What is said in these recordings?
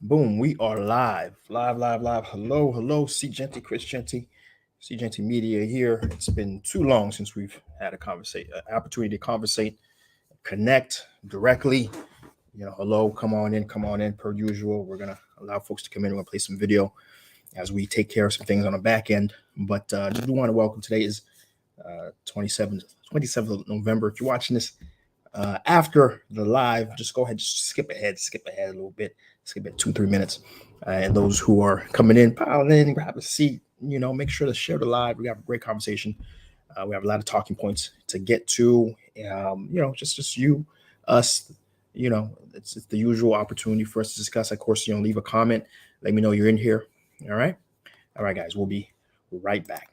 Boom, we are live. Hello, SeeJeanty, Chris Jeanty, SeeJeanty Media here. It's been too long since we've had an opportunity to conversate, connect directly. Hello, come on in. Per usual, we're gonna allow folks to come in. We're gonna play some video as we take care of some things on the back end. But just want to welcome. Today is 27th of November. If you're watching this after the live, just go ahead, just skip ahead a little bit, skip it 2-3 minutes. And those who are coming in, pile in, grab a seat, make sure to share the live. We have a great conversation. We have a lot of talking points to get to, just you, us, it's the usual opportunity for us to discuss. Of course, leave a comment, let me know you're in here. All right, guys, we'll be right back.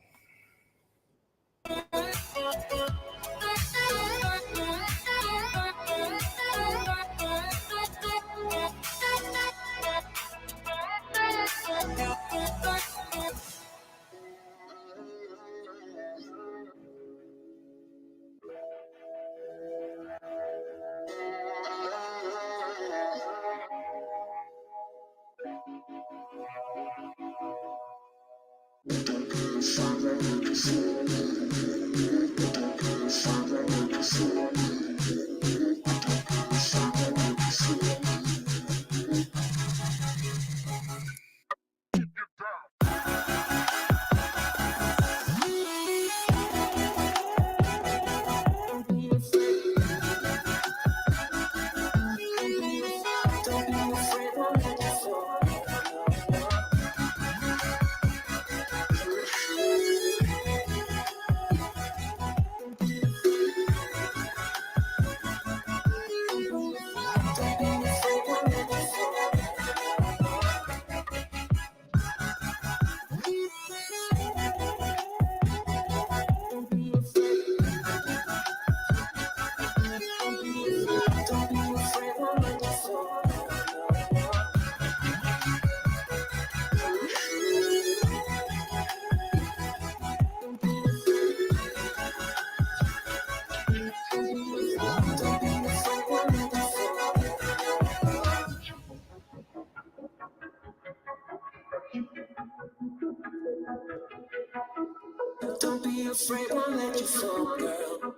Don't be afraid, won't let you fall, girl.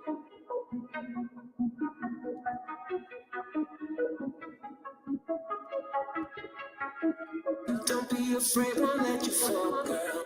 Don't be afraid, won't let you fall, girl.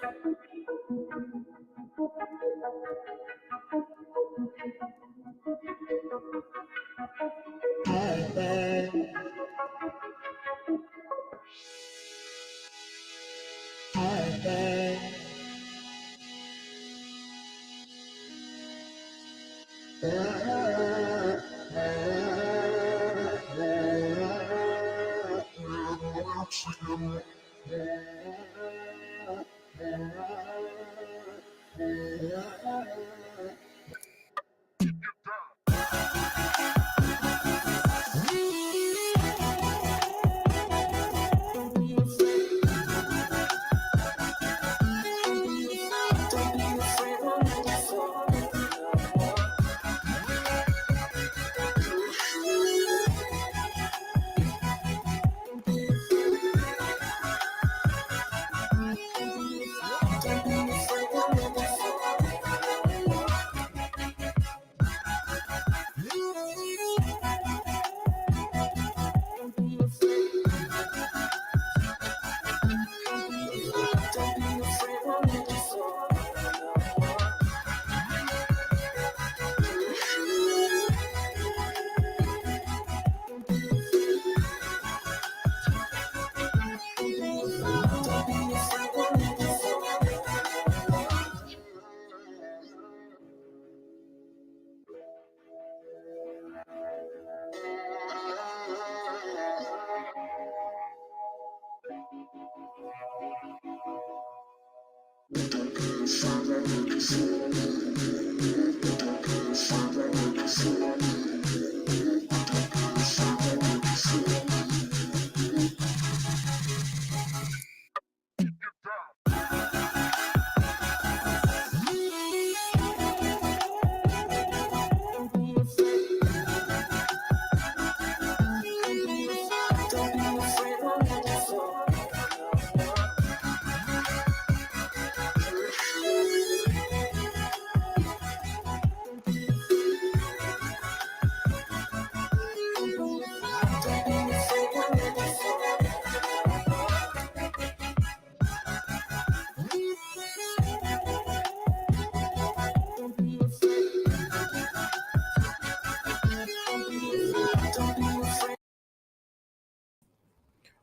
Don't be afraid, won't let you fall.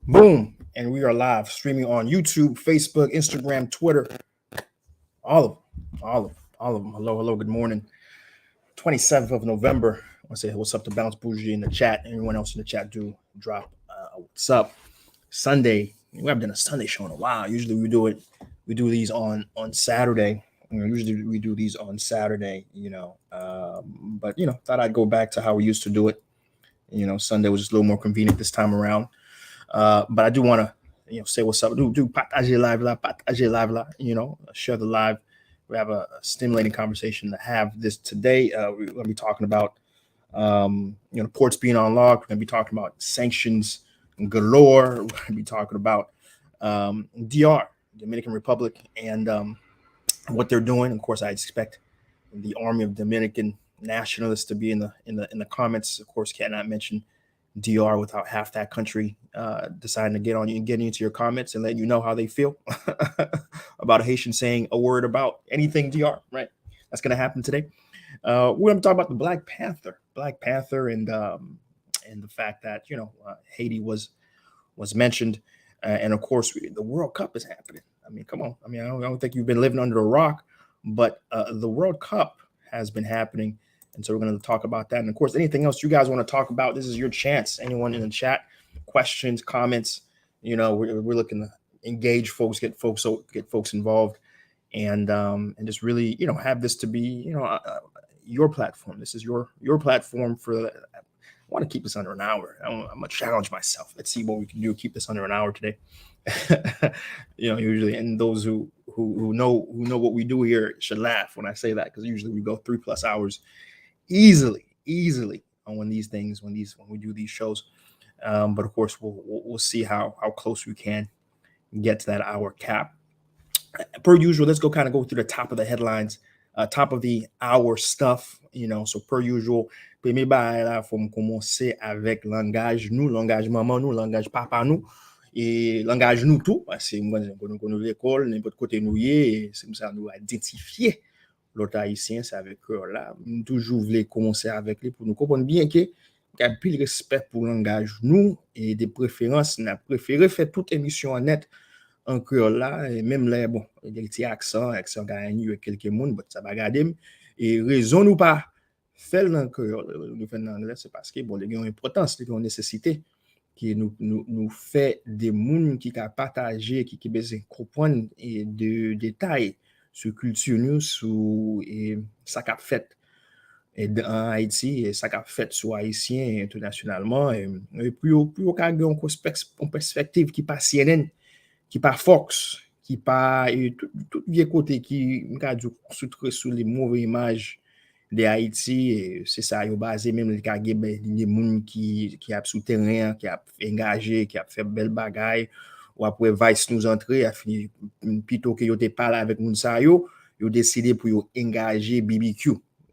Boom. And we are live streaming on YouTube, Facebook, Instagram, Twitter, all of them, all of them. Hello, hello, good morning. 27th of November. I want to say what's up to Bounce Bougie in the chat. Anyone else in the chat, do drop what's up. Sunday. We haven't done a Sunday show in a while. Usually we do these on Saturday. Usually we do these on Saturday, but thought I'd go back to how we used to do it. Sunday was just a little more convenient this time around. But I do want to, say what's up. Do partager live la, share the live. We have a stimulating conversation to have this today. We're going to be talking about, ports being unlocked. We're going to be talking about sanctions galore. We're going to be talking about DR, Dominican Republic, and what they're doing. Of course, I expect the Army of Dominican Nationalists to be in the comments. Of course, cannot mention DR without half that country deciding to get on you and getting into your comments and letting you know how they feel about a Haitian saying a word about anything DR, right? That's going to happen today. We're going to talk about the Black Panther, and the fact that, Haiti was mentioned. And of course, the World Cup is happening. I mean, come on. I mean, I don't think you've been living under a rock, but the World Cup has been happening. And so we're going to talk about that. And of course, anything else you guys want to talk about, this is your chance. Anyone in the chat, questions, comments, we're looking to engage folks, get folks involved, and just really, have this to be, your platform. This is your platform for. I want to keep this under an hour. I'm going to challenge myself. Let's see what we can do. Keep this under an hour today. Usually, and those who know what we do here should laugh when I say that, because usually we go 3+ hours easily on when we do these shows. But of course, we'll see how close we can get to that hour cap. Per usual, let's go through the top of the headlines, top of the hour stuff. So per usual, premier bail là, faut commencer avec langage nous, langage maman nous, langage papa nous, et langage nous tout, parce que nous l'école, n'importe côté nous y, c'est ça nous identifier l'autre haïtien, c'est avec eux là. Nous toujours voulons commencer avec lui pour nous comprendre bien que y a plus de respect pour langage nous, et des préférences, n'a préféré faire toute émission en net en créole là, et même là, bon, il y a des petits accents gagnés avec quelques monde, ça va garder, et raison nous pas faire dans créole, nous faire en anglais, c'est parce que bon, les gens importance, les gens nécessité qui nous fait des monde qui a partagé, qui besoin comprendre et de détails sur culture nous, sur ça qu'a fait en Haïti, et ça qu'a fait sur haïtien internationalement, et puis au cas de une perspective qui pas CNN, qui pas Fox, qui pas tout vieux côté qui m'a dit sur les mauvaises images de Haïti, et c'est ça yo basé même les gens qui a souterrain, qui a engagé, qui a fait belle bagaille, ou après Vice nous entrer a fini plutôt que yo te parler avec moun sa yo décidé pour yo engager BBQ,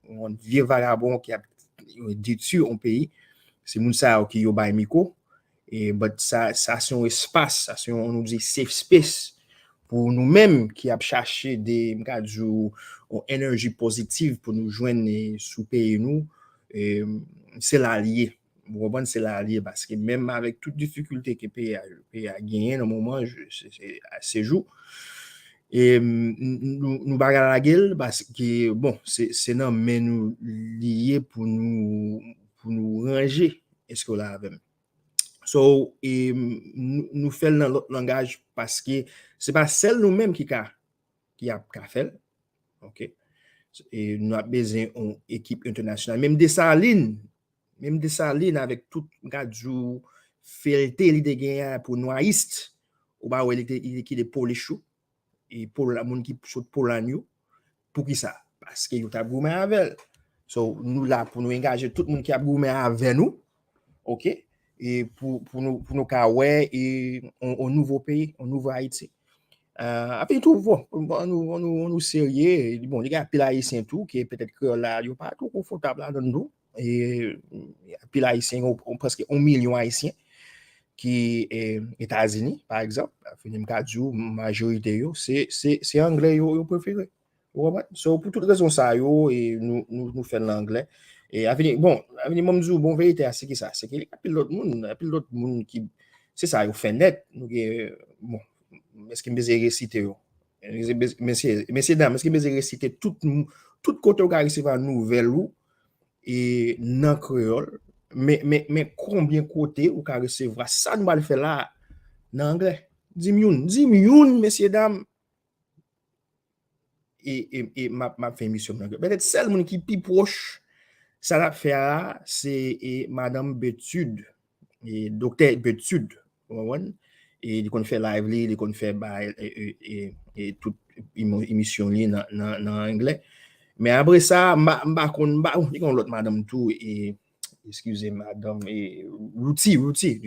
un vieux vagabond qui a détruit un pays, c'est moun sa qui yo bay micro, et but ça c'est un espace, ça c'est on nous dit safe space pour nous-mêmes qui a cherché des énergie positive pour nous joindre sous pays nous, et c'est l'allié. Bon, c'est l'allié parce que même avec toute difficulté que pays a gagné dans le moment, c'est assez jour. Et nous bagarre la gueule parce que bon, c'est non mais nous liés pour nous ranger est-ce que là avec. So, nous faisons dans l'autre langage parce que c'est pas celle nous-mêmes qui a fait, ok? Et nous avons besoin d'une équipe internationale, même des salines avec tout gadjou féleté l'idée gagnant pour noaïste, ou bah ouais il qui des polichou et pour la monde qui saute pour l'agneau, pour qui ça? Parce que vous avez goumé avec. So, nous là pour nous engager tout le monde qui a goumé avec nous, ok? Et pour nous ouais et au nouveau pays, au nouveau Haïti. Après tout, bon, nous sérieux, bon, les gars, puis haïtien tout, qui est peut-être que là, il n'y a pas tout confortable là dans nous. Et puis haïtien, on presque 1 million haïtiens qui est États-Unis, par exemple, majorité, c'est anglais, yo préféré. So, pour toutes raisons, ça, et nous faisons l'anglais. Et bon, bon vérité, c'est qui ça? C'est qu'il y a plus d'autres monde qui c'est ça, yo fait net, bon, est-ce que je réciter messieurs dames, est-ce que je réciter tout côté où recevoir nouvelle ou et non créole, mais combien côté où recevoir ça nous va le faire là en anglais? 10 millions, messieurs dames, et ma fait mission en anglais. Peut-être celle monde qui plus proche ça l'a fait là, c'est madame Betude et docteur Betude, et il fait live il fait et toute émission en anglais. Mais après ça, il y a l'autre madame tout et excusez madame et Routy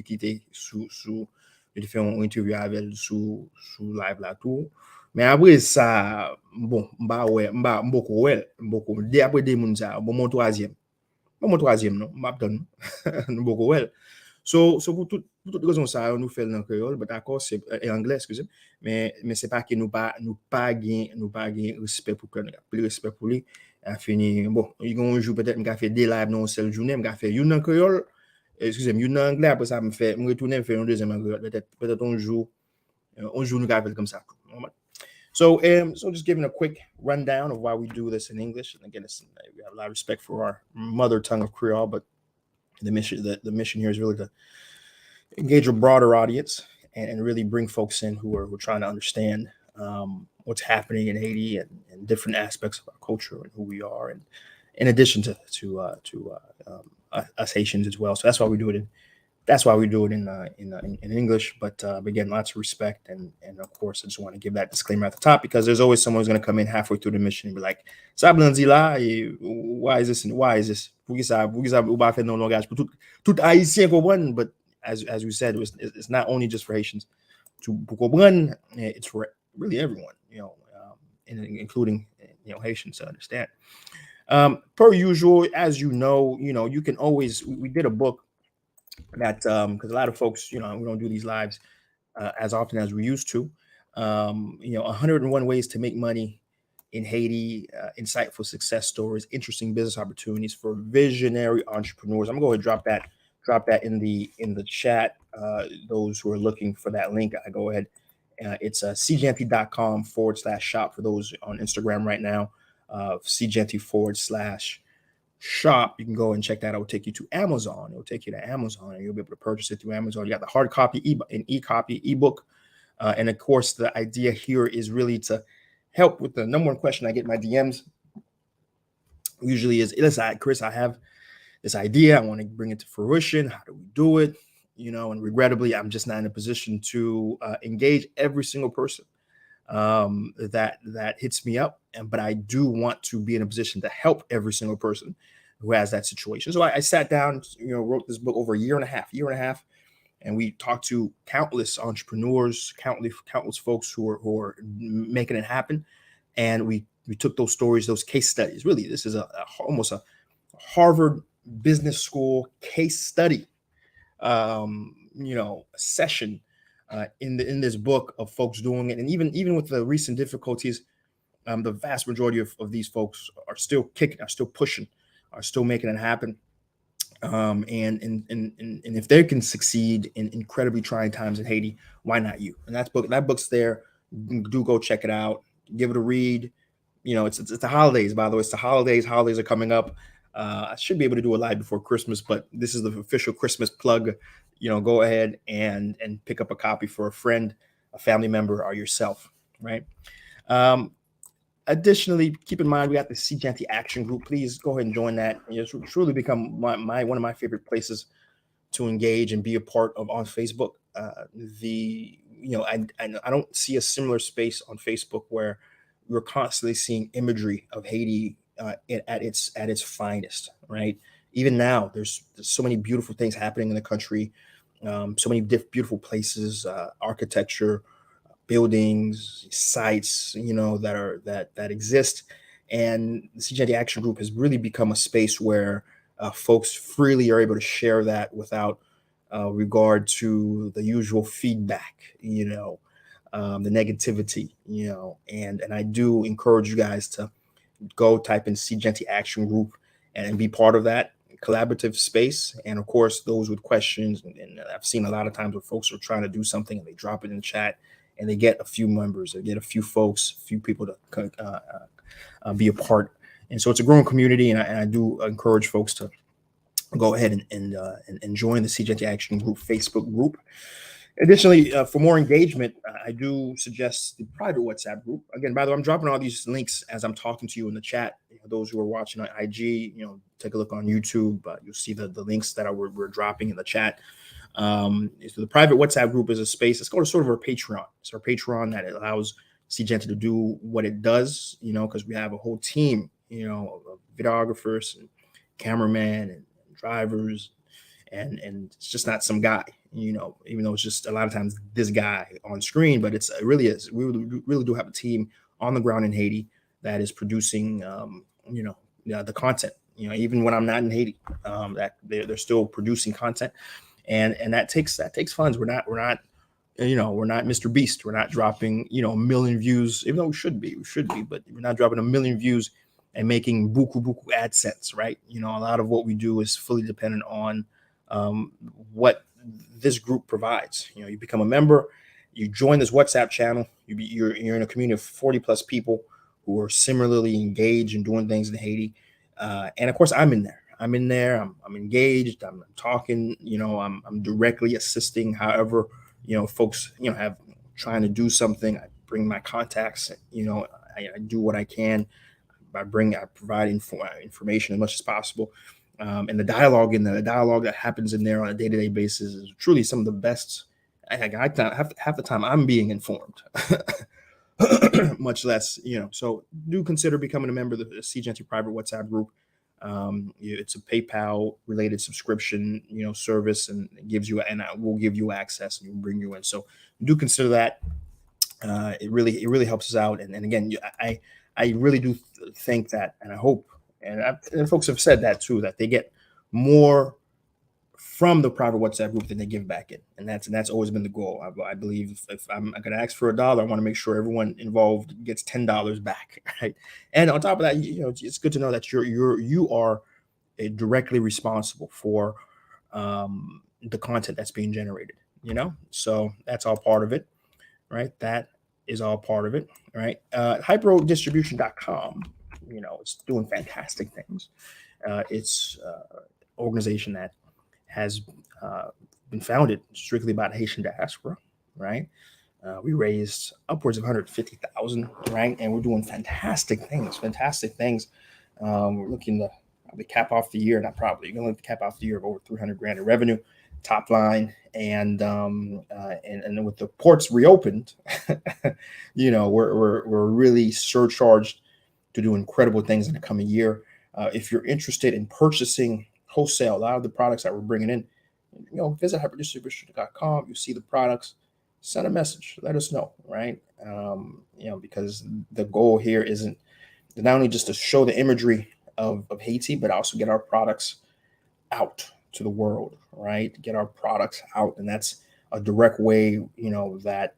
qui était sous il fait une interview avec elle sous live là tout. Mais après ça, bon, beaucoup après des moun ça, bon mon troisième non, m'a donné beaucoup well. So pour toute raison ça nous fait en créole, mais d'accord c'est anglais excusez, mais c'est pas que nous pas gain respect pour Canada, plus respect pour lui a fini bon, il un jour peut-être m'a fait des live non seul journée, m'a fait une en créole, excusez-moi, une en anglais après ça me retourner me faire un deuxième en créole, peut-être un jour nous faire comme ça. So just giving a quick rundown of why we do this in English. And again, we have a lot of respect for our mother tongue of Creole, but the mission here is really to engage a broader audience and really bring folks in who are trying to understand what's happening in Haiti and different aspects of our culture and who we are, and in addition to us Haitians as well. So that's why we do it in English, but again, lots of respect, and of course, I just want to give that disclaimer at the top because there's always someone who's going to come in halfway through the mission and be like, why is this and why is this? Tout haïtien comprendre, but as we said, it's not only just for Haitians to comprendre, it's for really everyone, including Haitians to understand. Per usual, as you know, you can always. We did a book that because a lot of folks, we don't do these lives as often as we used to. 101 ways to make money in Haiti, insightful success stories, interesting business opportunities for visionary entrepreneurs. I'm going to go ahead and drop that in the chat. Those who are looking for that link, I go ahead. It's SeeJeanty.com/shop for those on Instagram right now. SeeJeanty/shop. You can go and check that out. It will take you to Amazon. It will take you to Amazon, and you'll be able to purchase it through Amazon. You got the hard copy, an e-copy, ebook. And of course, the idea here is really to help with the number one question I get in my DMs. Usually is, listen, Chris, I have this idea. I want to bring it to fruition. How do we do it? And regrettably, I'm just not in a position to engage every single person that hits me up. But I do want to be in a position to help every single person who has that situation. So I sat down, wrote this book over a year and a half, and we talked to countless entrepreneurs, countless folks who are making it happen. And we took those stories, those case studies. Really, this is almost a Harvard Business School case study, session in this book of folks doing it. And even with the recent difficulties, the vast majority of these folks are still kicking, are still pushing, are still making it happen. And if they can succeed in incredibly trying times in Haiti, why not you? And that book's there. Do go check it out. Give it a read. It's the holidays, by the way. It's the holidays. Holidays are coming up. I should be able to do a live before Christmas, but this is the official Christmas plug. Go ahead and pick up a copy for a friend, a family member, or yourself, right? Additionally, keep in mind we got the SeeJeanty Action Group. Please go ahead and join that. It's truly become one of my favorite places to engage and be a part of on Facebook. I don't see a similar space on Facebook where we're constantly seeing imagery of Haiti at its finest, right? Even now, there's so many beautiful things happening in the country, so many beautiful places, architecture, buildings, sites, that exist, and the SeeJeanty Action Group has really become a space where folks freely are able to share that without regard to the usual feedback, the negativity, and I do encourage you guys to go type in SeeJeanty Action Group and be part of that, collaborative space. And of course, those with questions, and I've seen a lot of times where folks are trying to do something and they drop it in the chat and they get a few members, they get a few folks, a few people to be a part. And so it's a growing community, and I do encourage folks to go ahead and join the SeeJeanty Action Group Facebook group. Additionally, for more engagement, I do suggest the private WhatsApp group. Again, by the way, I'm dropping all these links as I'm talking to you in the chat. Those who are watching on IG, take a look on YouTube. You'll see the links that we're dropping in the chat. So the private WhatsApp group is a space. It's called sort of our Patreon. It's our Patreon that allows SeeJeanty to do what it does, because we have a whole team, of videographers and cameramen and drivers, and it's just not some guy, even though it's just a lot of times this guy on screen, but it really is. We really do have a team on the ground in Haiti that is producing, the content, even when I'm not in Haiti, that they're still producing content, and that takes funds. We're not Mr. Beast. We're not dropping, a million views, even though we should be, but we're not dropping a million views and making buku AdSense, right? A lot of what we do is fully dependent on what this group provides. You become a member, you join this WhatsApp channel, you're in a community of 40 plus people who are similarly engaged in doing things in Haiti. And of course, I'm in there. I'm engaged. I'm talking, I'm directly assisting. However, folks, have trying to do something. I bring my contacts, I do what I can. I provide information as much as possible. And the dialogue that happens in there on a day-to-day basis is truly some of the best. Half the time I'm being informed, much less, so do consider becoming a member of the SeeJeanty private WhatsApp group. It's a PayPal related subscription, service, and it gives you, and I will give you access and bring you in. So do consider that. It really helps us out. And again, I really do think that, and I hope, and folks have said that too, that they get more from the private WhatsApp group than they give back in, and that's always been the goal. I believe if I'm going to ask for $1, I want to make sure everyone involved gets $10 back, right? And on top of that, it's good to know that you are directly responsible for the content that's being generated. So that's all part of it, right? That is all part of it, right? Hyperodistribution.com, it's doing fantastic things. It's an organization that has been founded strictly by the Haitian diaspora, right? We raised upwards of 150,000, right? And we're doing fantastic things. We're looking to probably cap off the year, not probably, you're going to cap off the year of over 300 grand in revenue, top line. And with the ports reopened, we're really surcharged to do incredible things in the coming year. If you're interested in purchasing wholesale, a lot of the products that we're bringing in, visit hyperdistribution.com. You see the products, send a message, let us know, right? Because the goal here isn't not only just to show the imagery of Haiti, but also get our products out to the world, right? Get our products out. And that's a direct way, that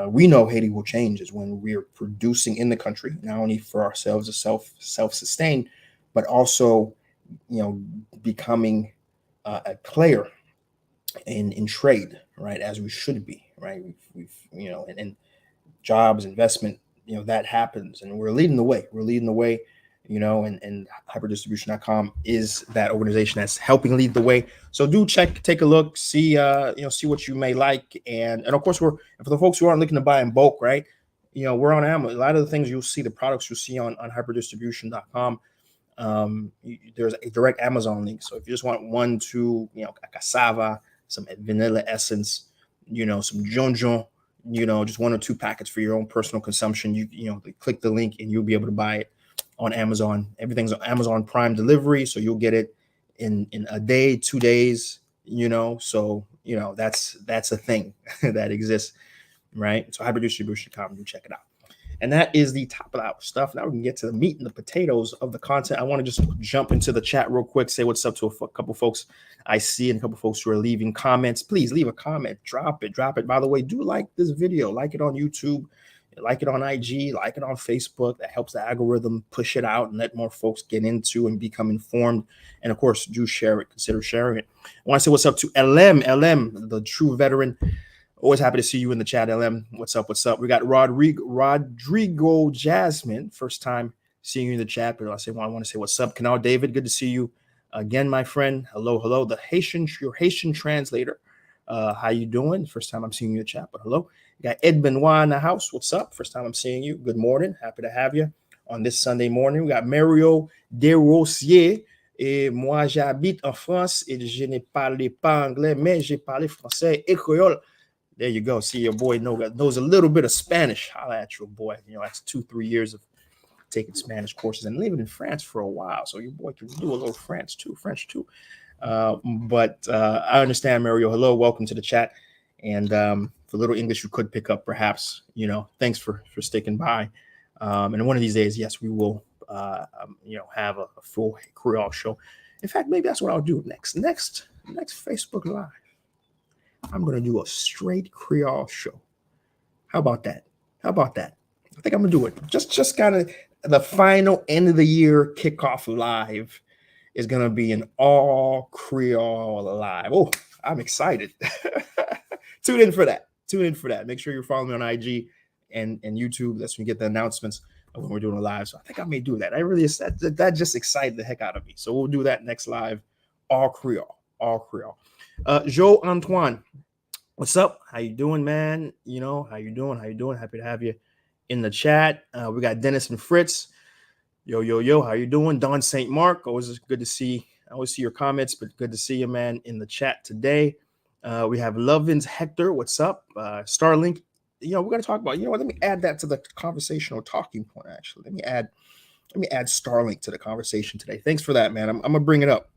we know Haiti will change, is when we're producing in the country, not only for ourselves to self-sustain, but also, becoming a player in trade, right? As we should be, right? We've and jobs, investment, that happens, and we're leading the way. And hyperdistribution.com is that organization that's helping lead the way. So do take a look, see what you may like. And of course, for the folks who aren't looking to buy in bulk, right? We're on Amazon. A lot of the things you'll see, the products you'll see on hyperdistribution.com, there's a direct Amazon link. So if you just want 1, 2, a cassava, some vanilla essence, some jonjon, just 1 or 2 packets for your own personal consumption, you click the link and you'll be able to buy it on Amazon. Everything's on Amazon Prime delivery, so you'll get it in a day, 2 days, so that's a thing that exists, right? So hyperdistribution.com, you check it out. And that is the top of our stuff. Now we can get to the meat and the potatoes of the content. I want to just jump into the chat real quick, say what's up to a couple folks I see and a couple folks who are leaving comments. Please leave a comment, drop it. By the way, do like this video, like it on YouTube. like it on IG, like it on Facebook. That helps the algorithm push it out and let more folks get into and become informed. And of course, do share it. Consider sharing it. I want to say what's up to LM, the true veteran. Always happy to see you in the chat, LM. What's up? What's up? We got Rodrigo Jasmine. First time seeing you in the chat, but I want to say what's up. Canal David, good to see you again, my friend. Hello, hello. Your Haitian translator. How you doing? First time I'm seeing you in the chat, but hello. You got Ed Benoit in the house. What's up? First time I'm seeing you. Good morning. Happy to have you on this Sunday morning. We got Mario Desrosiers. Et moi, j'habite en France et je ne parle pas anglais, mais j'ai parlé français et créole. There you go. See, your boy knows a little bit of Spanish. Holla at your boy. That's 2-3 years of taking Spanish courses and living in France for a while. So your boy can do a little French too. But I understand, Mario. Hello, welcome to the chat. And for little English you could pick up, perhaps, thanks for sticking by. And one of these days, yes, we will, have a full Creole show. In fact, maybe that's what I'll do next Facebook Live. I'm going to do a straight Creole show. How about that? I think I'm going to do it. Just kind of the final end of the year kickoff live is going to be an all Creole live. Oh, I'm excited. Tune in for that. Make sure you're following me on IG and YouTube. That's when you get the announcements of when we're doing a live. So I think I may do that. That just excited the heck out of me. So we'll do that next live, all Creole. Joe Antoine, what's up? How you doing, man? How you doing? Happy to have you in the chat. We got Dennis and Fritz. Yo, how you doing? Don St. Mark, always good to see. I always see your comments, but good to see you, man, in the chat today. We have Lovins Hector. What's up? Starlink. We're going to talk about, let me add that to the conversational talking point, actually. Let me add Starlink to the conversation today. Thanks for that, man. I'm going to bring it up.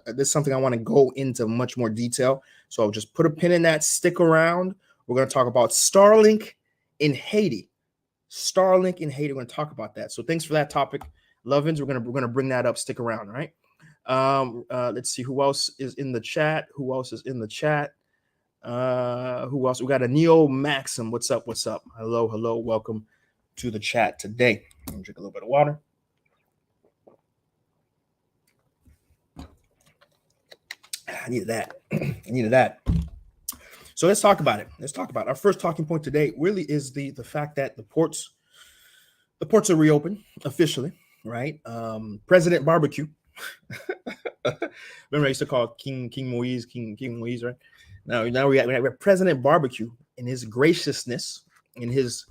This is something I want to go into much more detail. So I'll just put a pin in that. Stick around. We're going to talk about Starlink in Haiti. We're going to talk about that. So thanks for that topic, Lovins. We're going to bring that up. Stick around, all right? Let's see who else is in the chat. Who else? We got a Neo Maxim. What's up? Hello. Welcome to the chat today. Let me drink a little bit of water. I needed that. So let's talk about it. Our first talking point today really is the fact that the ports are reopened officially, right? President Barbecue. Remember I used to call King Moise, right? Now we have President Barbecue in his graciousness, in his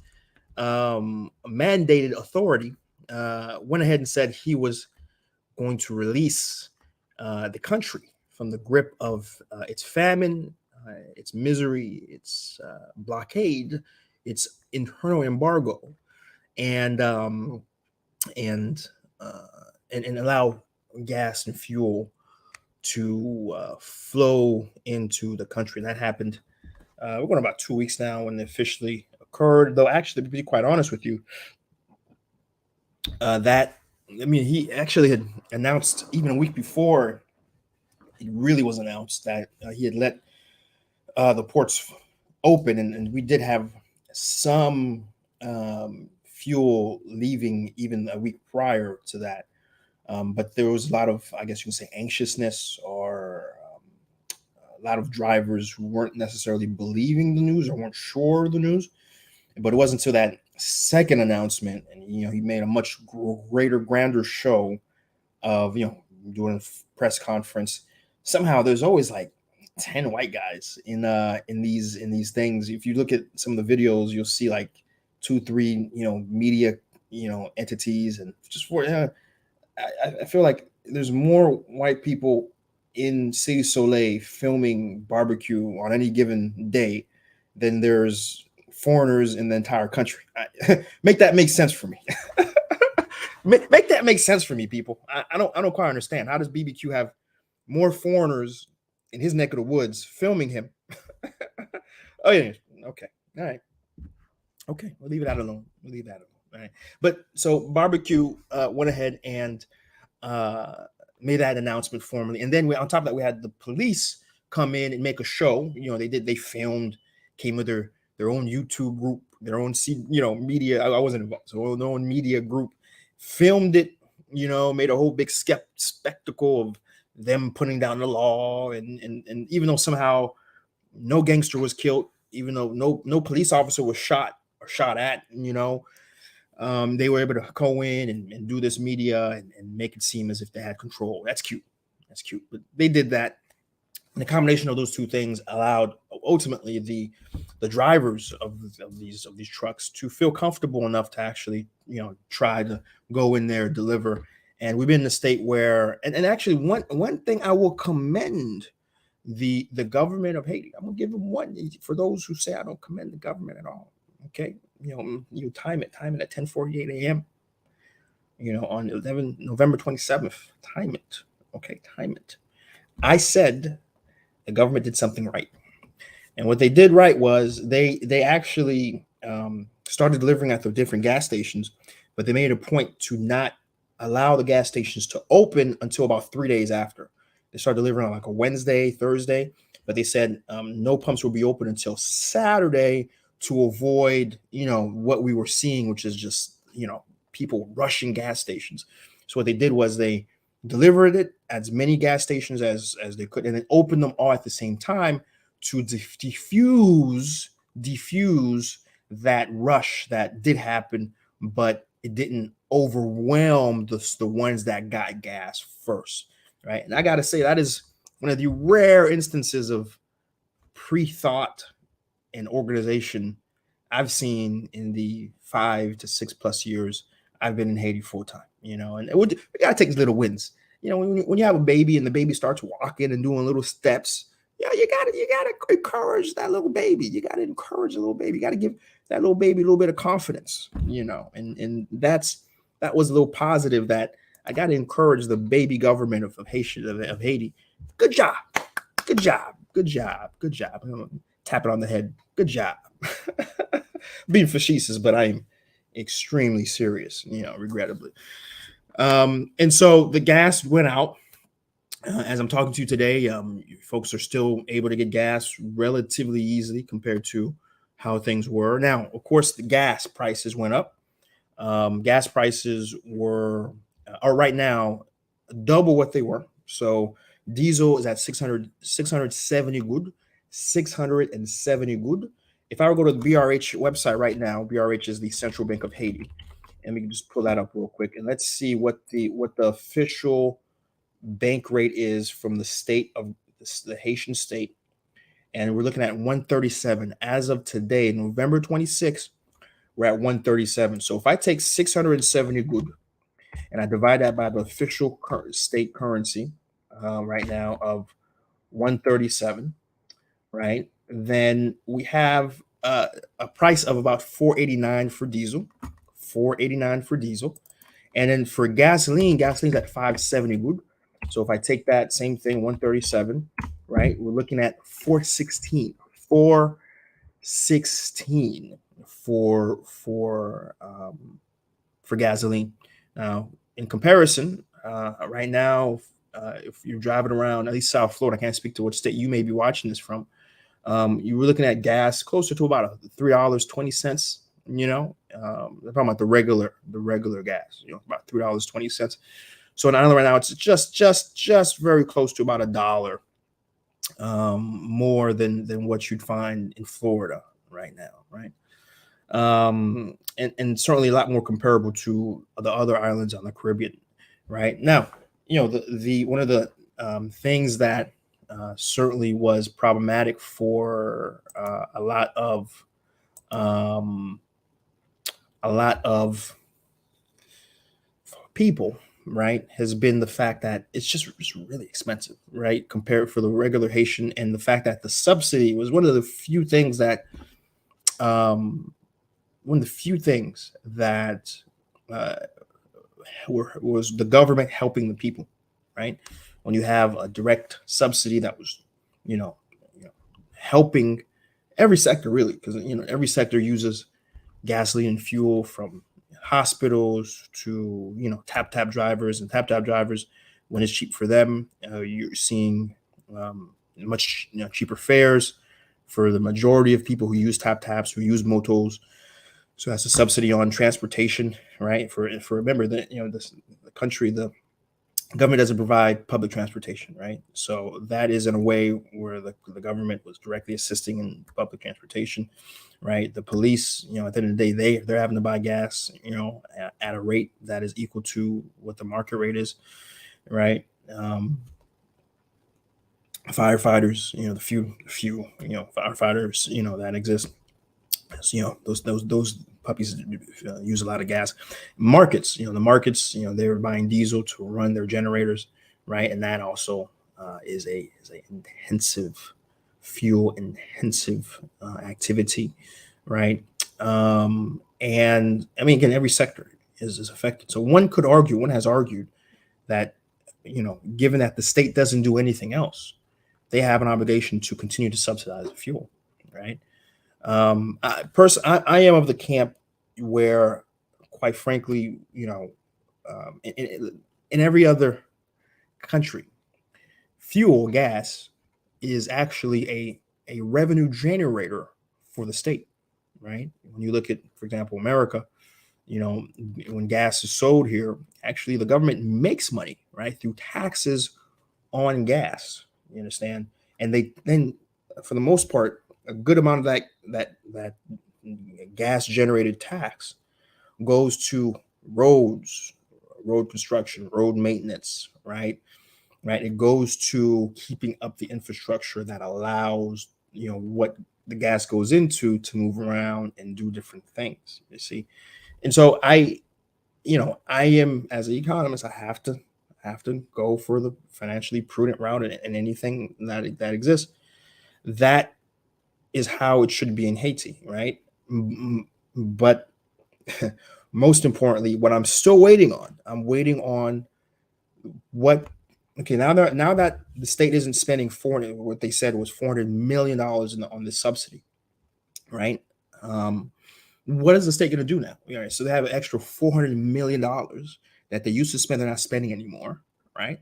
mandated authority, went ahead and said he was going to release the country from the grip of its famine, its misery, its blockade, its internal embargo, and allow gas and fuel to flow into the country. And that happened. We're going about 2 weeks now when it officially occurred. Though, actually, to be quite honest with you, he actually had announced even a week before it really was announced that he had let the ports open, and we did have some fuel leaving even a week prior to that. But there was a lot of, I guess you can say, anxiousness, or a lot of drivers who weren't necessarily believing the news or weren't sure of the news. But it wasn't until that second announcement, and he made a much grander show of doing a press conference. Somehow there's always like 10 white guys in these things. If you look at some of the videos, you'll see like 2-3 media entities, and just for I feel like there's more white people in Cité Soleil filming barbecue on any given day than there's foreigners in the entire country. Make that make sense for me. Make that make sense for me, people. I don't quite understand. How does BBQ have more foreigners in his neck of the woods filming him? Oh yeah, okay, all right, okay. We'll leave that alone. All right. But so barbecue went ahead and made that announcement formally, and then on top of that, we had the police come in and make a show. They filmed, came with their own YouTube group, their own media. I wasn't involved, so their own media group filmed it, made a whole big spectacle of them putting down the law, and even though somehow no gangster was killed, even though no police officer was shot at, they were able to go in and do this media and make it seem as if they had control. That's cute. But they did that. And the combination of those two things allowed ultimately the drivers of these trucks to feel comfortable enough to actually, try to go in there, deliver. And we've been in a state where, and actually one thing I will commend the government of Haiti. I'm gonna give them one for those who say I don't commend the government at all. Okay, you time it at 10:48 a.m. On November 27th. Time it. Okay, time it. I said the government did something right, and what they did right was they actually started delivering at the different gas stations, but they made a point to not allow the gas stations to open until about 3 days after. They started delivering on like a Wednesday, Thursday, but they said no pumps will be open until Saturday to avoid, what we were seeing, which is just, people rushing gas stations. So what they did was they delivered it at as many gas stations as they could, and then opened them all at the same time to diffuse that rush that did happen, but it didn't overwhelm the ones that got gas first, right? And I got to say, that is one of the rare instances of pre-thought and organization I've seen in the 5 to 6+ years I've been in Haiti full time, and we got to take little wins. When you have a baby and the baby starts walking and doing little steps, you gotta encourage that little baby. You gotta encourage a little baby. You gotta give that little baby a little bit of confidence, and that was a little positive that I gotta encourage the baby government of Haiti. Good job. Tap it on the head. Good job. Being facetious, but I'm extremely serious, regrettably. And so the gas went out. As I'm talking to you today, folks are still able to get gas relatively easily compared to how things were. Now, of course, the gas prices went up. Gas prices are right now double what they were. So diesel is at 670 good, 670 good. If I were to go to the BRH website right now, BRH is the Central Bank of Haiti, and we can just pull that up real quick, and let's see what the official bank rate is from the state of the Haitian state. And we're looking at 137 as of today, November 26th. We're at 137. So if I take 670 good and I divide that by the official state currency right now of 137, right, then we have a price of about 489 for diesel, 489 for diesel. And then for gasoline's at 570 good. So if I take that same thing, 137, right, we're looking at 416 for gasoline. Now, in comparison, right now, if you're driving around, at least South Florida, I can't speak to what state you may be watching this from. You were looking at gas closer to about $3.20. They're talking about the regular gas. About $3.20. So in Ireland right now, it's just very close to about $1 more than what you'd find in Florida right now, right? And certainly a lot more comparable to the other islands on the Caribbean, right? Now, the one of the things that certainly was problematic for a lot of people, right, has been the fact that it's really expensive, right, compared for the regular Haitian, and the fact that the subsidy was one of the few things that was the government helping the people, right? When you have a direct subsidy that was, helping every sector really, because every sector uses gasoline and fuel, from hospitals to tap drivers, and tap drivers, when it's cheap for them, you're seeing much cheaper fares for the majority of people who use taps, who use motos. So that's a subsidy on transportation, right? For remember that the country, the government doesn't provide public transportation, right? So that is in a way where the government was directly assisting in public transportation, right? The police, at the end of the day, they're having to buy gas, at a rate that is equal to what the market rate is, right? Firefighters, the few firefighters, that exist. So, those puppies use a lot of gas. Markets, the markets, they're buying diesel to run their generators, right? And that also is a intensive fuel intensive activity, right? And I mean, again, every sector is affected. So one has argued that, given that the state doesn't do anything else, they have an obligation to continue to subsidize the fuel, right? I am of the camp where, quite frankly, in every other country, fuel, gas, is actually a revenue generator for the state, right? When you look at, for example, America, when gas is sold here, actually the government makes money, right, through taxes on gas. You understand? And they then, for the most part, a good amount of that gas generated tax goes to roads, road construction, road maintenance, right? Right. It goes to keeping up the infrastructure that allows, what the gas goes into to move around and do different things. You see, and so I am, as an economist, I have to go for the financially prudent route in anything that exists. That is how it should be in Haiti, right? But most importantly, what I'm waiting on what. Okay, now that the state isn't spending what they said was $400 million on this subsidy, right? What is the state going to do now? All right, so they have an extra $400 million that they used to spend, they're not spending anymore, right?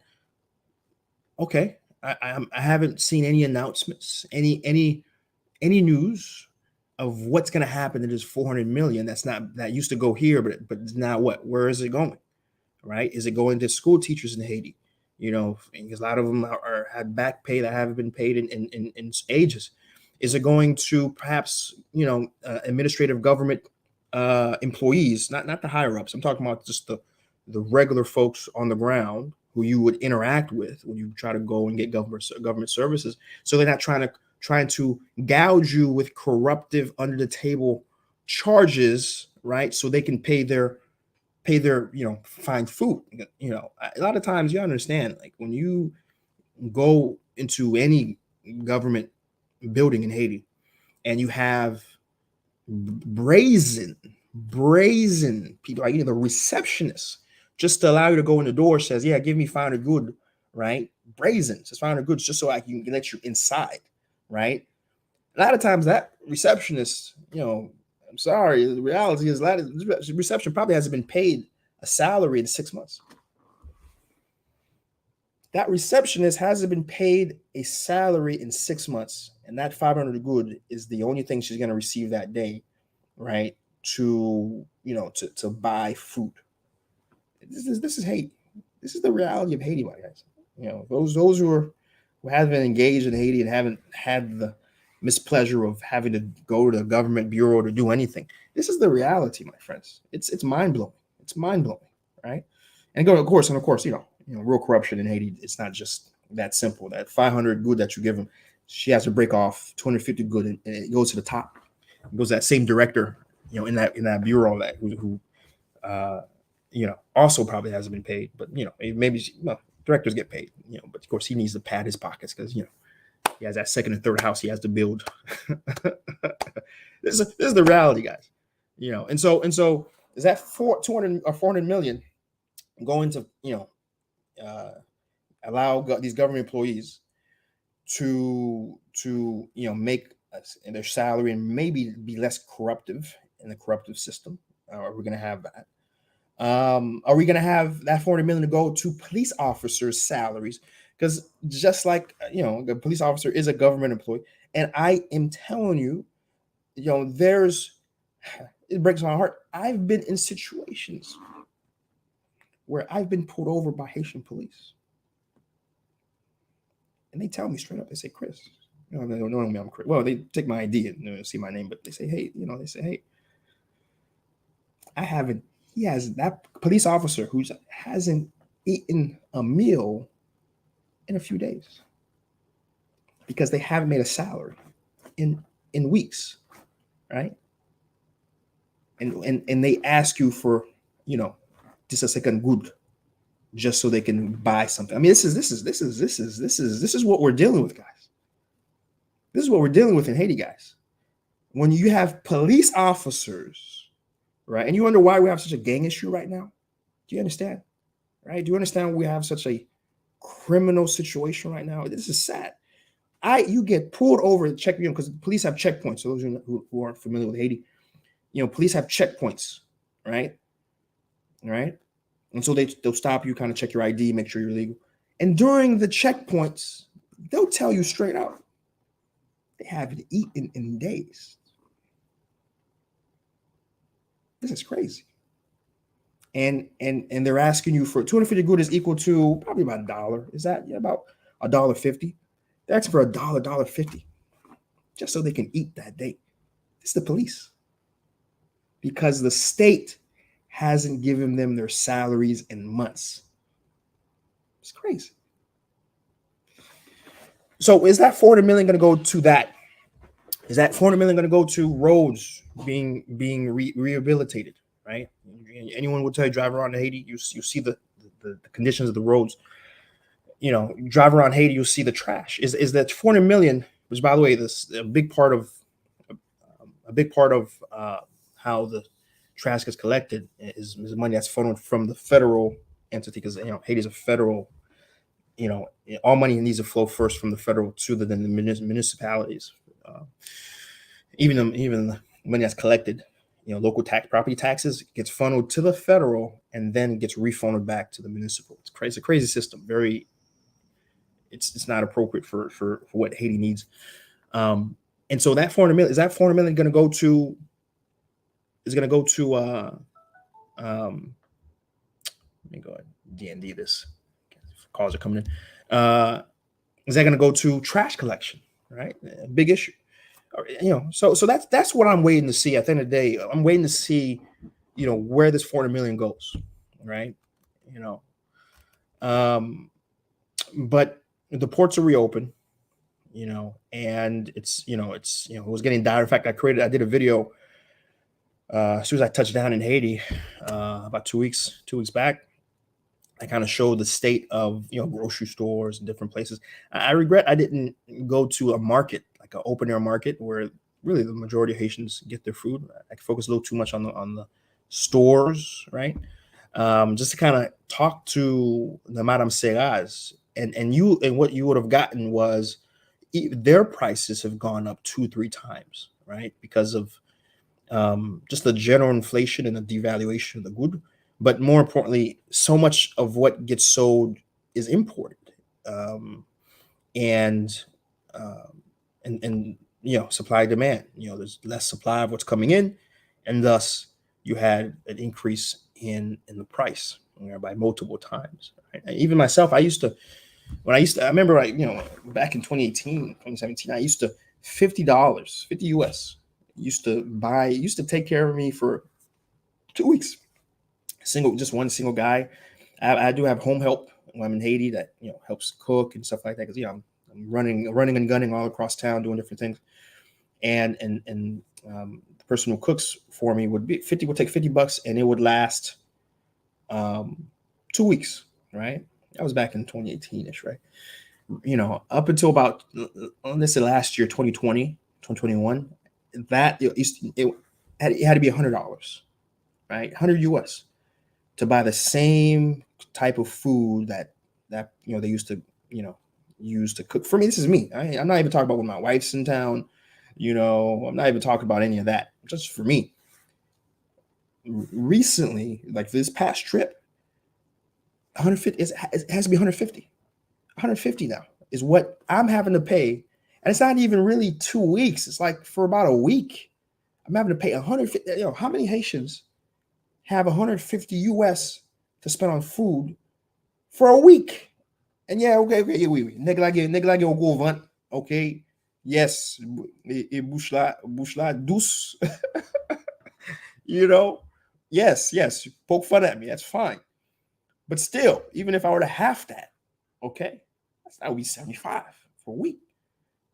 Okay, I haven't seen any announcements, any news of what's going to happen to this 400 million that used to go here, but now what? Where is it going? Right? Is it going to school teachers in Haiti? Because a lot of them had back pay that haven't been paid in ages. Is it going to perhaps administrative government employees, not the higher ups? I'm talking about just the regular folks on the ground who you would interact with when you try to go and get government services. So they're not trying to gouge you with corruptive, under the table charges, right? So they can pay their find food. A lot of times, you understand, like when you go into any government building in Haiti and you have brazen people, like the receptionist, just to allow you to go in the door, says, yeah, give me 500 good, right? Brazen, says 500 goods just so I can let you inside, right? A lot of times that receptionist, I'm sorry, the reality is a lot of reception probably hasn't been paid a salary in 6 months. That receptionist hasn't been paid a salary in 6 months, and that 500 good is the only thing she's going to receive that day, right? To buy food. This is Haiti. This is the reality of Haiti, my guys. Those who haven't been engaged in Haiti and haven't had the mispleasure of having to go to the government bureau to do anything. This is the reality, my friends. It's mind blowing. It's mind blowing, right? And of course, real corruption in Haiti. It's not just that simple. That 500 good that you give them, she has to break off 250 good, and it goes to the top. It goes to that same director, in that bureau that who also probably hasn't been paid. But maybe directors get paid. But of course he needs to pad his pockets because he has that second and third house he has to build. This is the reality, guys. And so is that 200 or 400 million going to allow these government employees to make their salary and maybe be less corruptive in the corruptive system? Are we going to have that? Are we going to have that 400 million to go to police officers' salaries? Because just like the police officer is a government employee, and I am telling you, there's it breaks my heart. I've been in situations where I've been pulled over by Haitian police. And they tell me straight up, they say, Chris, they don't know me, I'm Chris. Well, they take my ID and see my name, but they say, hey, he has that police officer who hasn't eaten a meal in a few days because they haven't made a salary in weeks, right? And they ask you for, just a second good, just so they can buy something. I mean, this is what we're dealing with, guys. This is what we're dealing with in Haiti, guys. When you have police officers, right, and you wonder why we have such a gang issue right now. Do you understand? Right? Do you understand we have such a criminal situation right now? This is sad. You get pulled over to check, because police have checkpoints. So those who aren't familiar with Haiti, police have checkpoints, right? Right? And so they'll stop you, kind of check your ID, make sure you're legal. And during the checkpoints, they'll tell you straight out, they haven't eaten in days. This is crazy. And they're asking you for 250 good is equal to probably about $1. Is that about $1.50? They're asking for $1.50 just so they can eat that day. It's the police. Because the state hasn't given them their salaries in months. It's crazy. So is that $400 million going to go to that? Is that $400 million going to go to roads being rehabilitated? Right? Anyone will tell you, drive around Haiti, you see the conditions of the roads. You drive around Haiti, you'll see the trash. Is that $400 million? Which, by the way, this a big part of how the trash gets collected is money that's funneled from the federal entity, because Haiti is a federal. All money needs to flow first from the federal to the municipalities. Even the money that's collected, local property taxes gets funneled to the federal and then gets refunded back to the municipal. It's crazy, a crazy system. It's not appropriate for what Haiti needs. And so that $400 million, is that $400 million going to go to? Is going to go to? Let me go ahead and D&D this. Calls are coming in. Is that going to go to trash collection? Right, a big issue. So that's what I'm waiting to see. At the end of the day, I'm waiting to see, where this $400 million goes. Right, but the ports are reopened. And it was getting dire. In fact, I did a video as soon as I touched down in Haiti about 2 weeks back. I kind of showed the state of grocery stores and different places. I regret I didn't go to a market, like an open air market, where really the majority of Haitians get their food. I focus a little too much on the stores, right? Just to kind of talk to the Madame Serras, and what you would have gotten was their prices have gone up 2-3 times, right? Because of just the general inflation and the devaluation of the good. But more importantly, so much of what gets sold is imported, and supply demand. There's less supply of what's coming in, and thus you had an increase in the price by multiple times. Right? Even myself, I remember back in 2018, 2017, I used to $50, 50 US, used to take care of me for 2 weeks. Just one single guy. I do have home help when I'm in Haiti that helps cook and stuff like that, because I'm running and gunning all across town doing different things, and the person who cooks for me would take $50, and it would last 2 weeks. Right, that was back in 2018ish, right? Up until about, let's say, last year, 2020, 2021, that it had to be $100, right? 100 US. To buy the same type of food that they used to use to cook for me. This is me. I'm not even talking about when my wife's in town. I'm not even talking about any of that. Just for me. Recently, like this past trip, 150. It has to be 150. 150 now is what I'm having to pay, and it's not even really 2 weeks. It's like for about a week. I'm having to pay 150. You know, how many Haitians have 150 US to spend on food for a week? And yeah, okay, yeah, oui. Nèg la gen go vent, okay? Yes, et bouche la douce, you know? Yes, poke fun at me, that's fine. But still, even if I were to half that, okay, that would be 75 for a week.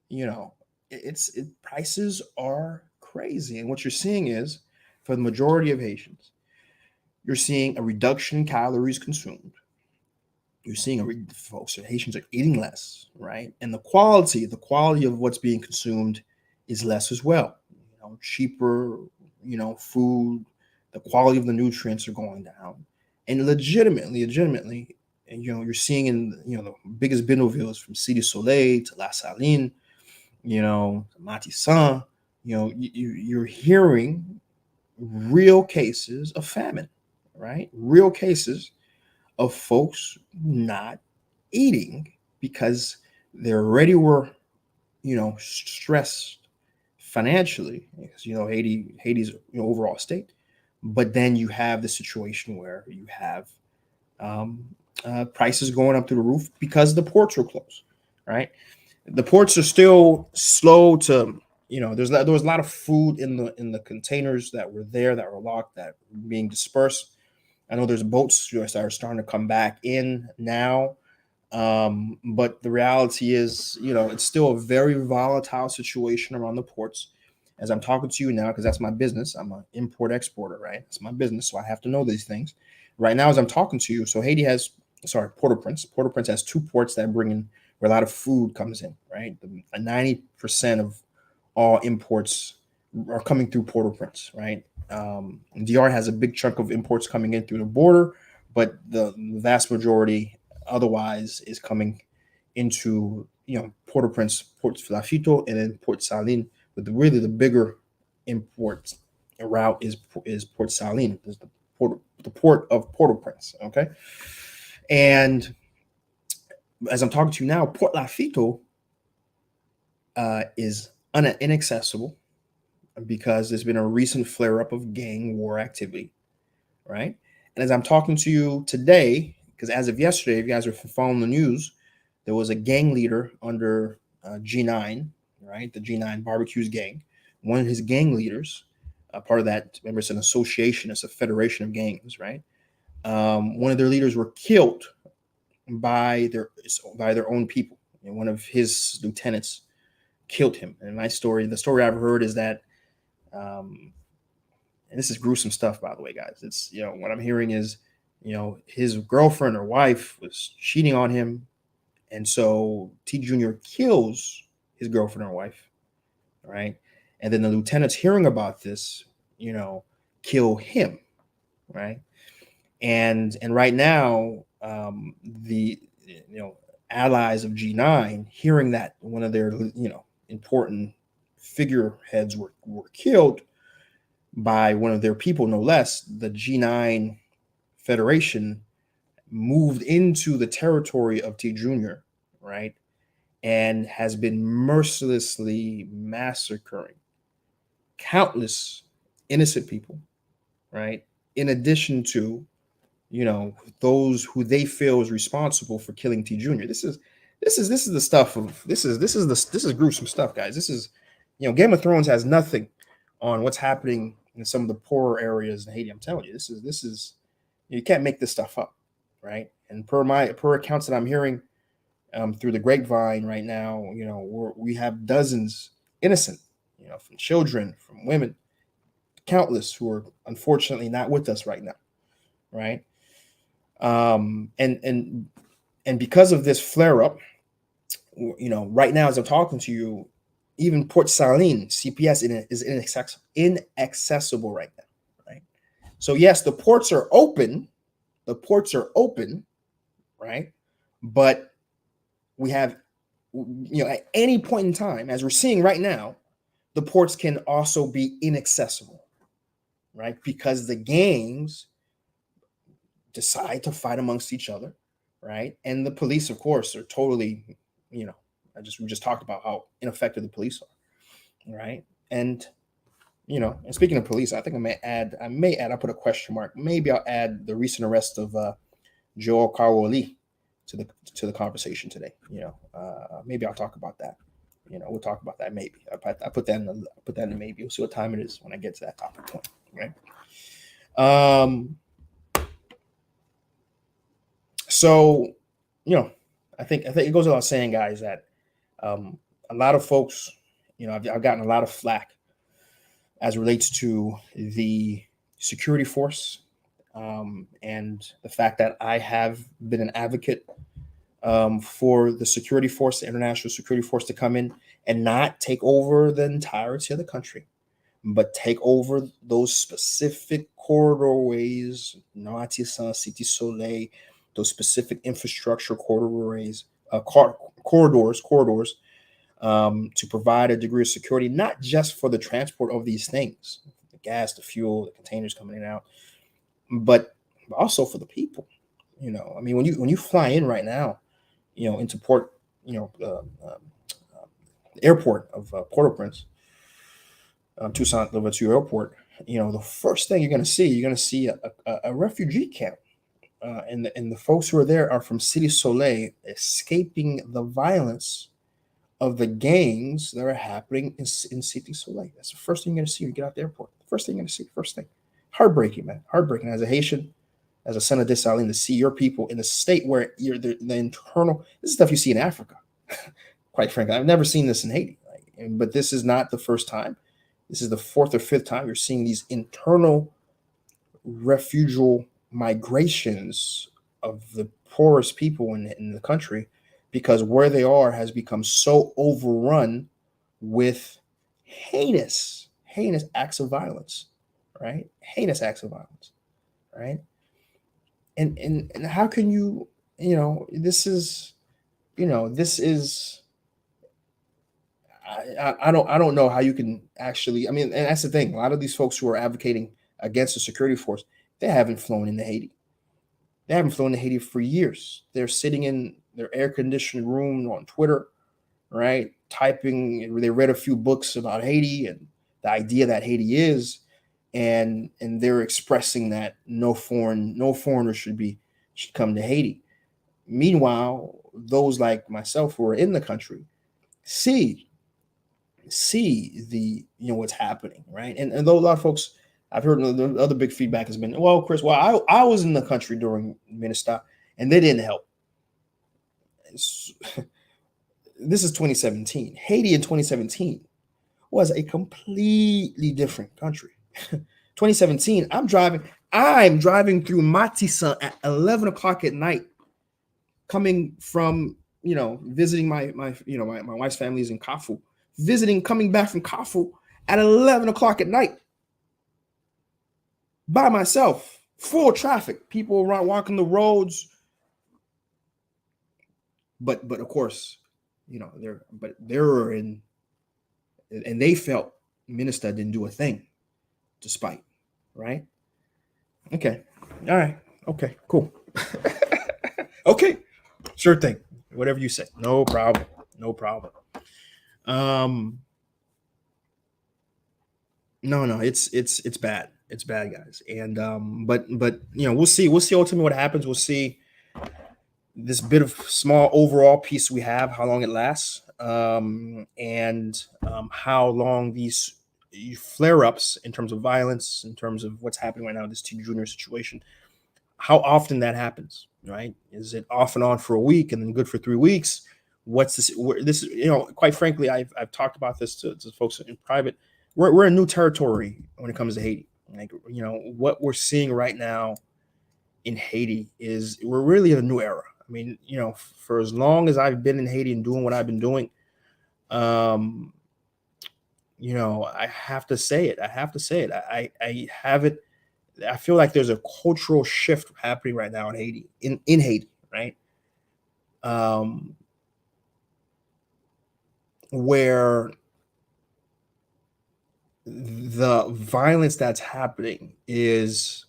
You know, prices are crazy. And what you're seeing is, for the majority of Haitians, you're seeing a reduction in calories consumed. You're seeing folks, Haitians are eating less, right? And the quality of what's being consumed is less as well. You know, cheaper, you know, food, the quality of the nutrients are going down. And legitimately, and you know, you're seeing in the biggest binovilles from Cité Soleil to La Saline, you know, Matissan, you know, you're hearing real cases of famine, right? Real cases of folks not eating because they already were, you know, stressed financially because you know Haiti's overall state, but then you have the situation where you have um, prices going up through the roof because the ports are closed, right? The ports are still slow to, you know, there was a lot of food in the containers that were there that were locked that were being dispersed. I know there's boats that are starting to come back in now. But the reality is, you know, it's still a very volatile situation around the ports. As I'm talking to you now, because that's my business, I'm an import exporter, right? It's my business, so I have to know these things. Right now, as I'm talking to you, so Haiti has, sorry, Port-au-Prince. Port-au-Prince has two ports that bring in where a lot of food comes in, right? 90% of all imports are coming through Port-au-Prince, right? DR has a big chunk of imports coming in through the border, but the vast majority otherwise is coming into, you know, Port-au-Prince, Port Filafito, and then Port Saline. But really the bigger import route is Port Saline, is the port of Port-au-Prince. Okay, and as I'm talking to you now, Port Lafito is inaccessible because there's been a recent flare up of gang war activity, right? And as I'm talking to you today, because as of yesterday, if you guys are following the news, there was a gang leader under G9, right? The G9 Barbecues gang. One of his gang leaders, part of that, remember, it's an association, it's a federation of gangs, right? One of their leaders were killed by their own people, and one of his lieutenants killed him. And the story I've heard is that and this is gruesome stuff, by the way, guys. It's, you know, what I'm hearing is, you know, his girlfriend or wife was cheating on him, and so T Junior kills his girlfriend or wife, right? And then the lieutenants hearing about this, you know, kill him, right? And right now, the, you know, allies of G9 hearing that one of their, you know, important figureheads were killed by one of their people, no less, the G9 Federation moved into the territory of T Junior, right? And has been mercilessly massacring countless innocent people, right? In addition to, you know, those who they feel is responsible for killing T Junior. This is the stuff of this is gruesome stuff, guys. This is, you know, Game of Thrones has nothing on what's happening in some of the poorer areas in Haiti. I'm telling you, this is you can't make this stuff up, right? And per accounts that I'm hearing through the grapevine right now, you know, we have dozens innocent, you know, from children, from women, countless who are unfortunately not with us right now, right? And because of this flare up, you know, right now as I'm talking to you, even Port Saline CPS is inaccessible right now, right? So yes, the ports are open, right? But we have, you know, at any point in time, as we're seeing right now, the ports can also be inaccessible, right? Because the gangs decide to fight amongst each other, right? And the police, of course, are totally, we just talked about how ineffective the police are, right? And And speaking of police, I think I put a question mark. Maybe I'll add the recent arrest of Joel Kawoli to the conversation today. Maybe I'll talk about that. We'll talk about that maybe. I put that in the maybe. We'll see what time it is when I get to that topic point. Right. So, I think it goes without saying, guys, that a lot of folks, I've gotten a lot of flack as relates to the security force, and the fact that I have been an advocate for the security force, the international security force, to come in and not take over the entirety of the country, but take over those specific corridorways, Artisan, City Soleil, those specific infrastructure corridors, to provide a degree of security, not just for the transport of these things, the gas, the fuel, the containers coming in and out, but also for the people. When you fly in right now, into port, the airport of Port-au-Prince, Tucson Louverture Airport, the first thing you're going to see a refugee camp. And the folks who are there are from City Soleil, escaping the violence of the gangs that are happening in City Soleil. That's the first thing you're going to see when you get out the airport. The first thing you're going to see, first thing. Heartbreaking, man. Heartbreaking. As a Haitian, as a son of Dessalines, to see your people in a state where you're the internal. This is stuff you see in Africa. Quite frankly, I've never seen this in Haiti. But this is not the first time. This is the fourth or fifth time you're seeing these internal refugee migrations of the poorest people in the country, because where they are has become so overrun with heinous acts of violence, right? Heinous acts of violence, right? And how can you, this is I don't know how you can actually, and that's the thing. A lot of these folks who are advocating against the security force, they haven't flown into Haiti. They haven't flown to Haiti for years. They're sitting in their air-conditioned room on Twitter, right? Typing. They read a few books about Haiti and the idea that Haiti is, and they're expressing that no foreigner should come to Haiti. Meanwhile, those like myself who are in the country see the what's happening, right? And though a lot of folks, I've heard the other big feedback has been, well, Chris, I was in the country during Minister and they didn't help. This is 2017. Haiti in 2017 was a completely different country. 2017, I'm driving through Matissan at 11 o'clock at night, coming from, visiting my wife's family is in Kafu, coming back from Kafu at 11 o'clock at night by myself, full traffic, people around walking the roads. But of course, they're in, and they felt Minister didn't do a thing, despite, right? Okay, all right, okay, cool. Okay, sure thing, whatever you say, no problem. No, it's bad. It's bad, guys. And but we'll see ultimately what happens. We'll see this bit of small overall piece we have, how long it lasts, and how long these flare-ups in terms of violence, in terms of what's happening right now in this T Junior situation, how often that happens, right? Is it off and on for a week and then good for 3 weeks? What's this? This is, quite frankly, I've talked about this to folks in private. We're in new territory when it comes to Haiti. Like, what we're seeing right now in Haiti is we're really in a new era. I mean, for as long as I've been in Haiti and doing what I've been doing, I have to say it. I have it. I feel like there's a cultural shift happening right now in Haiti, in Haiti, right? Where the violence that's happening is,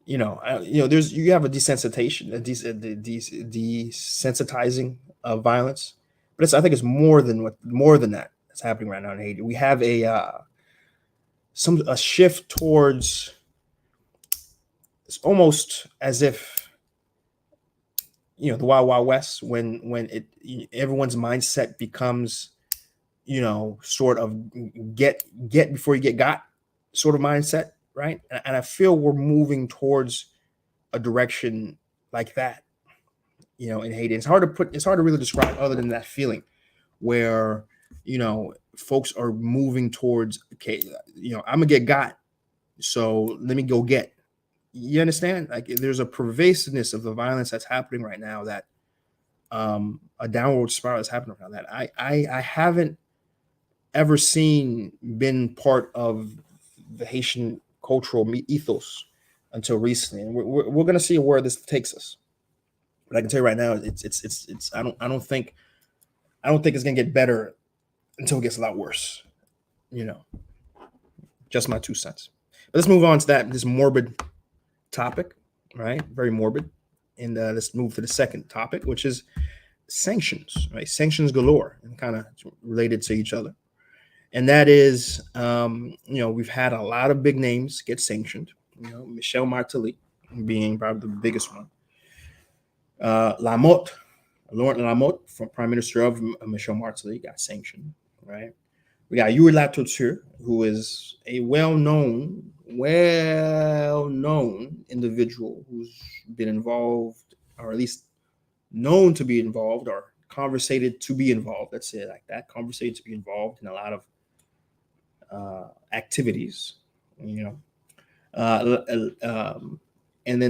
you have a desensitizing of violence, but I think it's more than that. that's happening right now in Haiti. We have a shift towards, it's almost as if, the Wild Wild West, when everyone's mindset becomes, sort of get before you get got sort of mindset, right? And I feel we're moving towards a direction like that, in Haiti. It's hard to really describe other than that feeling where, folks are moving towards, okay, I'm gonna get got, so let me go get. You understand? Like, there's a pervasiveness of the violence that's happening right now, that a downward spiral is happening around that. I haven't ever been part of the Haitian cultural ethos until recently, and we're going to see where this takes us. But I can tell you right now, it's I don't think it's going to get better until it gets a lot worse. Just my 2 cents. But let's move on to this morbid topic, right? Very morbid. And let's move to the second topic, which is sanctions, right? Sanctions galore, and kind of related to each other. And that is, we've had a lot of big names get sanctioned. Michel Martelly being probably the biggest one. Laurent Lamotte, from Prime Minister of Michel Martelly, got sanctioned, right? We got Yuri Latour, who is a well-known individual who's been involved, or at least known to be involved, or conversated to be involved. Let's say it like that. Conversated to be involved in a lot of activities, and then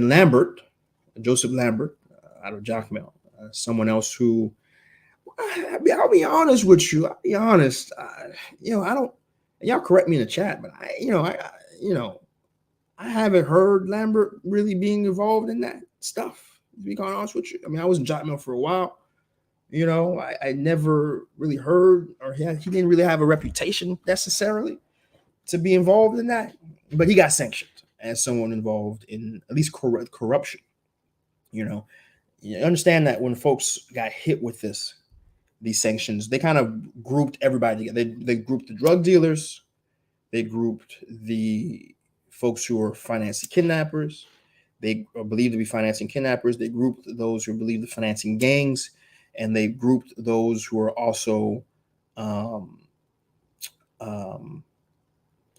Joseph Lambert, out of Jacmel, someone else who, I'll be honest with you. I'll be honest. I don't. Y'all correct me in the chat, but I haven't heard Lambert really being involved in that stuff. To be quite honest with you, I mean, I was in Jacmel for a while. I never really heard, or he didn't really have a reputation necessarily to be involved in that. But he got sanctioned as someone involved in at least corruption. You understand that when folks got hit with these sanctions, they kind of grouped everybody together. They grouped the drug dealers, they grouped the folks who are financing kidnappers, they are believed to be financing kidnappers, they grouped those who are believed to be financing gangs, and they grouped those who are also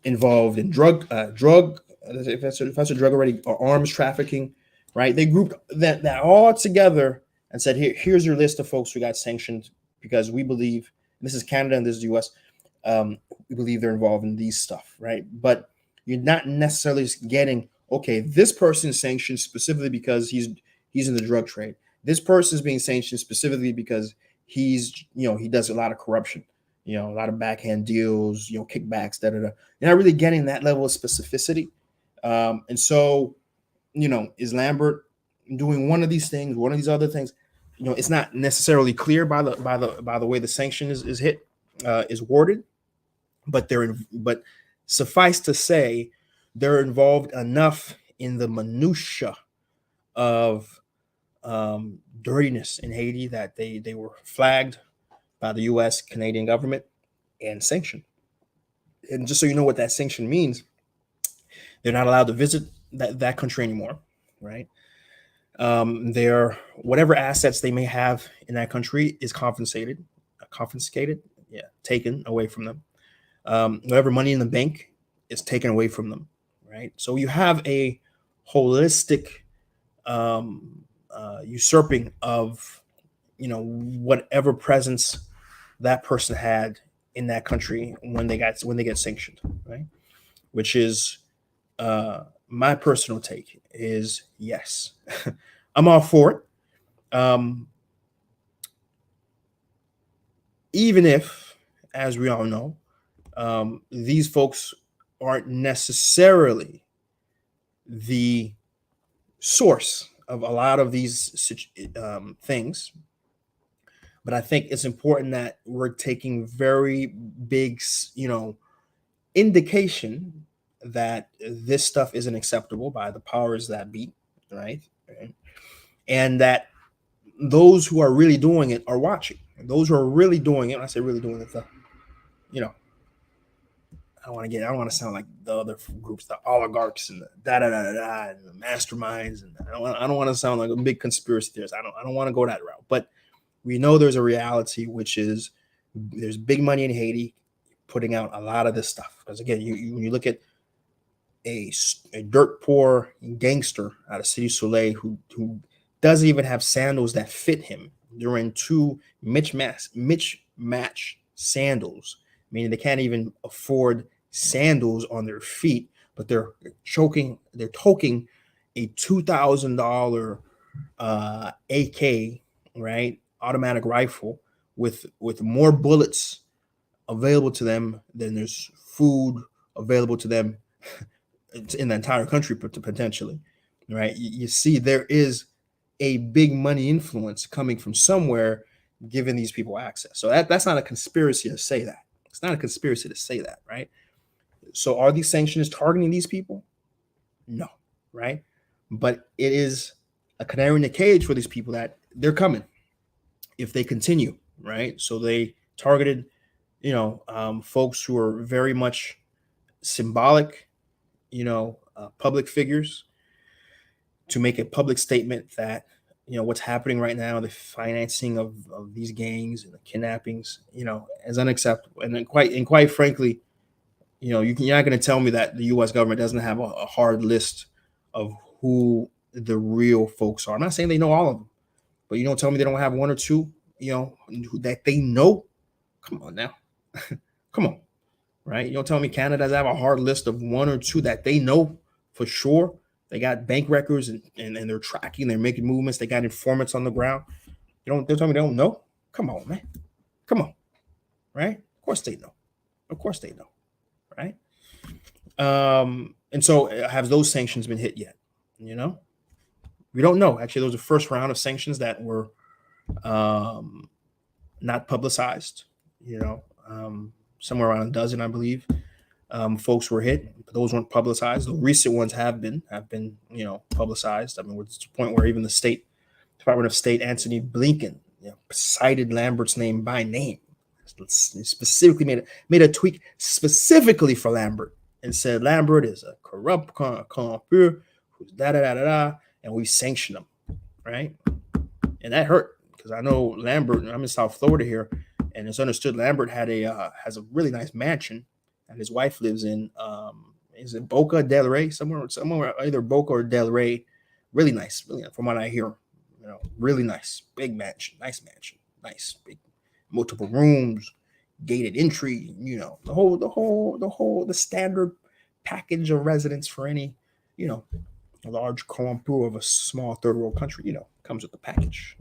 involved in drug, if that's a drug already, or arms trafficking, right? They grouped that all together and said, here's your list of folks who got sanctioned because we believe, this is Canada and this is the US, we believe they're involved in these stuff, right? But you're not necessarily getting, okay, this person is sanctioned specifically because he's in the drug trade. This person is being sanctioned specifically because he does a lot of corruption, a lot of backhand deals, kickbacks, da da da. You're not really getting that level of specificity. And so, is Lambert doing one of these things, one of these other things? It's not necessarily clear by the way the sanction is worded, but suffice to say, they're involved enough in the minutia of dirtiness in Haiti that they were flagged by the U.S. Canadian government and sanctioned. And just so you know what that sanction means, they're not allowed to visit that country anymore, right? Their whatever assets they may have in that country is confiscated, taken away from them. Whatever money in the bank is taken away from them, right? So you have a holistic usurping of whatever presence that person had in that country when they get sanctioned, right? Which is my personal take is yes. I'm all for it. Even if, as we all know, these folks aren't necessarily the source of a lot of these things. But I think it's important that we're taking very big, indication that this stuff isn't acceptable by the powers that be, right? And that those who are really doing it are watching. And those who are really doing it, when I say really doing it, you know, I don't want to sound like the other groups, the oligarchs and the da da da da da and the masterminds, and I don't want to sound like a big conspiracy theorist. I don't want to go that route. But we know there's a reality, which is there's big money in Haiti putting out a lot of this stuff. Because again, when you look at a dirt poor gangster out of City Soleil who doesn't even have sandals that fit him. They're in two match sandals, meaning they can't even afford sandals on their feet, but they're toking a $2,000 AK, right, automatic rifle with more bullets available to them than there's food available to them in the entire country potentially, right? You see, there is a big money influence coming from somewhere, giving these people access. So that's not a conspiracy to say that. It's not a conspiracy to say that, right? So are these sanctions targeting these people? No, right? But it is a canary in the cage for these people that they're coming if they continue, right? So they targeted, folks who are very much symbolic, public figures, to make a public statement that what's happening right now, the financing of these gangs and the kidnappings, is unacceptable. And then quite frankly, you're not going to tell me that the U.S. government doesn't have a hard list of who the real folks are. I'm not saying they know all of them, but you don't tell me they don't have one or two, that they know. Come on now, come on, right? You don't tell me Canada doesn't have a hard list of one or two that they know for sure. They got bank records and they're tracking, they're making movements. They got informants on the ground. They'll tell me they don't know. Come on, man. Come on. Right? Of course they know. Of course they know. Right? And so have those sanctions been hit yet? We don't know. Actually, there was a first round of sanctions that were not publicized, somewhere around a dozen, I believe. Folks were hit, but those weren't publicized. The recent ones have been publicized. I mean, to the point where even the Department of State, Anthony Blinken, cited Lambert's name by name. Specifically made a tweet specifically for Lambert and said Lambert is a corrupt corrupteur who's da da da da da, and we sanctioned him, right? And that hurt because I know Lambert. I'm in South Florida here, and it's understood Lambert has a really nice mansion. And his wife lives in is it Boca del Rey, somewhere either Boca or Del Rey. Really nice, from what I hear, really nice, big mansion, nice big, multiple rooms, gated entry, the standard package of residence for any, a large corporation of a small third world country, comes with the package,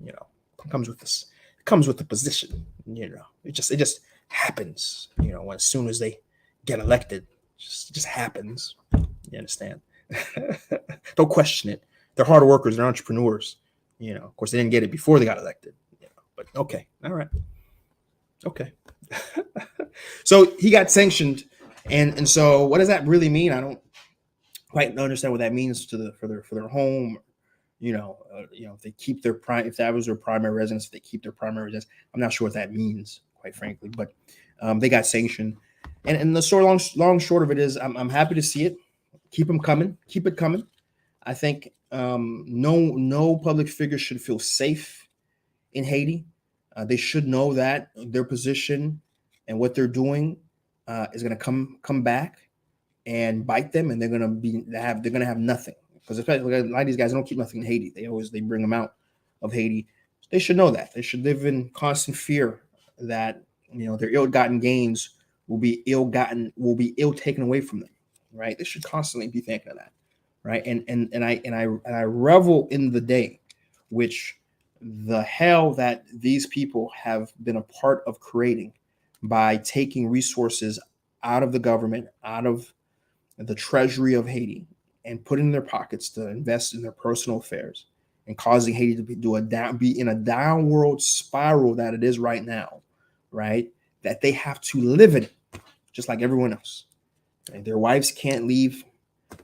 comes with this, comes with the position, it just happens, as soon as they get elected, just happens. You understand? Don't question it. They're hard workers. They're entrepreneurs. Of course, they didn't get it before they got elected. But okay, all right, okay. So he got sanctioned, and so what does that really mean? I don't quite understand what that means for their home. If they keep if that was their primary residence, if they keep their primary residence, I'm not sure what that means, quite frankly. But they got sanctioned. And the story long short of it is I'm happy to see it. Keep them coming. Keep it coming. I think no public figure should feel safe in Haiti. They should know that their position and what they're doing is going to come back and bite them, and they're going to have nothing. Because especially a lot of these guys don't keep nothing in Haiti. They bring them out of Haiti. They should know that. They should live in constant fear that their ill-gotten gains will be ill taken away from them, right? They should constantly be thinking of that, right? And I revel in the day which the hell that these people have been a part of creating by taking resources out of the government, out of the treasury of Haiti, and putting in their pockets to invest in their personal affairs, and causing Haiti to be in a downward spiral that it is right now, right? That they have to live in it, just like everyone else. And their wives can't leave.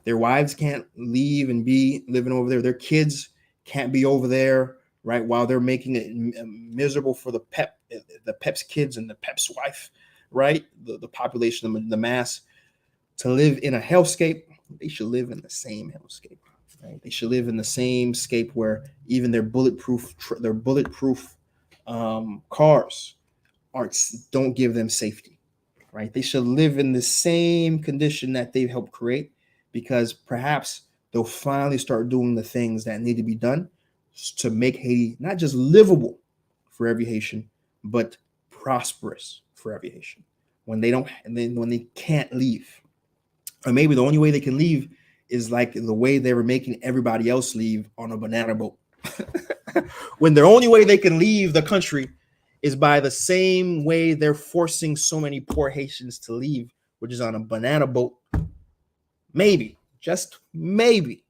Their wives can't leave and be living over there. Their kids can't be over there, right? While they're making it miserable for the Pep's kids and the Pep's wife, right? The population, the mass, to live in a hellscape, they should live in the same hellscape. Right? They should live in the same scape where even their bulletproof cars don't give them safety. Right? They should live in the same condition that they've helped create, because perhaps they'll finally start doing the things that need to be done to make Haiti not just livable for every Haitian, but prosperous for every Haitian. When they can't leave, or maybe the only way they can leave is like the way they were making everybody else leave on a banana boat. When the only way they can leave the country is by the same way they're forcing so many poor Haitians to leave, which is on a banana boat. Maybe, just maybe,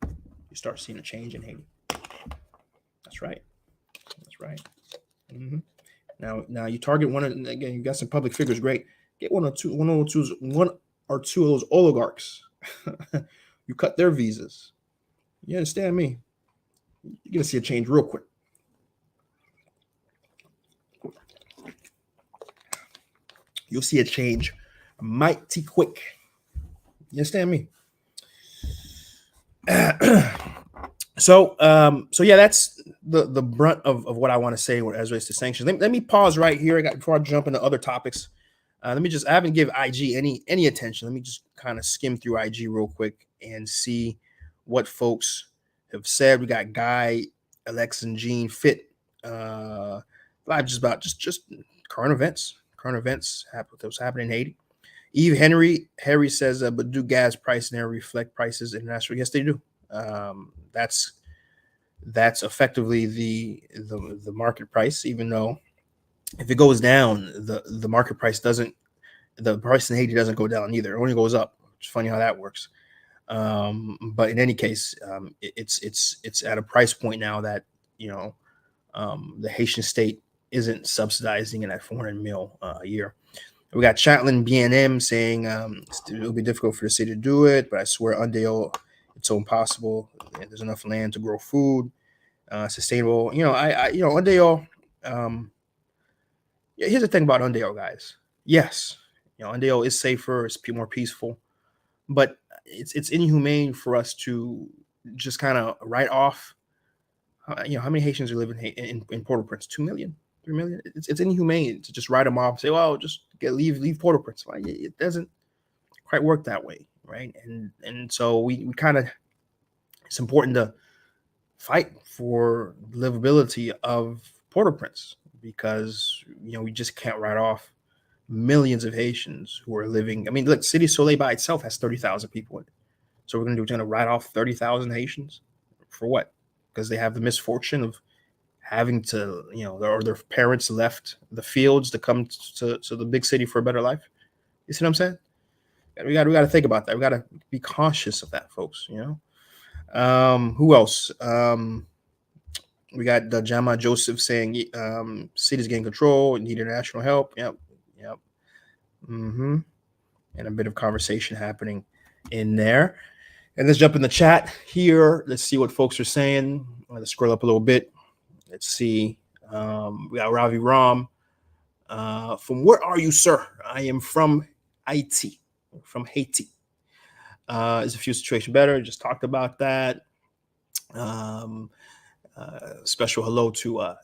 you start seeing a change in Haiti. That's right. That's right. Mm-hmm. Now you target one. Again, you got some public figures. Great. Get one or two of those oligarchs. You cut their visas. You understand me? You're gonna see a change real quick. You'll see a change mighty quick. You understand me? So yeah, that's the brunt of what I want to say as relates to sanctions. Let me pause right here. Before I jump into other topics. I haven't give IG any attention. Let me just kind of skim through IG real quick and see what folks have said. We got Guy, Alex, and Jean Fit. Live just about just current events that was happening in Haiti. Eve Harry says, but do gas prices there reflect prices internationally? Yes, they do. That's effectively the market price, even though if it goes down, the market price doesn't, the price in Haiti doesn't go down either. It only goes up. It's funny how that works. But in any case, it's at a price point now that, the Haitian state isn't subsidizing in at 400 mil a year. We got Chatlin BNM saying it'll be difficult for the city to do it, but I swear Undale, it's so impossible. There's enough land to grow food, sustainable. Undale. Here's the thing about Undale, guys. Yes, Undale is safer, it's more peaceful, but it's inhumane for us to just kind of write off. How many Haitians are living in Port-au-Prince? 2 million, 3 million. It's inhumane to just write them off and say, well, just leave Port-au-Prince. Well, it doesn't quite work that way, right? And so we kind of, it's important to fight for the livability of Port-au-Prince, because we just can't write off millions of Haitians who are living. I mean, look, Cité Soleil by itself has 30,000 people in it. So we're going to write off 30,000 Haitians for what? Because they have the misfortune of having to, or their parents left the fields to come to the big city for a better life. You see what I'm saying? We got to think about that. We got to be cautious of that, folks. Who else? We got the Jama Joseph saying cities getting control and need international help. Yep. And a bit of conversation happening in there. And let's jump in the chat here. Let's see what folks are saying. Let's scroll up a little bit. Let's see. We got Ravi Ram. From where are you, sir? I am from Haiti. Is the fuel situation better? Just talked about that. Special hello to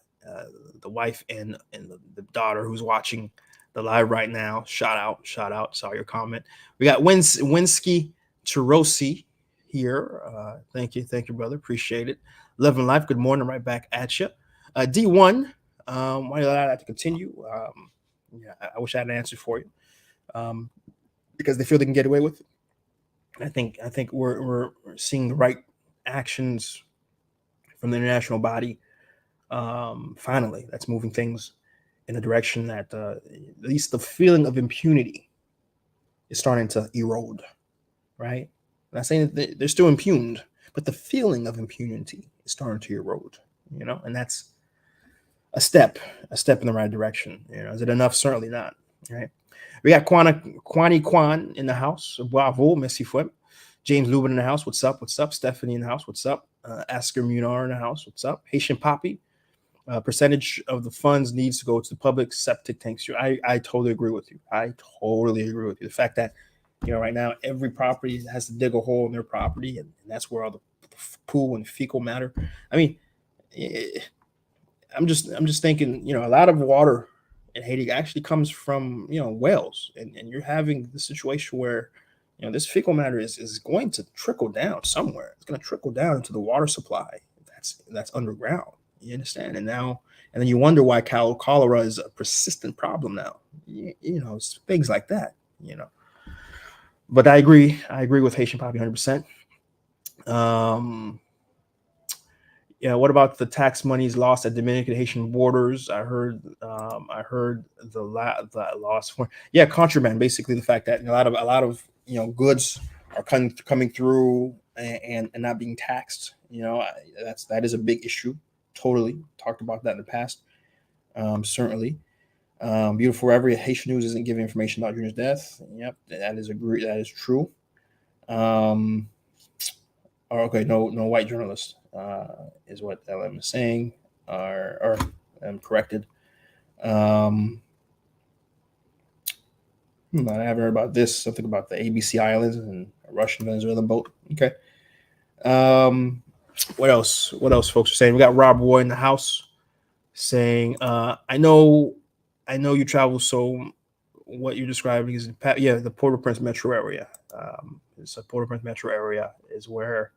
the wife and the daughter who's watching the live right now. Shout out. Saw your comment. We got Winsky Tarosi here. Thank you, brother. Appreciate it. Love and life. Good morning. Right back at you. D1. Why do I have to continue? I wish I had an answer for you. Because they feel they can get away with it. I think we're seeing the right actions from the international body. Finally, that's moving things in a direction that at least the feeling of impunity is starting to erode, right? I'm not saying that they're still impugned, but the feeling of impunity is starting to erode, and that's a step in the right direction. Is it enough? Certainly not, right? We got Kwani Kwan in the house. Bravo, merci fouet. James Lubin in the house. What's up? Stephanie in the house. What's up? Asker Munar in the house. What's up? Haitian Poppy. Percentage of the funds needs to go to the public septic tanks. I totally agree with you. I totally agree with you. The fact that, right now every property has to dig a hole in their property, and that's where all the pool and fecal matter. I mean, I'm just thinking, a lot of water in Haiti actually comes from, wells, and you're having the situation where, this fecal matter is going to trickle down somewhere. It's going to trickle down into the water supply that's underground. You understand? And then you wonder why cholera is a persistent problem now. It's things like that. But I agree with Haitian Poppy 100%. What about the tax monies lost at Dominican Haitian borders? I heard the loss for contraband. Basically, the fact that a lot of goods are coming through and not being taxed. That is a big issue. Totally talked about that in the past. Certainly. Beautiful Forever. Haitian News isn't giving information about Junior's death. Yep, that is true. Okay, no white journalist is what LM is saying, or I'm corrected. I haven't heard about this. Something about the ABC Islands and a Russian Venezuelan boat. Okay. What else? Folks are saying? We got Rob Roy in the house saying, I know you travel, so what you're describing is the Port-au-Prince metro area. It's a Port-au-Prince metro area is where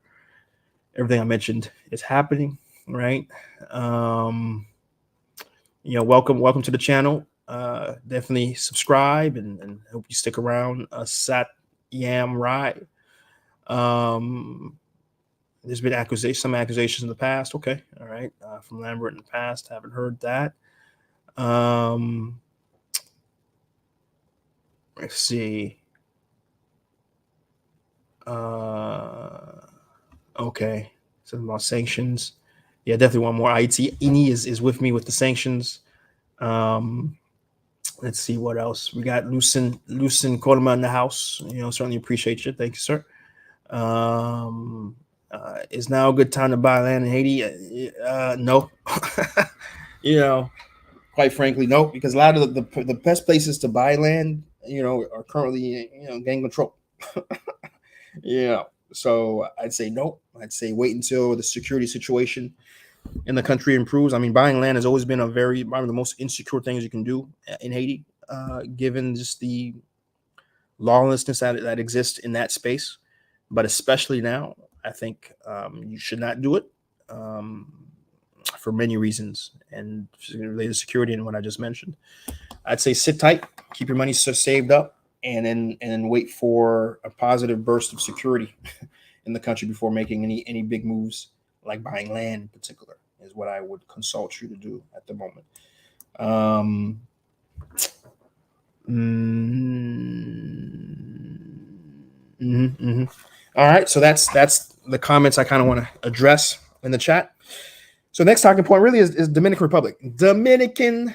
everything I mentioned is happening, right? Welcome to the channel. Definitely subscribe and hope you stick around. Sat Yam Rai. There's been some accusations in the past. Okay, all right, from Lambert in the past. Haven't heard that. Let's see. Okay, something about sanctions. Yeah, definitely one more. Haiti Ini is with me with the sanctions. Let's see what else we got. Lucen Colma in the house. Certainly appreciate you. Thank you, sir. Is now a good time to buy land in Haiti? No. Quite frankly, no, because a lot of the best places to buy land, are currently, gang control. So I'd say no. I'd say wait until the security situation in the country improves. I mean, buying land has always been one of the most insecure things you can do in Haiti, given just the lawlessness that exists in that space. But especially now, I think you should not do it for many reasons, and related to security and what I just mentioned. I'd say sit tight, keep your money saved up, and then wait for a positive burst of security in the country before making any big moves, like buying land in particular, is what I would consult you to do at the moment. All right, so that's the comments I kind of want to address in the chat. So next talking point really is Dominican Republic. Dominican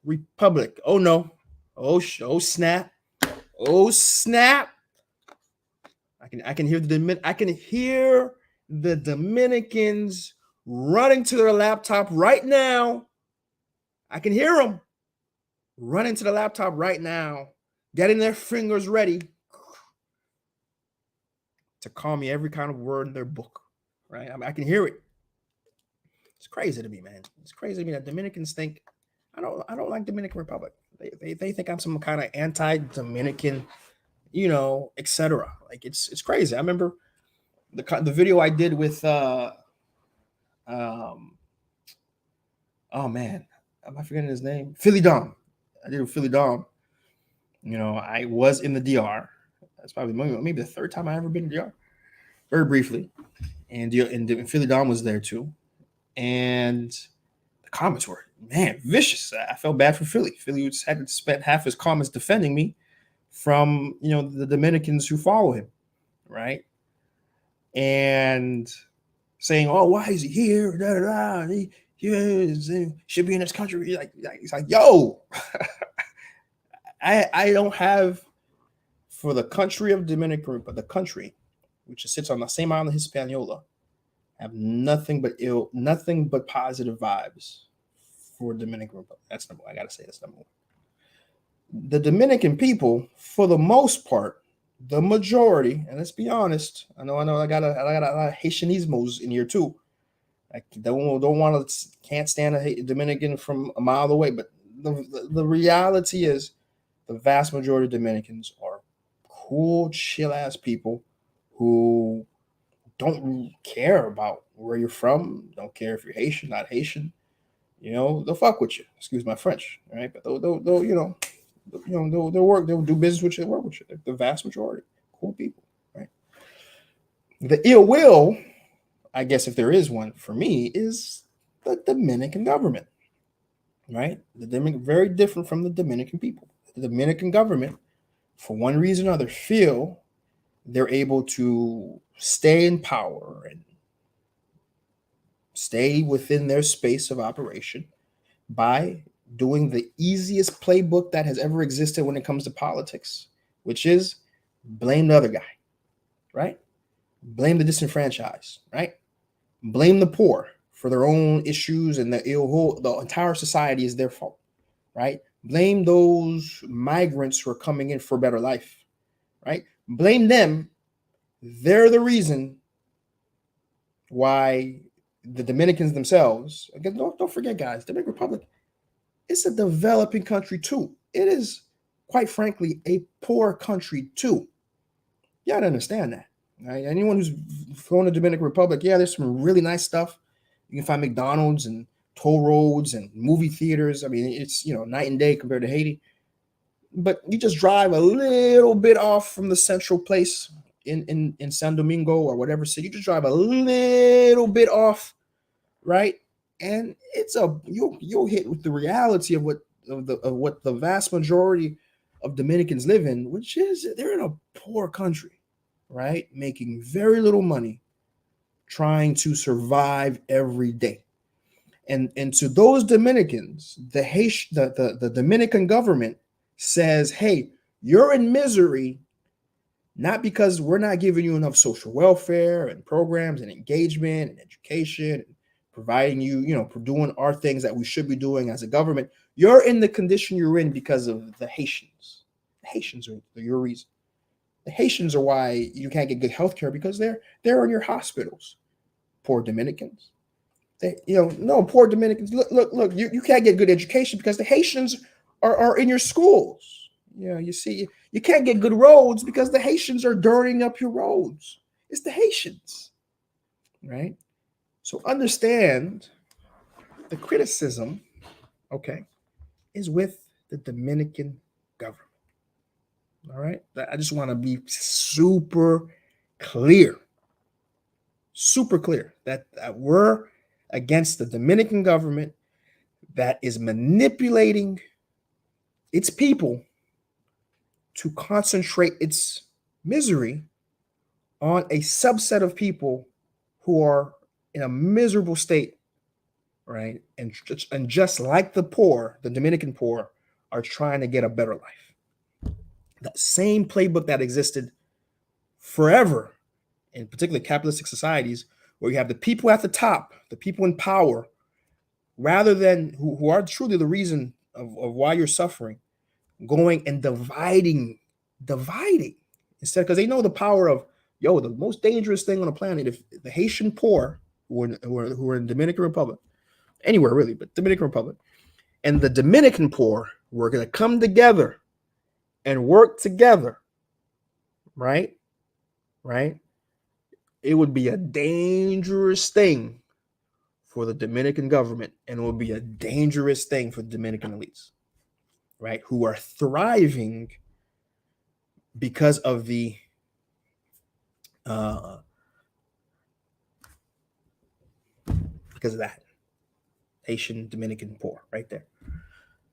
Republic. Oh no. Oh snap. Oh snap. I can hear the Dominicans running to their laptop right now. I can hear them running to the laptop right now, getting their fingers ready to call me every kind of word in their book, right? I can hear it. It's crazy to me, man. It's crazy to me that Dominicans think I don't like Dominican Republic. They think I'm some kind of anti-Dominican, etc. Like it's crazy. I remember the video I did with oh man, am I forgetting his name? Philly Dom. I did with Philly Dom. I was in the DR. That's probably maybe the third time I ever been in the DR. Very briefly, and Philly Dom was there too. And the comments were, man, vicious. I felt bad for Philly. Philly had to spend half his comments defending me from, the Dominicans who follow him, right? And saying, oh, why is he here? Da, da, da. He should be in this country. It's like, yo, I don't have, for the country of Dominican, but the country, which sits on the same island, Hispaniola, have nothing but positive vibes for Dominican Republic. That's number one. I gotta say that's number one. The Dominican people, for the most part, the majority, and let's be honest, I know I got a lot of Haitianismos in here too. I don't want to, can't stand a Dominican from a mile away, but the reality is the vast majority of Dominicans are cool, chill ass people who don't care about where you're from, don't care if you're Haitian, not Haitian. You know, they'll fuck with you. Excuse my French, right? But they'll they'll do business with you, work with you. The vast majority, cool people, right? The ill will, I guess, if there is one for me, is the Dominican government, right? The Dominican, very different from the Dominican people. The Dominican government, for one reason or another, feel they're able to stay in power and stay within their space of operation by doing the easiest playbook that has ever existed when it comes to politics, which is blame the other guy, right? Blame the disenfranchised, right? Blame the poor for their own issues and the entire society is their fault, right? Blame those migrants who are coming in for a better life, right? Blame them. They're the reason why the Dominicans themselves, again, don't forget, guys, Dominican Republic, it's a developing country too. It is, quite frankly, a poor country too. You gotta understand that. Right? Anyone who's flown to Dominican Republic, yeah, there's some really nice stuff. You can find McDonald's and toll roads and movie theaters. I mean, it's, you know, night and day compared to Haiti. But you just drive a little bit off from the central place in San Domingo or whatever city. You just drive a little bit off, right? And it's you'll hit with the reality of what the vast majority of Dominicans live in, which is they're in a poor country, right? Making very little money, trying to survive every day. And to those Dominicans, the Dominican government says, hey, you're in misery, not because we're not giving you enough social welfare and programs and engagement and education and providing you, you know, doing our things that we should be doing as a government. You're in the condition you're in because of the Haitians. The Haitians are your reason. The Haitians are why you can't get good health care because they're in your hospitals. Poor Dominicans. Poor Dominicans. Look, you can't get good education because the Haitians are in your schools. You see, you can't get good roads because the Haitians are dirtying up your roads. It's the Haitians, right? So understand the criticism, okay, is with the Dominican government. All right. I just want to be super clear that we're against the Dominican government that is manipulating its people to concentrate its misery on a subset of people who are in a miserable state, right? And just like the poor, the Dominican poor are trying to get a better life. That same playbook that existed forever in particularly capitalistic societies, where you have the people at the top, the people in power, rather than who are truly the reason of why you're suffering, going and dividing instead, because they know the power of, the most dangerous thing on the planet, if the Haitian poor who are in Dominican Republic, anywhere really, but Dominican Republic, and the Dominican poor were going to come together and work together, right? It would be a dangerous thing for the Dominican government, and it would be a dangerous thing for the Dominican elites, right? Who are thriving because of the because of that Haitian Dominican poor right there.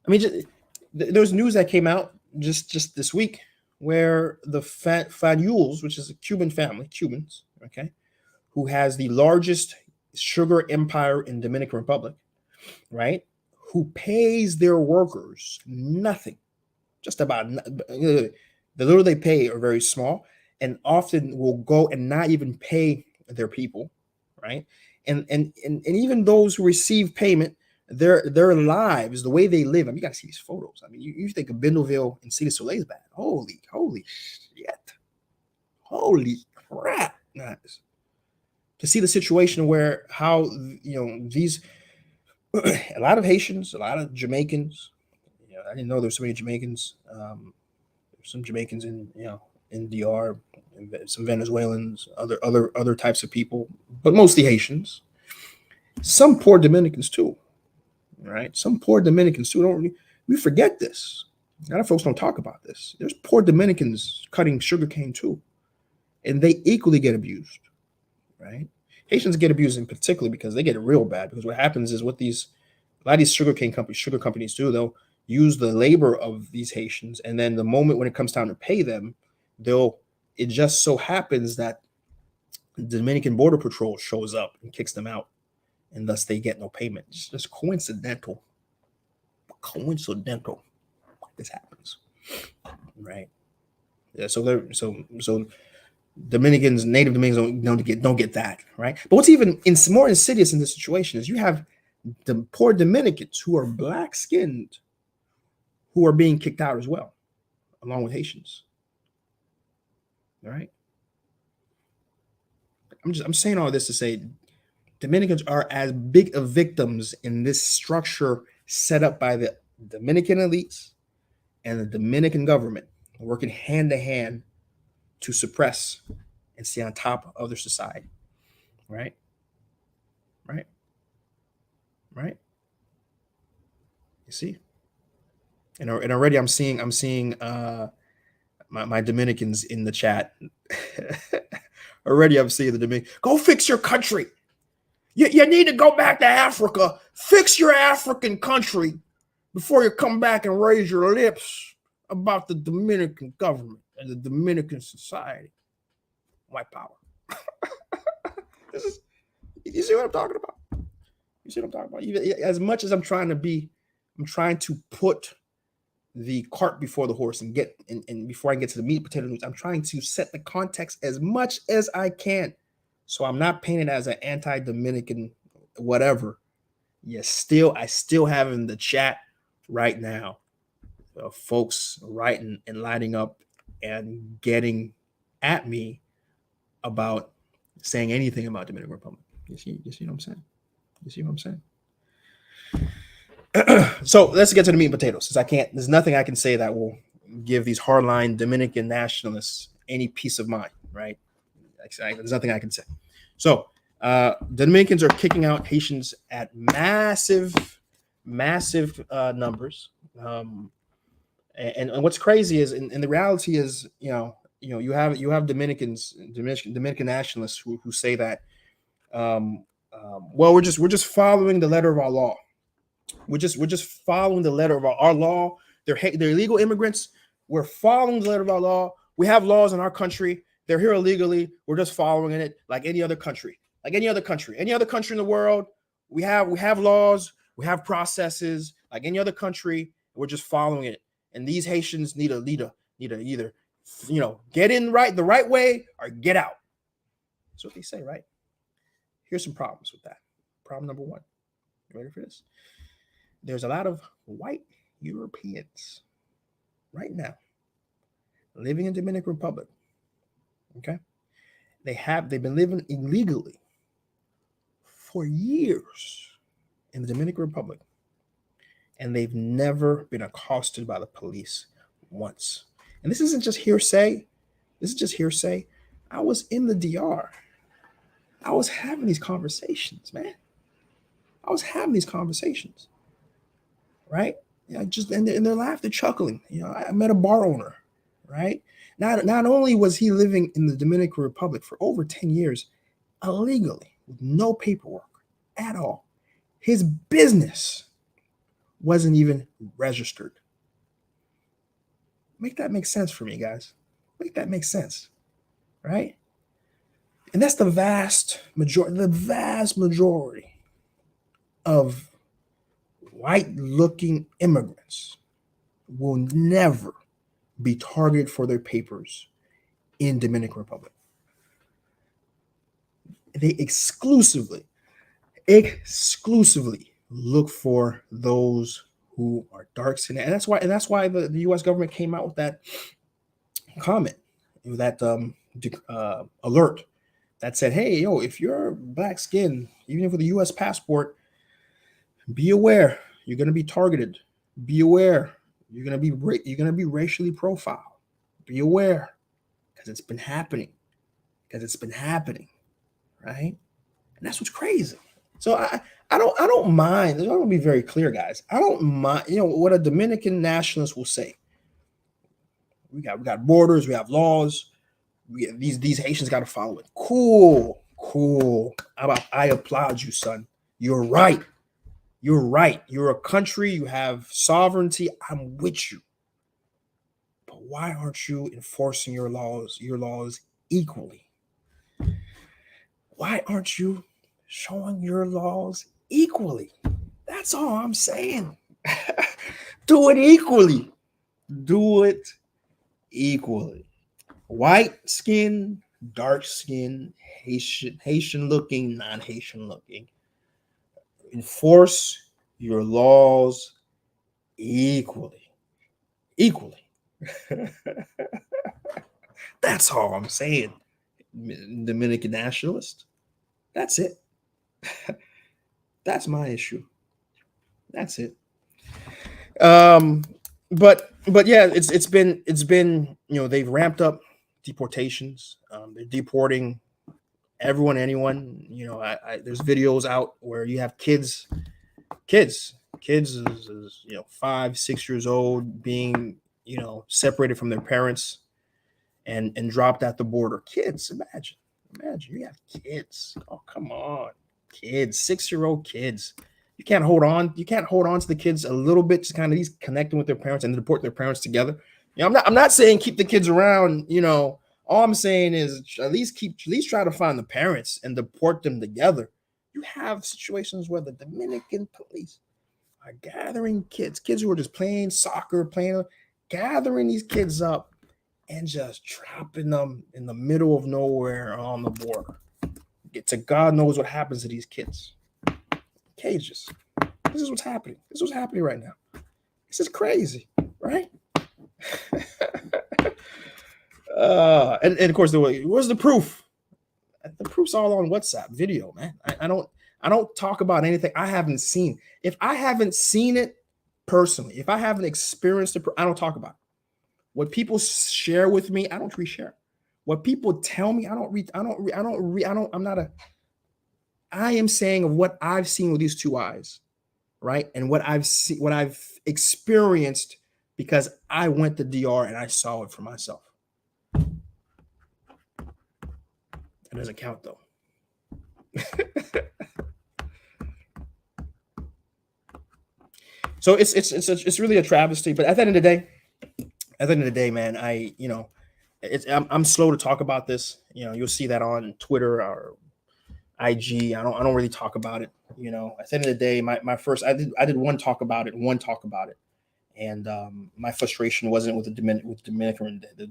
I mean, there's news that came out just this week where the Fanuels, which is a Cuban family, Cubans, okay, who has the largest sugar empire in Dominican Republic, right, who pays their workers nothing, just about the little they pay are very small, and often will go and not even pay their people, right? And even those who receive payment, their lives, the way they live. I mean, you gotta see these photos. I mean, you think of Bendelville and Cedar Soleil's bad. Holy shit. Holy crap. Nice. To see the situation where how these a lot of Haitians, a lot of Jamaicans. I didn't know there's so many Jamaicans. There's some Jamaicans in DR, some Venezuelans, other types of people, but mostly Haitians. Some poor Dominicans too, right? Some poor Dominicans too. We forget this. A lot of folks don't talk about this. There's poor Dominicans cutting sugarcane too, and they equally get abused, right? Haitians get abused in particular because they get it real bad. Because what happens is a lot of these sugar companies do, they'll use the labor of these Haitians, and then the moment when it comes time to pay them, it just so happens that the Dominican Border Patrol shows up and kicks them out, and thus they get no payment. It's just coincidental. This happens, right? Yeah. So Dominicans, native Dominicans don't get that, right? But what's even more insidious in this situation is you have the poor Dominicans who are black-skinned who are being kicked out as well, along with Haitians. All right. I'm saying all this to say Dominicans are as big of victims in this structure set up by the Dominican elites and the Dominican government, working hand to hand to suppress and stay on top of their society. Right. You see? And already I'm seeing my Dominicans in the chat. Already I'm seeing the Dominican. Go fix your country. You need to go back to Africa. Fix your African country before you come back and raise your lips about the Dominican government and the Dominican society. White power. You see what I'm talking about? As much as I'm trying to put the cart before the horse and before I get to the meat and potato news, I'm trying to set the context as much as I can. So I'm not painted as an anti-Dominican whatever. I still have in the chat right now folks writing and lining up and getting at me about saying anything about Dominican Republic. You see what I'm saying? You see what I'm saying? So let's get to the meat and potatoes, since there's nothing I can say that will give these hardline Dominican nationalists any peace of mind, right? There's nothing I can say. So the Dominicans are kicking out Haitians at massive numbers. And what's crazy is, and the reality is, you have Dominican nationalists who say that, well, we're just following the letter of our law. We're just following the letter of our law. They're illegal immigrants. We're following the letter of our law. We have laws in our country. They're here illegally. We're just following it like any other country. Any other country in the world. We have laws. We have processes like any other country. We're just following it. And these Haitians need to either get in the right way or get out. That's what they say, right? Here's some problems with that. Problem number one. You ready for this? There's a lot of white Europeans right now living in Dominican Republic. Okay. They've been living illegally for years in the Dominican Republic, and they've never been accosted by the police once. And this isn't just hearsay. I was in the DR. I was having these conversations, man. Right? And they're laughing, chuckling. I met a bar owner, right? Not only was he living in the Dominican Republic for over 10 years illegally with no paperwork at all, his business wasn't even registered. Make that make sense for me, guys. Make that make sense, right? And that's the vast majority of white-looking immigrants will never be targeted for their papers in Dominican Republic. They exclusively look for those who are dark skinned, and that's why the U.S. government came out with that comment, that alert that said, "Hey, yo, if you're black skinned, even with a U.S. passport, be aware you're going to be targeted. Be aware you're going to be racially profiled. Be aware because it's been happening. Because it's been happening, right? And that's what's crazy. So I don't mind. I want to be very clear, guys. I don't mind. You know what a Dominican nationalist will say. We got borders. We have laws. These Haitians got to follow it. Cool, cool. I applaud you, son. You're right. You're right. You're a country. You have sovereignty. I'm with you. But why aren't you enforcing your laws equally? Why aren't you showing your laws equally? That's all I'm saying. Do it equally. Do it equally. White skin, dark skin, Haitian looking, non-Haitian looking. Enforce your laws equally. Equally. That's all I'm saying. Dominican nationalist. That's it. That's my issue. That's it. But yeah, it's been they've ramped up deportations. They're deporting everyone, anyone. There's videos out where you have kids is 5-6 years old being separated from their parents and dropped at the border. Kids, imagine you have kids. Oh, come on, kids, 6-year-old kids. You can't hold on to the kids a little bit, just kind of these connecting with their parents and deport their parents together. I'm not saying keep the kids around. All I'm saying is at least try to find the parents and deport them together. You have situations where the Dominican police are gathering kids who are just playing soccer, gathering these kids up and just dropping them in the middle of nowhere on the border. To God knows what happens to these kids. Cages. This is what's happening. This is what's happening right now. This is crazy, right? And of course, where's the proof? The proof's all on WhatsApp video, man. I don't talk about anything I haven't seen. If I haven't seen it personally, if I haven't experienced it, I don't talk about it. What people share with me, I don't reshare. What people tell me, I am saying of what I've seen with these two eyes, right? And what I've experienced because I went to DR and I saw it for myself. It doesn't count though. So it's really a travesty. But at the end of the day, man, I'm slow to talk about this. You'll see that on Twitter or IG. I don't really talk about it. At the end of the day, my first I did one talk about it, and my frustration wasn't with the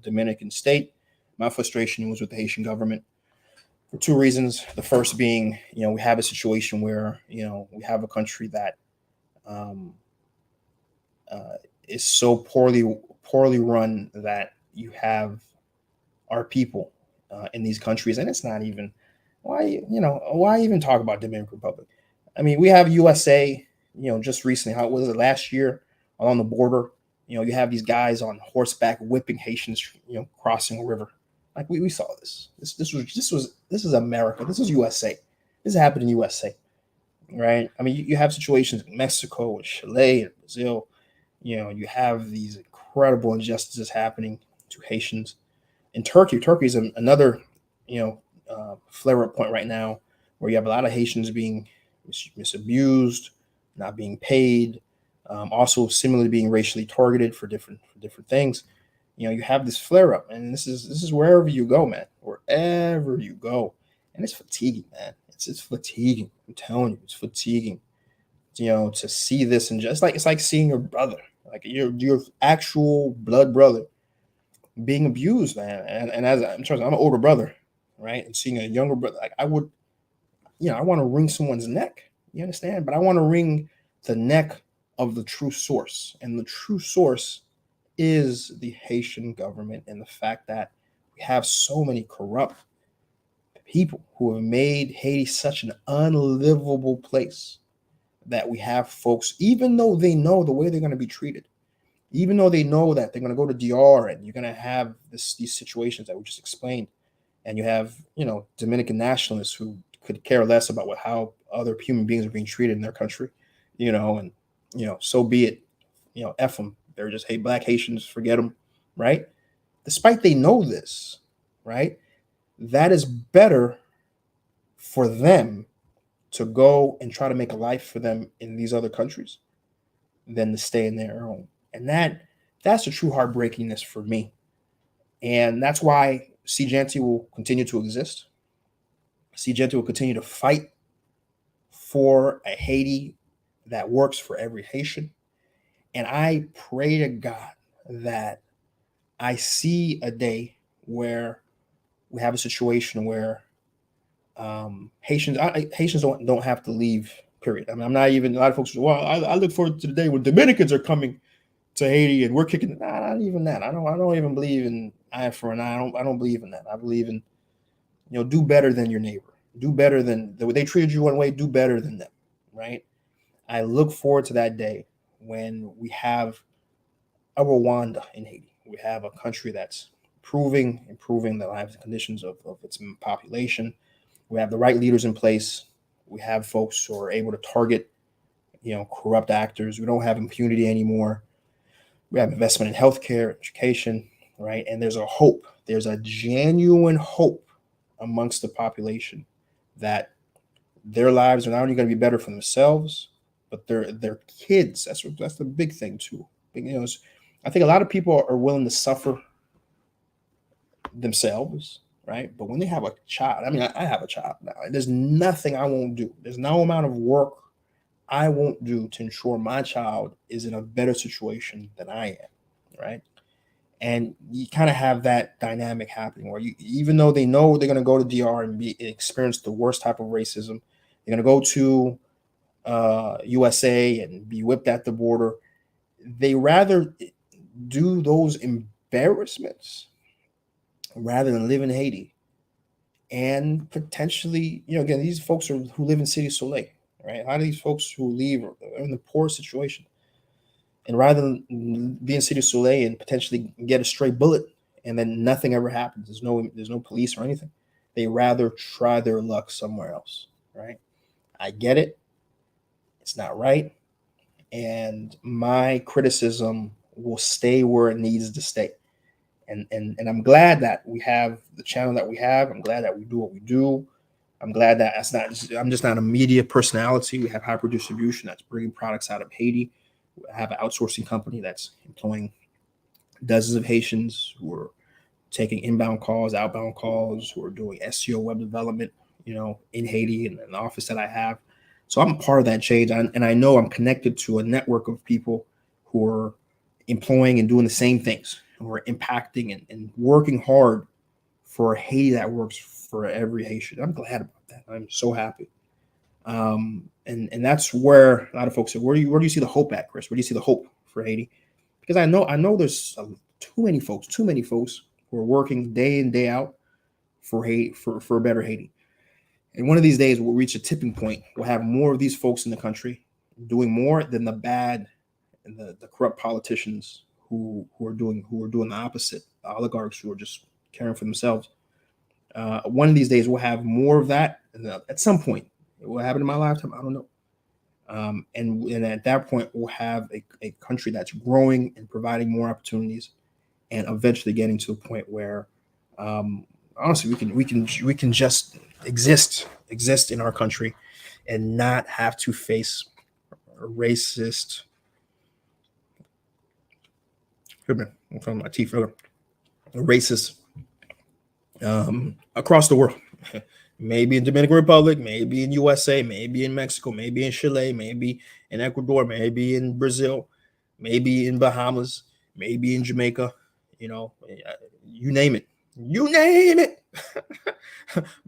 Dominican state. My frustration was with the Haitian government for two reasons. The first being, we have a situation where we have a country that is so poorly run that you have our people in these countries, and it's not even why even talk about Dominican Republic? I mean, we have USA. Just recently, how was it last year on the border? You have these guys on horseback whipping Haitians, crossing a river. Like we saw this. This is America. This is USA. This happened in USA, right? I mean, you have situations in Mexico and Chile and Brazil. You have these incredible injustices happening to Haitians. In Turkey is another, flare-up point right now, where you have a lot of Haitians being misabused, not being paid, also similarly being racially targeted for different things. You have this flare-up, and this is wherever you go, man, wherever you go, and it's fatiguing, man. It's fatiguing. I'm telling you, it's fatiguing. To see this, and just it's like seeing your brother, like your actual blood brother, being abused, man. And as I'm an older brother, right, and seeing a younger brother, like I want to wring someone's neck. You understand? But I want to wring the neck of the true source. And the true source is the Haitian government and the fact that we have so many corrupt people who have made Haiti such an unlivable place that we have folks, even though they know the way they're going to be treated, even though they know that they're going to go to DR and you're going to have these situations that we just explained, and you have, Dominican nationalists who could care less about how other human beings are being treated in their country, and so be it, F them. They're just black Haitians, forget them, right? Despite they know this, right? That is better for them to go and try to make a life for them in these other countries than to stay in their own. And that's the true heartbreakingness for me. And that's why SeeJeanty will continue to exist. SeeJeanty will continue to fight for a Haiti that works for every Haitian. And I pray to God that I see a day where we have a situation where Haitians don't have to leave, period. I mean, I'm not even, a lot of folks say, well, I look forward to the day when Dominicans are coming to Haiti and we're kicking. Nah, not even that. I don't even believe in eye for an eye. I don't believe in that. I believe in, do better than your neighbor. Do better than the way they treated you one way. Do better than them, right? I look forward to that day when we have a Rwanda in Haiti. We have a country that's improving the lives and conditions of its population. We have the right leaders in place. We have folks who are able to target, corrupt actors. We don't have impunity anymore. We have investment in healthcare, education, right? And there's a hope. There's a genuine hope amongst the population that their lives are not only going to be better for themselves, but their kids. That's the big thing too. I think a lot of people are willing to suffer themselves, right? But when they have a child, I mean, I have a child now. There's nothing I won't do. There's no amount of work I won't do to ensure my child is in a better situation than I am, right? And you kind of have that dynamic happening where even though they know they're going to go to DR and experience the worst type of racism, they're going to go to USA and be whipped at the border. They rather do those embarrassments rather than live in Haiti and potentially, again, these folks who live in City Soleil, right? How do these folks who leave are in the poor situation? And rather than be in City Soleil and potentially get a stray bullet and then nothing ever happens, there's no police or anything, they rather try their luck somewhere else, right? I get it. It's not right. And my criticism will stay where it needs to stay. And I'm glad that we have the channel that we have. I'm glad that we do what we do. I'm glad that I'm just not a media personality. We have hyper distribution that's bringing products out of Haiti. I have an outsourcing company that's employing dozens of Haitians who are taking inbound calls, outbound calls, who are doing SEO web development, in Haiti and in the office that I have. So I'm part of that change. And I know I'm connected to a network of people who are employing and doing the same things, who are impacting and working hard for a Haiti that works for every Haitian. I'm glad about that. I'm so happy. And that's where a lot of folks say, where do you see the hope at, Chris? Where do you see the hope for Haiti? Because I know there's too many folks who are working day in, day out for Haiti, for a better Haiti. And one of these days we'll reach a tipping point. We'll have more of these folks in the country doing more than the bad and the corrupt politicians who are doing the opposite, the oligarchs who are just caring for themselves. One of these days we'll have more of that. And at some point, it will happen in my lifetime. I don't know. And at that point, we'll have a country that's growing and providing more opportunities, and eventually getting to a point where, honestly, we can just exist in our country and not have to face a racist. I'm from my teeth. A racist across the world. Maybe in Dominican Republic, maybe in USA, maybe in Mexico, maybe in Chile, maybe in Ecuador, maybe in Brazil, maybe in Bahamas, maybe in Jamaica, you name it. You name it.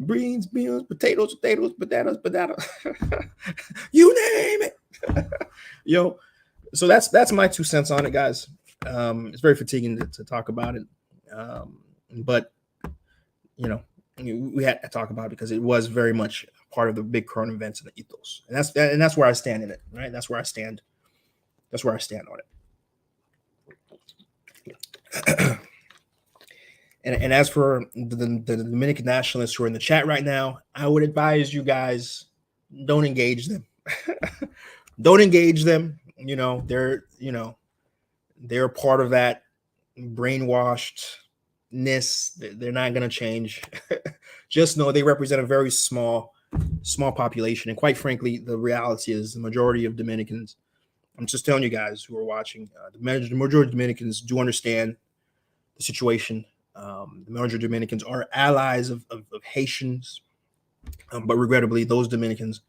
beans, potatoes, bananas, you name it. So that's my 2 cents on it, guys. It's very fatiguing to talk about it, but we had to talk about it because it was very much part of the big current events in the ethos, and that's where I stand in it. Right, that's where I stand. That's where I stand on it. And as for the Dominican nationalists who are in the chat right now, I would advise you guys, don't engage them. Don't engage them. They're part of that brainwashedness. They're not going to change. Just know they represent a very small population. And quite frankly, the reality is the majority of Dominicans, I'm just telling you guys who are watching, the majority of Dominicans do understand the situation. The majority of Dominicans are allies of Haitians, but regrettably, those Dominicans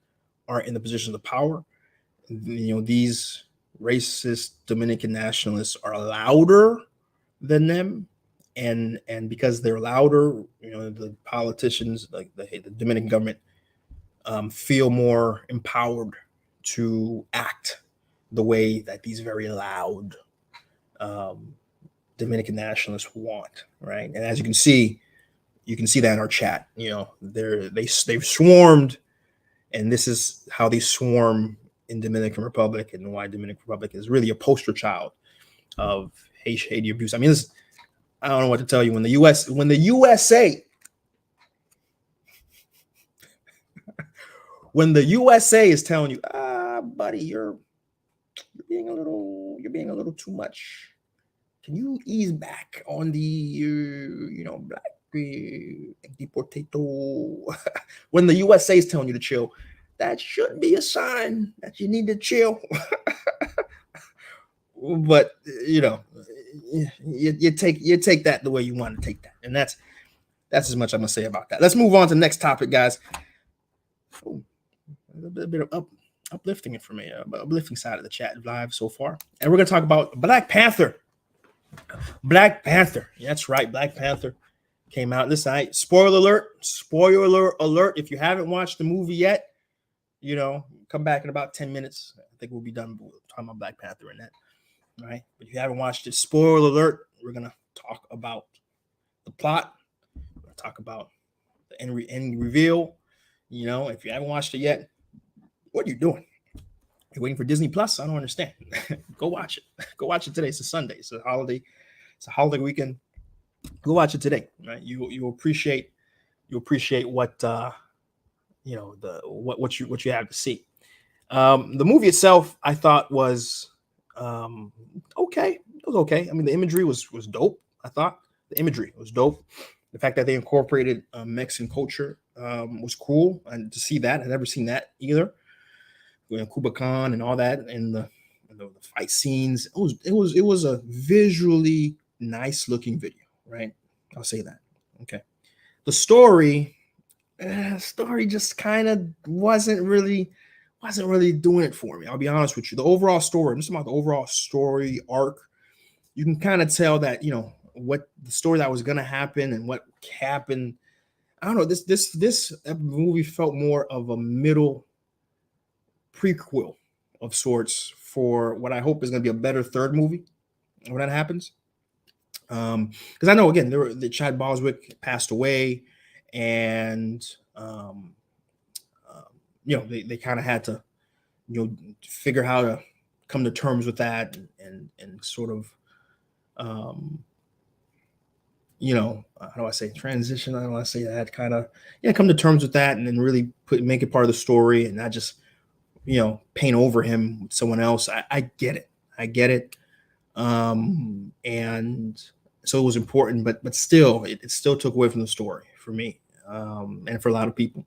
aren't in the positions of power. These racist Dominican nationalists are louder than them, and because they're louder, the politicians, like the Dominican government, feel more empowered to act the way that these very loud Dominican nationalists want, right? And as you can see that in our chat. They've swarmed, and this is how they swarm in Dominican Republic, and why Dominican Republic is really a poster child of Haiti abuse. I mean, I don't know what to tell you. When the USA is telling you, buddy, you're being a little too much. Can you ease back on the black potato? When the USA is telling you to chill, that should be a sign that you need to chill. But you take that the way you want to take that, and that's as much I'm gonna say about that. Let's move on to the next topic, guys. A bit of uplifting information, uplifting side of the chat live so far, and we're gonna talk about Black Panther. Black Panther, that's right. Black Panther came out this night. Spoiler alert! If you haven't watched the movie yet, come back in about 10 minutes. I think we'll be done talking about Black Panther and that. All right, but if you haven't watched it, spoiler alert, we're gonna talk about the plot. We're gonna talk about the end reveal. If you haven't watched it yet, what are you doing? You're waiting for Disney Plus? I don't understand. Go watch it. Go watch it today. It's a Sunday. It's a holiday. It's a holiday weekend. Go watch it today. Right? You appreciate what what you have to see. The movie itself, I thought was okay. It was okay. I mean, the imagery was dope. I thought the imagery was dope. The fact that they incorporated Mexican culture was cool, and to see that, I'd never seen that either. Kubakan and all that, and the fight scenes. It was a visually nice looking video, right? I'll say that. Okay. The story just kind of wasn't really doing it for me. I'll be honest with you. The overall story, I'm just about the overall story arc. You can kind of tell that what the story that was going to happen and what happened. I don't know. This movie felt more of a middle prequel of sorts for what I hope is going to be a better third movie when that happens. Because I know, again, the Chad Boswick passed away, and they kind of had to figure how to come to terms with that, and sort of how do I say, transition? I don't want to say that, kind of come to terms with that, and then really make it part of the story, and not just paint over him with someone else. I get it. And so it was important, but still, it still took away from the story for me, and for a lot of people.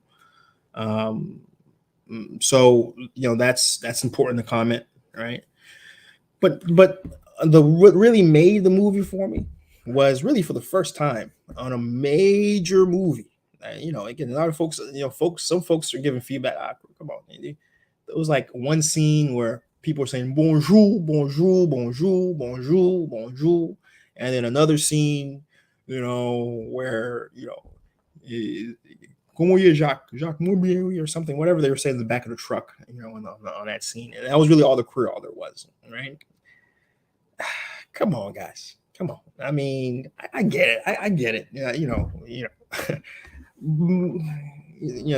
So that's important to comment, right? But what really made the movie for me was really, for the first time on a major movie. Again, a lot of folks, some folks are giving feedback. Come on, it was like one scene where people are saying bonjour, bonjour, bonjour, bonjour, bonjour, and then another scene, where Comment est Jacques Moubier or something, whatever they were saying in the back of the truck, on that scene. And that was really all there was, right? Come on, guys. Come on. I mean, I get it. I get it. Yeah,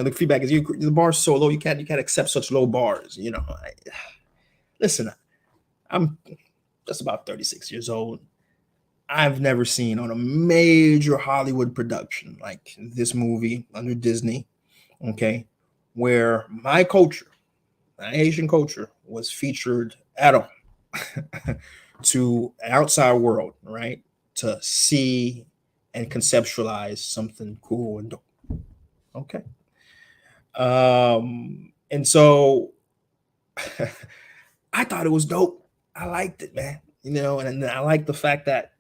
the feedback is the bar's so low, you can't accept such low bars. Listen, I'm just about 36 years old. I've never seen on a major Hollywood production like this movie under Disney, okay, where my culture, my Haitian culture, was featured at all to an outside world, right? To see and conceptualize something cool and dope. Okay. And so I thought it was dope. I liked it, man. And I like the fact that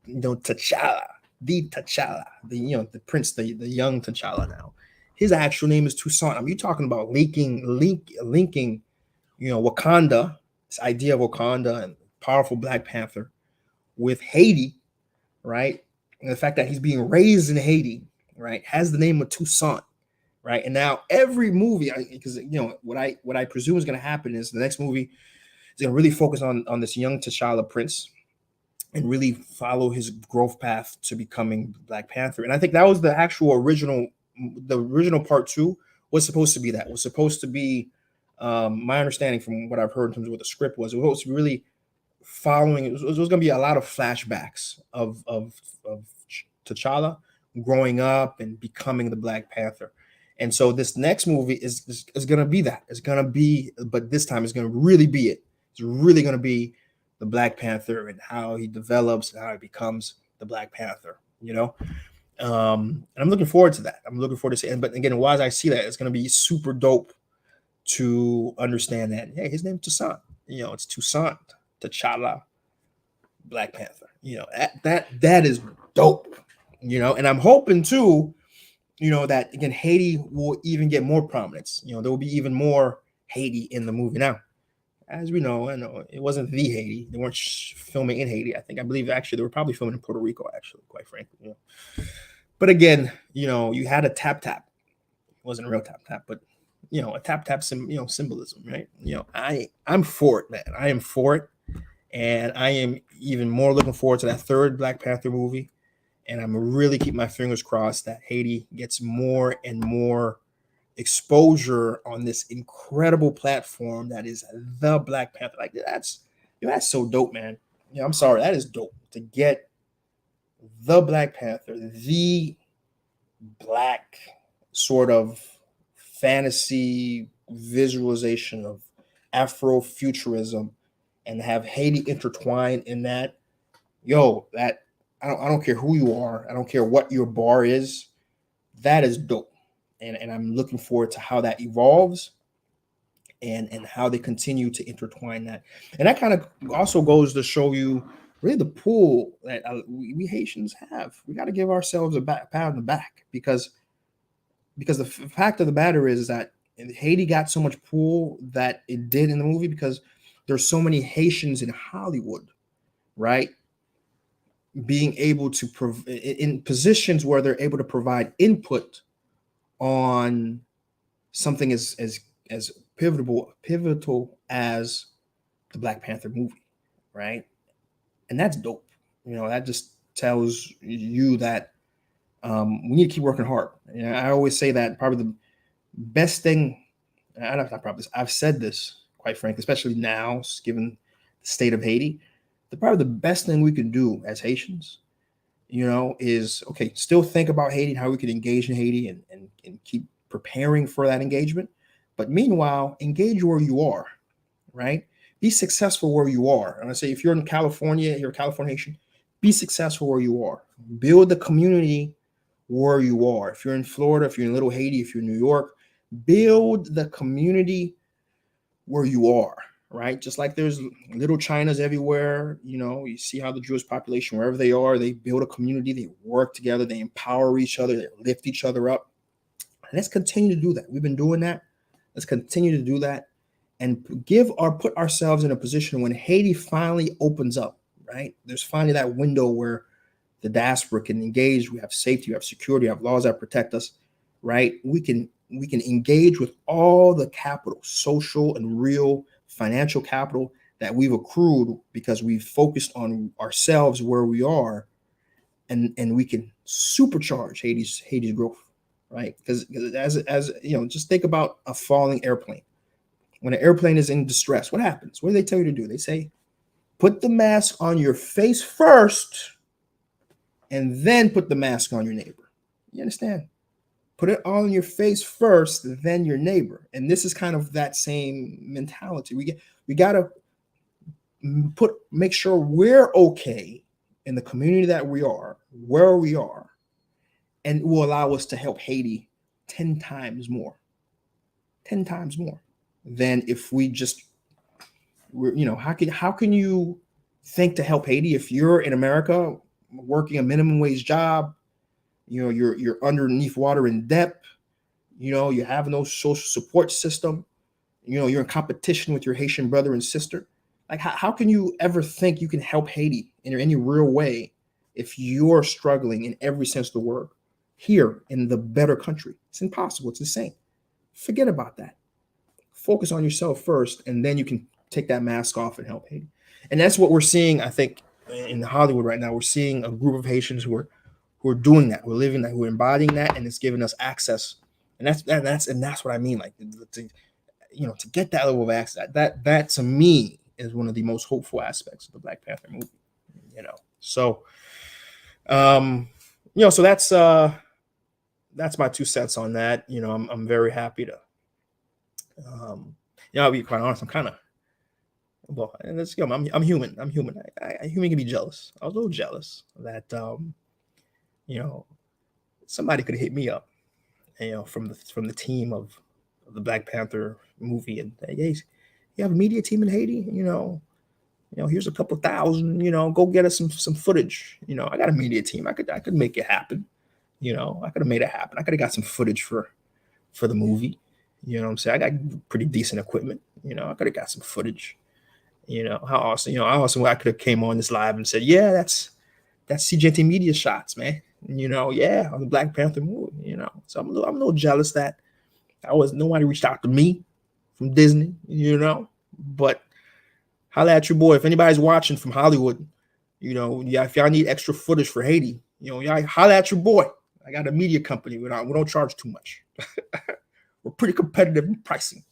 T'Challa, the prince, the young T'Challa now, his actual name is Toussaint. I mean, you're talking about linking, Wakanda, this idea of Wakanda and powerful Black Panther with Haiti, right? And the fact that he's being raised in Haiti, right, has the name of Toussaint, right? And now every movie, because what I presume is going to happen is the next movie is going to really focus on this young T'Challa prince and really follow his growth path to becoming Black Panther. And I think that was the original part 2 was supposed to be that. Was supposed to be, my understanding from what I've heard in terms of what the script was, it was really following, it was going to be a lot of flashbacks of T'Challa growing up and becoming the Black Panther. And so this next movie is going to be that. It's going to be, but this time it's going to really be it. It's really going to be the Black Panther and how he develops and how he becomes the Black Panther, and I'm looking forward to that. I'm looking forward to seeing, but again, why I see that, it's going to be super dope to understand that, hey, his name's Toussaint, it's Toussaint T'Challa, Black Panther, that is dope, and I'm hoping too, that again, Haiti will even get more prominence, there will be even more Haiti in the movie. Now, as we know, I know it wasn't the Haiti. They weren't filming in Haiti. I believe actually they were probably filming in Puerto Rico, actually, quite frankly. But again, you had a tap. It wasn't a real tap, but a tap symbolism, right? I'm for it, man. I am for it. And I am even more looking forward to that third Black Panther movie. And I'm really keep my fingers crossed that Haiti gets more and more exposure on this incredible platform that is the Black Panther. Like that's so dope, man. I'm sorry, that is dope to get the Black Panther, the Black sort of fantasy visualization of Afrofuturism, and have Haiti intertwined in that. That I don't care who you are, I don't care what your bar is, that is dope. And I'm looking forward to how that evolves and how they continue to intertwine that. And that kind of also goes to show you really the pull that we Haitians have. We got to give ourselves a pat on the back because the fact of the matter is that Haiti got so much pull that it did in the movie because there's so many Haitians in Hollywood, right? Being able to in positions where they're able to provide input on something as pivotal as the Black Panther movie, right? And that's dope. That just tells you that we need to keep working hard. I always say that probably the best thing, I've said this quite frankly, especially now, given the state of Haiti, probably the best thing we can do as Haitians, is, okay, still think about Haiti and how we can engage in Haiti and keep preparing for that engagement. But meanwhile, engage where you are, right? Be successful where you are. And I say, if you're in California, you're a California Haitian, be successful where you are. Build the community where you are. If you're in Florida, if you're in Little Haiti, if you're in New York, build the community where you are, right? Just like there's little Chinas everywhere, you see how the Jewish population, wherever they are, they build a community, they work together, they empower each other, they lift each other up. And let's continue to do that. We've been doing that. Let's continue to do that and put ourselves in a position when Haiti finally opens up, right? There's finally that window where the diaspora can engage. We have safety, we have security, we have laws that protect us, right? We can engage with all the capital, social and real financial capital that we've accrued because we've focused on ourselves where we are, and we can supercharge Haiti's growth, right? Because as you know, just think about a falling airplane. When an airplane is in distress, what happens? What do they tell you to do? They say, put the mask on your face first, and then put the mask on your neighbor. You understand? Put it on your face first, then your neighbor. And this is kind of that same mentality. We gotta make sure we're okay in the community that we are, where we are, and it will allow us to help Haiti 10 times more than if we just how can you think to help Haiti if you're in America working a minimum wage job? You're underneath water in debt. You have no social support system. You're in competition with your Haitian brother and sister. Like, how can you ever think you can help Haiti in any real way if you're struggling in every sense of the word here in the better country? It's impossible. It's insane. Forget about that. Focus on yourself first, and then you can take that mask off and help Haiti. And that's what we're seeing, I think, in Hollywood right now. We're seeing a group of Haitians who are doing that. We're living that. We're embodying that, and it's giving us access. And that's what I mean. Like, to get that level of access, that to me is one of the most hopeful aspects of the Black Panther movie. So so that's my 2 cents on that. I'm very happy to. I'll be quite honest. I'm kind of, well, and let's go. I'm human. I'm human. I human can be jealous. I was a little jealous that somebody could hit me up, from the team of the Black Panther movie, and hey, you have a media team in Haiti. Here's a couple thousand. Go get us some footage. I got a media team. I could make it happen. I could have made it happen. I could have got some footage for the movie. You know what I'm saying? I got pretty decent equipment. I could have got some footage. How awesome. I could have came on this live and said, yeah, that's SeeJeanty media shots, man. Yeah, on the Black Panther movie. So I'm a little jealous that nobody reached out to me from Disney. But holla at your boy. If anybody's watching from Hollywood, if y'all need extra footage for Haiti, y'all holla at your boy. I got a media company. We don't charge too much. We're pretty competitive in pricing.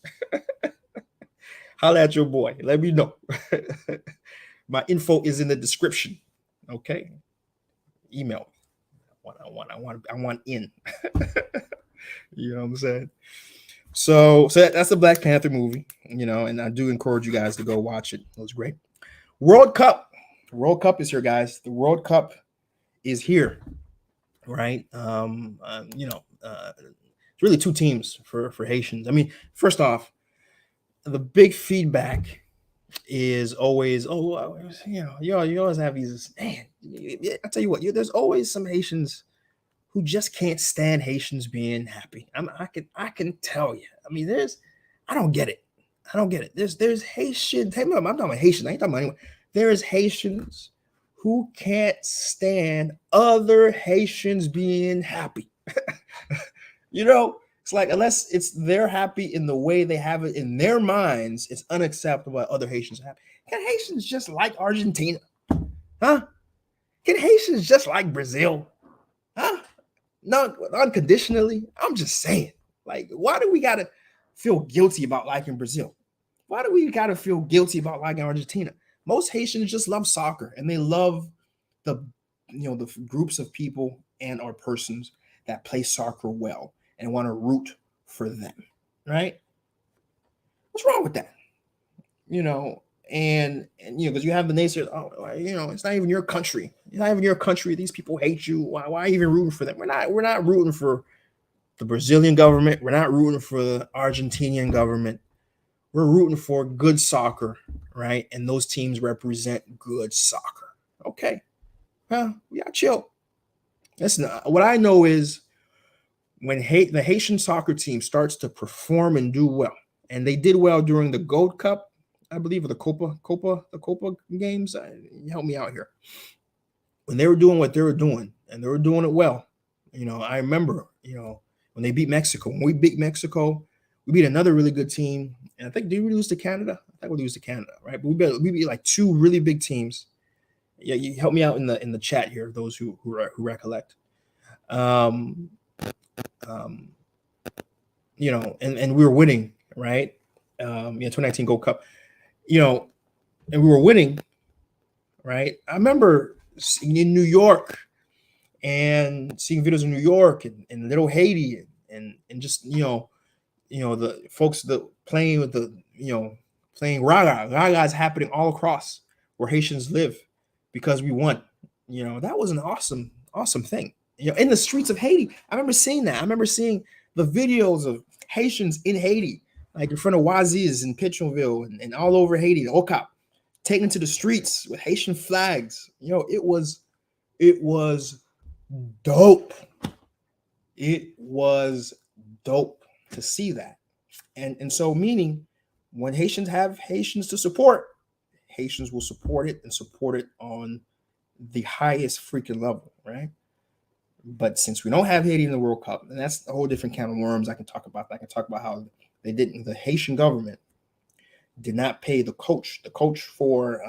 Holla at your boy. Let me know. My info is in the description. Okay. Email me. I want in. You know what I'm saying? So that's the Black Panther movie, and I do encourage you guys to go watch it. It was great. World Cup is here, guys. The World Cup is here, right? It's really 2 teams for Haitians. I mean, first off, the big feedback is always, you always have these, man, I tell you what, there's always some Haitians who just can't stand Haitians being happy. I can tell you. I mean, I don't get it. There's Haitians. I'm talking about Haitians. I ain't talking about anyone. There's Haitians who can't stand other Haitians being happy. It's like, unless they're happy in the way they have it in their minds, it's unacceptable that other Haitians are happy. Can Haitians just like Argentina? Huh? Can Haitians just like Brazil? Huh? No, unconditionally. I'm just saying. Like, why do we gotta feel guilty about liking Brazil? Why do we gotta feel guilty about liking Argentina? Most Haitians just love soccer, and they love the groups of people and or persons that play soccer well and want to root for them, right? What's wrong with that? And because you have the naysayers, it's not even your country. It's not even your country. These people hate you. Why even rooting for them? We're not rooting for the Brazilian government. We're not rooting for the Argentinian government. We're rooting for good soccer, right? And those teams represent good soccer. Okay. Well, we got chill. Listen, what I know is when the Haitian soccer team starts to perform and do well, and they did well during the Gold Cup, I believe, or the Copa games. Help me out here. when they were doing what they were doing, and they were doing it well, I remember, when they beat Mexico. When we beat Mexico, we beat another really good team. And I think, did we lose to Canada? I think we lose to Canada, right? But we beat like two really big teams. Yeah, you help me out in the chat here, those who recollect. And we were winning, right? 2019 Gold Cup, and we were winning, right? I remember in New York and seeing videos in New York and little Haiti and just the folks that playing with playing raga is happening all across where Haitians live because we won. That was an awesome thing. In the streets of Haiti, I remember seeing that. I remember seeing the videos of Haitians in Haiti, like in front of Oasis in Pétionville and all over Haiti, the Okap, taken to the streets with Haitian flags. It was dope. It was dope to see that. And so meaning when Haitians have Haitians to support, Haitians will support it and support it on the highest freaking level, right? But since we don't have Haiti in the World Cup, and that's a whole different can of worms, I can talk about that. I can talk about how the Haitian government did not pay the coach for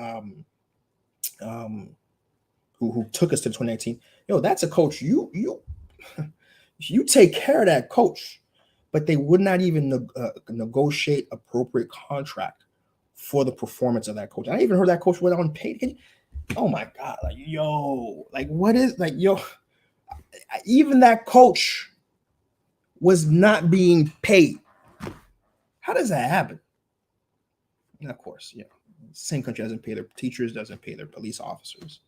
who took us to 2019. That's a coach. You take care of that coach, but they would not even negotiate appropriate contract for the performance of that coach. I even heard that coach went on paid. Oh my God! What is even that coach was not being paid. How does that happen? And of course, same country doesn't pay their teachers, doesn't pay their police officers.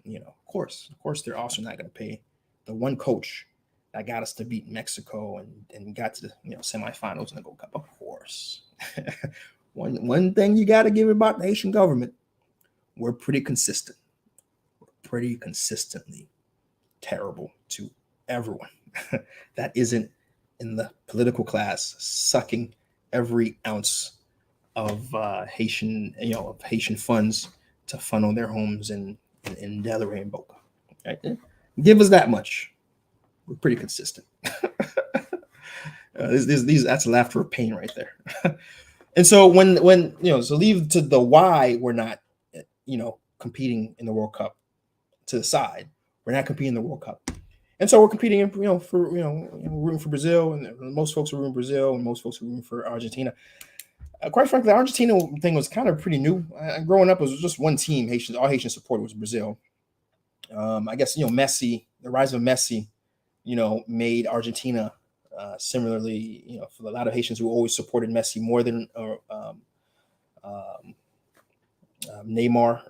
Of course, they're also not going to pay the one coach that got us to beat Mexico and got to the semifinals in the Gold Cup. Of course, one thing you got to give about the Haitian government, we're pretty consistent. We're pretty consistently terrible to everyone that isn't in the political class, sucking every ounce of Haitian funds to funnel their homes in Delaware and Boca. Right? Give us that much. We're pretty consistent. That's laughter of pain right there. And so when so leave to the why we're not competing in the World Cup to the side. We're not competing in the World Cup. And so we're competing in, rooting for Brazil, and most folks are rooting for Brazil, and most folks are rooting for Argentina. Quite frankly, the Argentina thing was kind of pretty new. Growing up, it was just one team. All Haitian supported was Brazil. I guess Messi, the rise of Messi, made Argentina similarly. For a lot of Haitians who always supported Messi more than Neymar,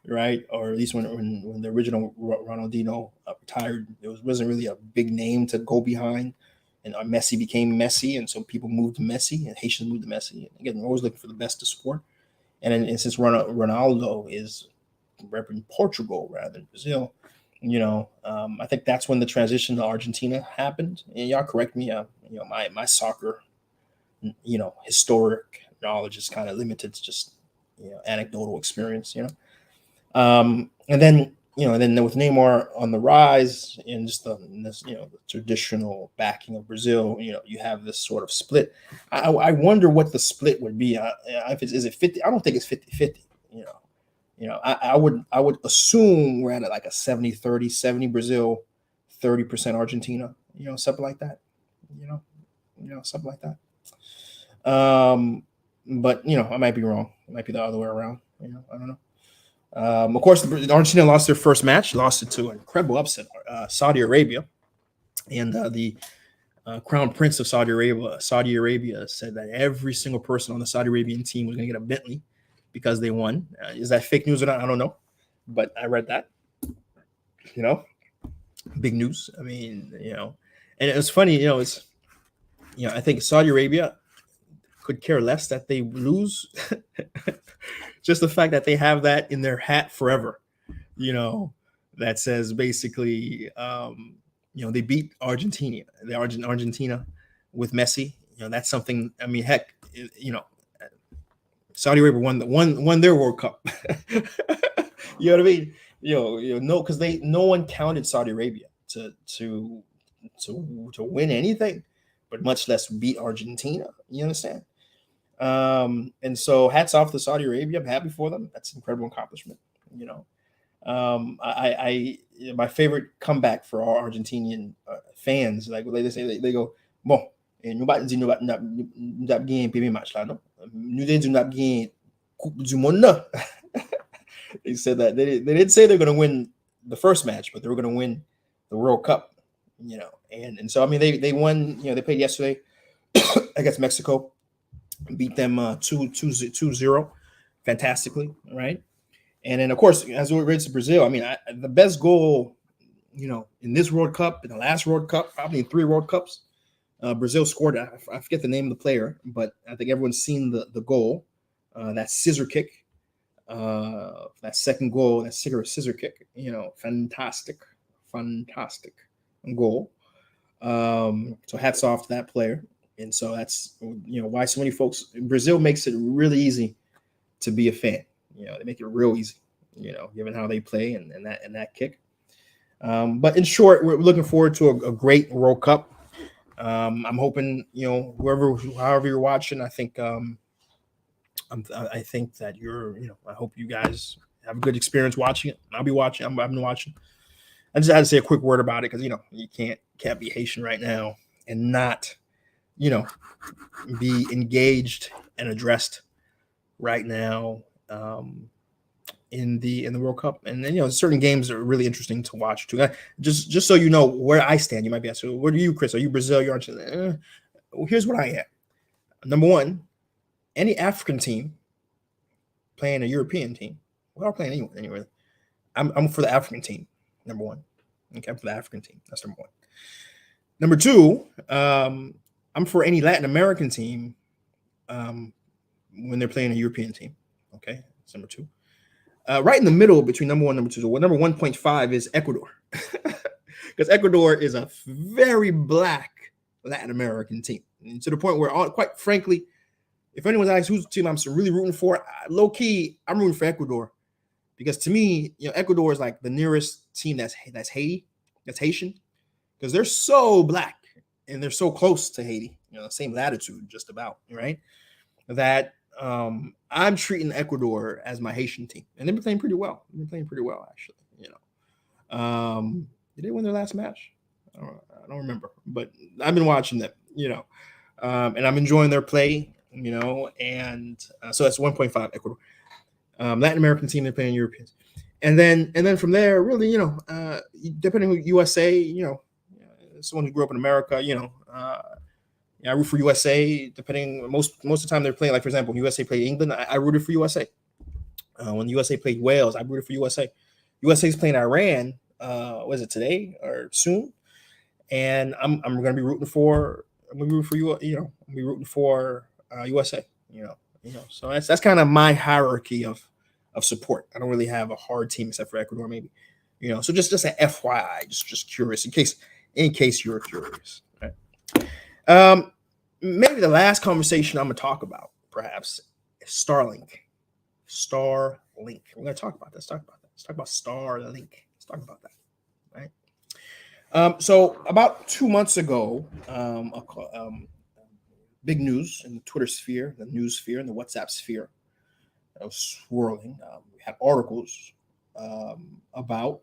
right? Or at least when the original Ronaldinho retired, wasn't really a big name to go behind. And Messi became Messi, and so people moved to Messi, and Haitians moved to Messi. And again, we're always looking for the best to support. And since Ronaldo is representing Portugal rather than Brazil, I think that's when the transition to Argentina happened. And y'all correct me, my soccer, historic knowledge is kind of limited to just anecdotal experience, and then with Neymar on the rise and just the traditional backing of Brazil, you have this sort of split. I wonder what the split would be. Is it 50? I don't think it's 50-50. I would assume we're at like a 70-30, 70 Brazil, 30% Argentina, something like that. Something like that. But I might be wrong. It might be the other way around. I don't know. Of course, Argentina lost their first match, lost it to an incredible upset, Saudi Arabia, and the Crown Prince of Saudi Arabia said that every single person on the Saudi Arabian team was going to get a Bentley because they won. Is that fake news or not? I don't know, but I read that. Big news. I mean, and it was funny. It's I think Saudi Arabia could care less that they lose. Just the fact that they have that in their hat forever, that says basically, they beat Argentina, Argentina with Messi. That's something. I mean, heck, Saudi Arabia won their World Cup. You know what I mean? no, because no one counted Saudi Arabia to win anything, but much less beat Argentina. You understand? And so hats off to Saudi Arabia. I'm happy for them. That's an incredible accomplishment. You know, my favorite comeback for our Argentinian fans, like they say, they go, bon, nous pas dit nous gagner premier match là, non? Nous dit nous gagner Coupe du Monde. They said that they didn't say they're going to win the first match, but they were going to win the World Cup. You know, and so I mean they won. You know, they played yesterday against Mexico, beat them 2-0 fantastically, right? And then of course, as it relates to Brazil, I mean the best goal, you know, in this World Cup, in the last World Cup, probably in 3 World Cups, Brazil scored. I forget the name of the player, but I think everyone's seen the goal, that scissor kick. That second goal, that scissor kick, you know, fantastic goal. So hats off to that player. And so that's, you know, why so many folks, Brazil makes it really easy to be a fan. You know, they make it real easy, you know, given how they play and that kick. But in short, we're looking forward to a great World Cup. I'm hoping, you know, however you're watching, I think I think that I hope you guys have a good experience watching it. I'll be watching. I've been watching. I just had to say a quick word about it because, you know, you can't be Haitian right now and not, you know, be engaged and addressed right now in the World Cup. And then, you know, certain games are really interesting to watch too. Just so you know where I stand, you might be asking, so what are you, Chris? Are you Brazil? You're Argentina? Well, here's what I am. Number one, any African team playing a European team, we're all playing anyone anyway. I'm for the African team, number one. Okay, I'm for the African team. That's number one. Number two, I'm for any Latin American team when they're playing a European team. Okay, that's number two. Right in the middle between number one and number two. So number 1.5 is Ecuador, because Ecuador is a very black Latin American team, and to the point where, quite frankly, if anyone's asks who's the team I'm really rooting for, low key, I'm rooting for Ecuador, because to me, you know, Ecuador is like the nearest team that's Haiti, that's Haitian, because they're so black and they're so close to Haiti, you know, same latitude, just about, right? That I'm treating Ecuador as my Haitian team, and they've been playing pretty well. Actually, you know. Did they win their last match? I don't remember, but I've been watching them, you know, and I'm enjoying their play. You know, and so that's 1.5 Ecuador. Latin American team, they're playing Europeans. And then from there, really, you know, depending on USA, you know, someone who grew up in America, you know, I root for USA, depending, most of the time they're playing, like, for example, when USA played England, I rooted for USA. When USA played Wales, I rooted for USA. USA is playing Iran, was it today or soon? And I'm going to be rooting for you, you know, I'm rooting for USA, you know. So that's kind of my hierarchy of support. I don't really have a hard team except for Ecuador, maybe, you know. So just an FYI, just curious, in case you're curious. Right? Maybe the last conversation I'm gonna talk about, perhaps, is Starlink. Starlink. We're gonna talk about that. Let's talk about Starlink. Let's talk about that. Right. So about 2 months ago, big news in the Twitter sphere, the news sphere, and the WhatsApp sphere that was swirling. We had articles about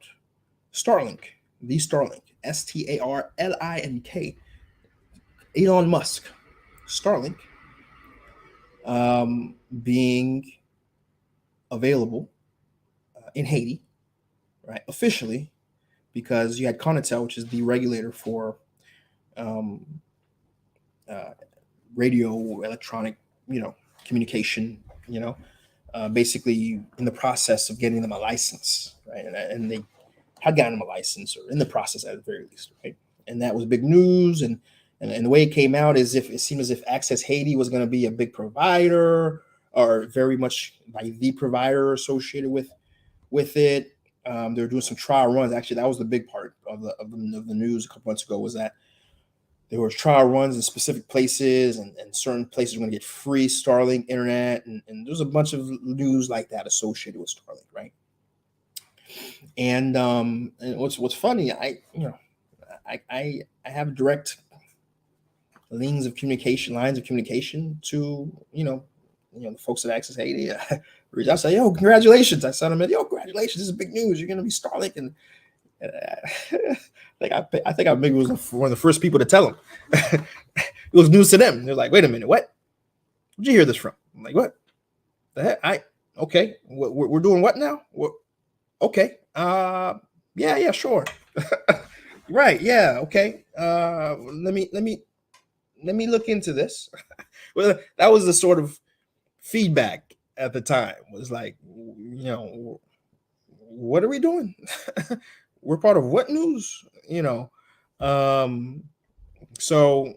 Starlink, the Starlink, Starlink, Elon Musk, Starlink, being available in Haiti, right, officially, because you had Conatel, which is the regulator for radio, electronic, you know, communication, you know, basically in the process of getting them a license, right? And they had gotten them a license, or in the process at the very least, right? And that was big news. And the way it came out is if it seemed as if Access Haiti was going to be a big provider, or very much like the provider associated with it. They were doing some trial runs. Actually, that was the big part of the news a couple months ago, was that there were trial runs in specific places, and certain places were going to get free Starlink internet, and there's a bunch of news like that associated with Starlink, right? And what's funny, I have direct lines of communication to the folks at Access Haiti. I say, yo, congratulations. I sent them, yo, congratulations. This is big news. You're gonna be Starlink, and I think I maybe was one of the first people to tell them. It was news to them. They're like, wait a minute, what? Where'd you hear this from? I'm like, what? The heck? Okay. We're doing what now? What? Okay. Yeah, sure. Right. Yeah. Okay. Let me look into this. Well, that was the sort of feedback at the time. Was like, what are we doing? We're part of what news? So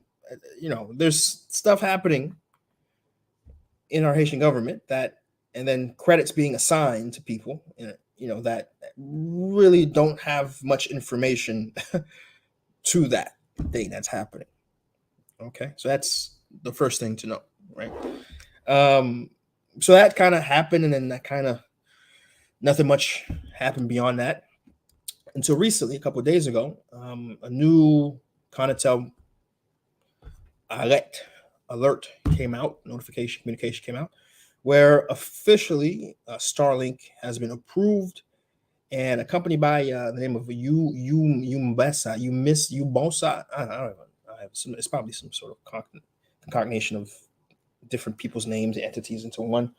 there's stuff happening in our Haitian government and then credits being assigned to people, that really don't have much information to that thing that's happening. Okay, so that's the first thing to know, right? So that kind of happened, and then that kind of nothing much happened beyond that until recently, a couple of days ago. A new Conatel alert came out, communication came out, where officially Starlink has been approved, and a company by the name of Umbesa, Ubonsa. I don't know. It's probably some sort of concatenation of different people's names, entities into one.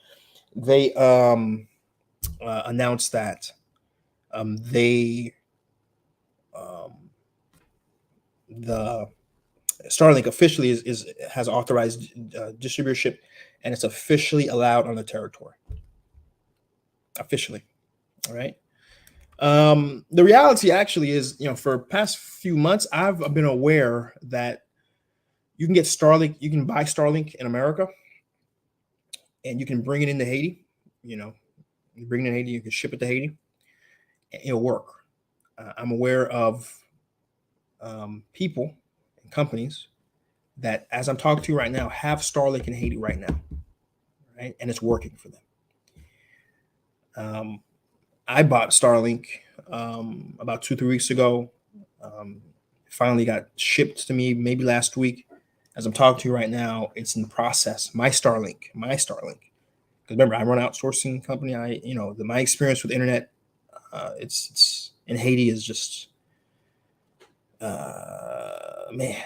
They announced that the Starlink officially has authorized distributorship, and it's officially allowed on the territory. Officially, all right. The reality actually is, for past few months, I've been aware that you can get Starlink, you can buy Starlink in America, and you can bring it into Haiti. You bring it in Haiti, you can ship it to Haiti, and it'll work. I'm aware of people and companies that, as I'm talking to you right now, have Starlink in Haiti right now, right? And it's working for them. I bought Starlink about 2-3 weeks ago. Finally got shipped to me maybe last week. As I'm talking to you right now, it's in process. My Starlink. Because remember, I run an outsourcing company. My experience with internet, it's in Haiti is just, man.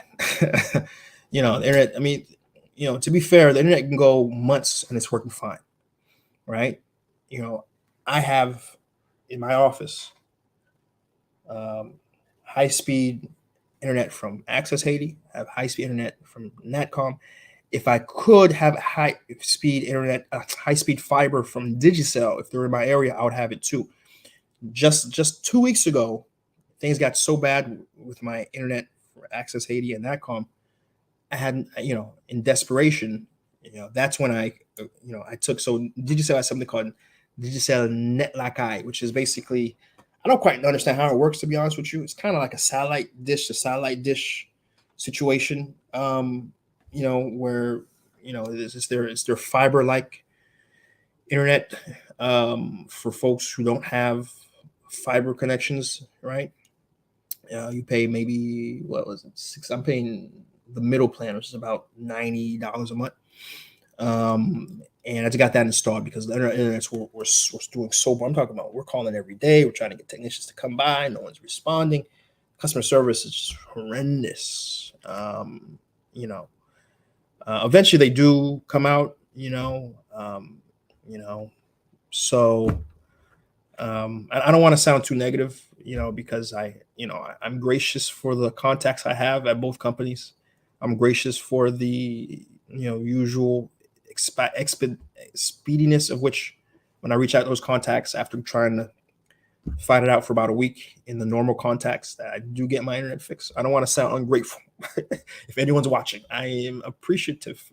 The internet. I mean, to be fair, the internet can go months and it's working fine, right? I have in my office high-speed internet from Access Haiti. I have high-speed internet from Natcom. If I could have high-speed internet, high-speed fiber from Digicel, if they're in my area, I would have it too. Just 2 weeks ago, things got so bad with my internet for Access Haiti and Natcom. I had, in desperation, that's when I took. So Digicel has something called Digicel Netlakai, which is basically, I don't quite understand how it works, to be honest with you. It's kind of like a satellite dish situation, where, it's their fiber-like internet for folks who don't have fiber connections, right? You pay maybe, what was it, I'm paying the middle plan, which is about $90 a month. And I just got that installed because the internet's we're doing so bad. I'm talking about, we're calling every day. We're trying to get technicians to come by. No one's responding. Customer service is just horrendous. Eventually they do come out, so I don't want to sound too negative, because I'm gracious for the contacts I have at both companies. I'm gracious for the, usual speediness of which, when I reach out to those contacts after trying to fight it out for about a week in the normal contacts, that I do get my internet fixed. I don't want to sound ungrateful. If anyone's watching, I am appreciative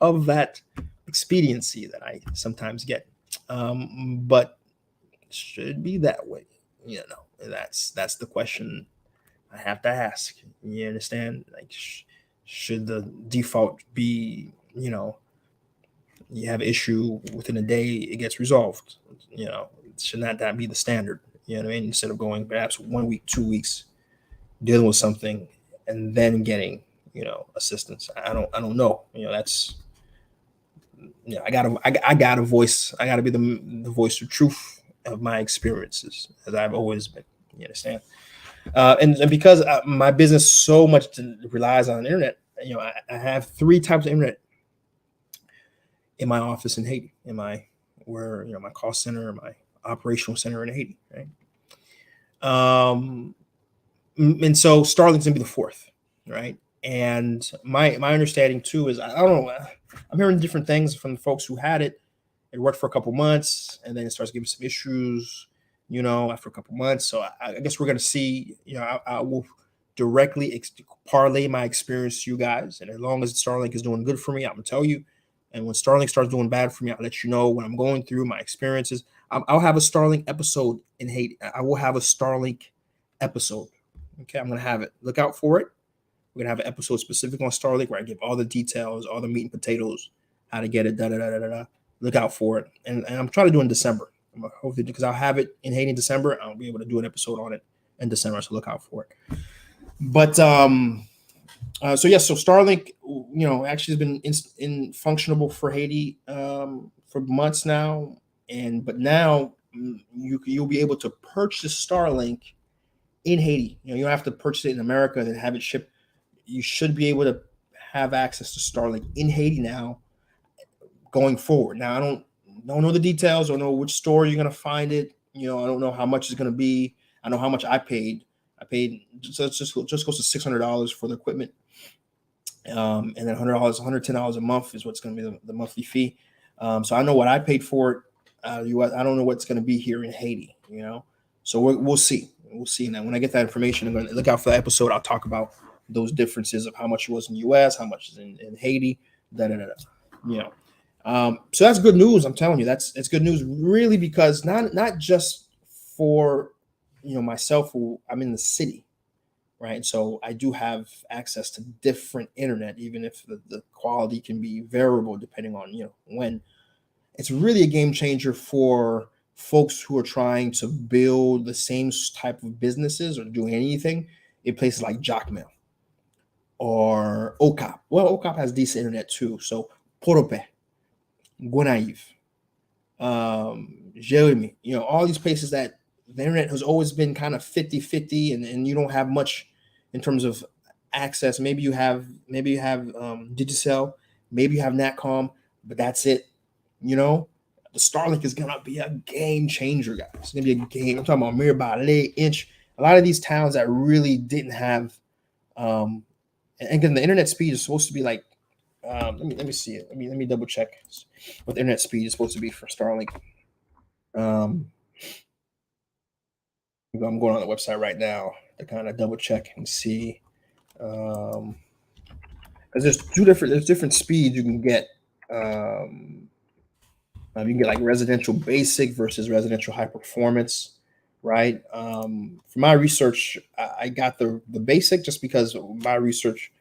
of that expediency that I sometimes get. But it should be that way. That's the question I have to ask. You understand? Like, should the default be, you have an issue within a day, it gets resolved? Should not that be the standard? You know what I mean? Instead of going perhaps 1 week, 2 weeks, dealing with something and then getting, assistance. I don't know. That's, I gotta voice. I gotta be the voice of truth of my experiences, as I've always been. You understand? And because my business so much relies on the internet, I have 3 types of internet in my office in Haiti, my call center, my operational center in Haiti, right? And so Starlink's gonna be the 4th, right? And my understanding too is I don't know. I'm hearing different things from the folks who had it. It worked for a couple months, and then it starts giving some issues, after a couple months. So I guess we're gonna see. I will directly parlay my experience to you guys, and as long as Starlink is doing good for me, I'm gonna tell you. And when Starlink starts doing bad for me, I'll let you know when I'm going through my experiences. I'll have a Starlink episode in Haiti. I will have a Starlink episode. Okay, I'm gonna have it. Look out for it. We're gonna have an episode specific on Starlink where I give all the details, all the meat and potatoes, how to get it. Da da da da da. Look out for it. And I'm trying to do it in December. Hopefully, because I'll have it in Haiti in December. I'll be able to do an episode on it in December. So look out for it. But so Starlink, actually has been in functionable for Haiti for months now, but now you'll be able to purchase Starlink in Haiti. You don't have to purchase it in America and then have it shipped. You should be able to have access to Starlink in Haiti now, going forward. Now I don't know the details. I don't know which store you're gonna find it. I don't know how much it's gonna be. I know how much I paid. So it's just close to $600 for the equipment. And then $100, $110 a month is what's going to be the monthly fee. So I know what I paid for it. I don't know what's going to be here in Haiti, So we'll see. We'll see. And then when I get that information, I'm going to look out for the episode. I'll talk about those differences of how much it was in the U.S., how much is in Haiti, So that's good news. I'm telling you, it's good news, really, because not just for myself, who I'm in the city. Right. So I do have access to different internet, even if the quality can be variable depending on, when. It's really a game changer for folks who are trying to build the same type of businesses or doing anything in places like Jacmel or OCAP. Well, OCAP has decent internet too. So Porope, Guanaive, Jeremy, all these places that the internet has always been kind of 50-50 and you don't have much in terms of access. Maybe you have Digicel, maybe you have Natcom, but that's it. The Starlink is gonna be a game changer, guys. It's gonna be a game. I'm talking about Mirabale, Inch. A lot of these towns that really didn't have and again, the internet speed is supposed to be like let me see it. Let me double check what the internet speed is supposed to be for Starlink. I'm going on the website right now to kind of double check and see, because there's different speeds you can get. You can get like residential basic versus residential high performance, right? For my research, I got the basic just because my research,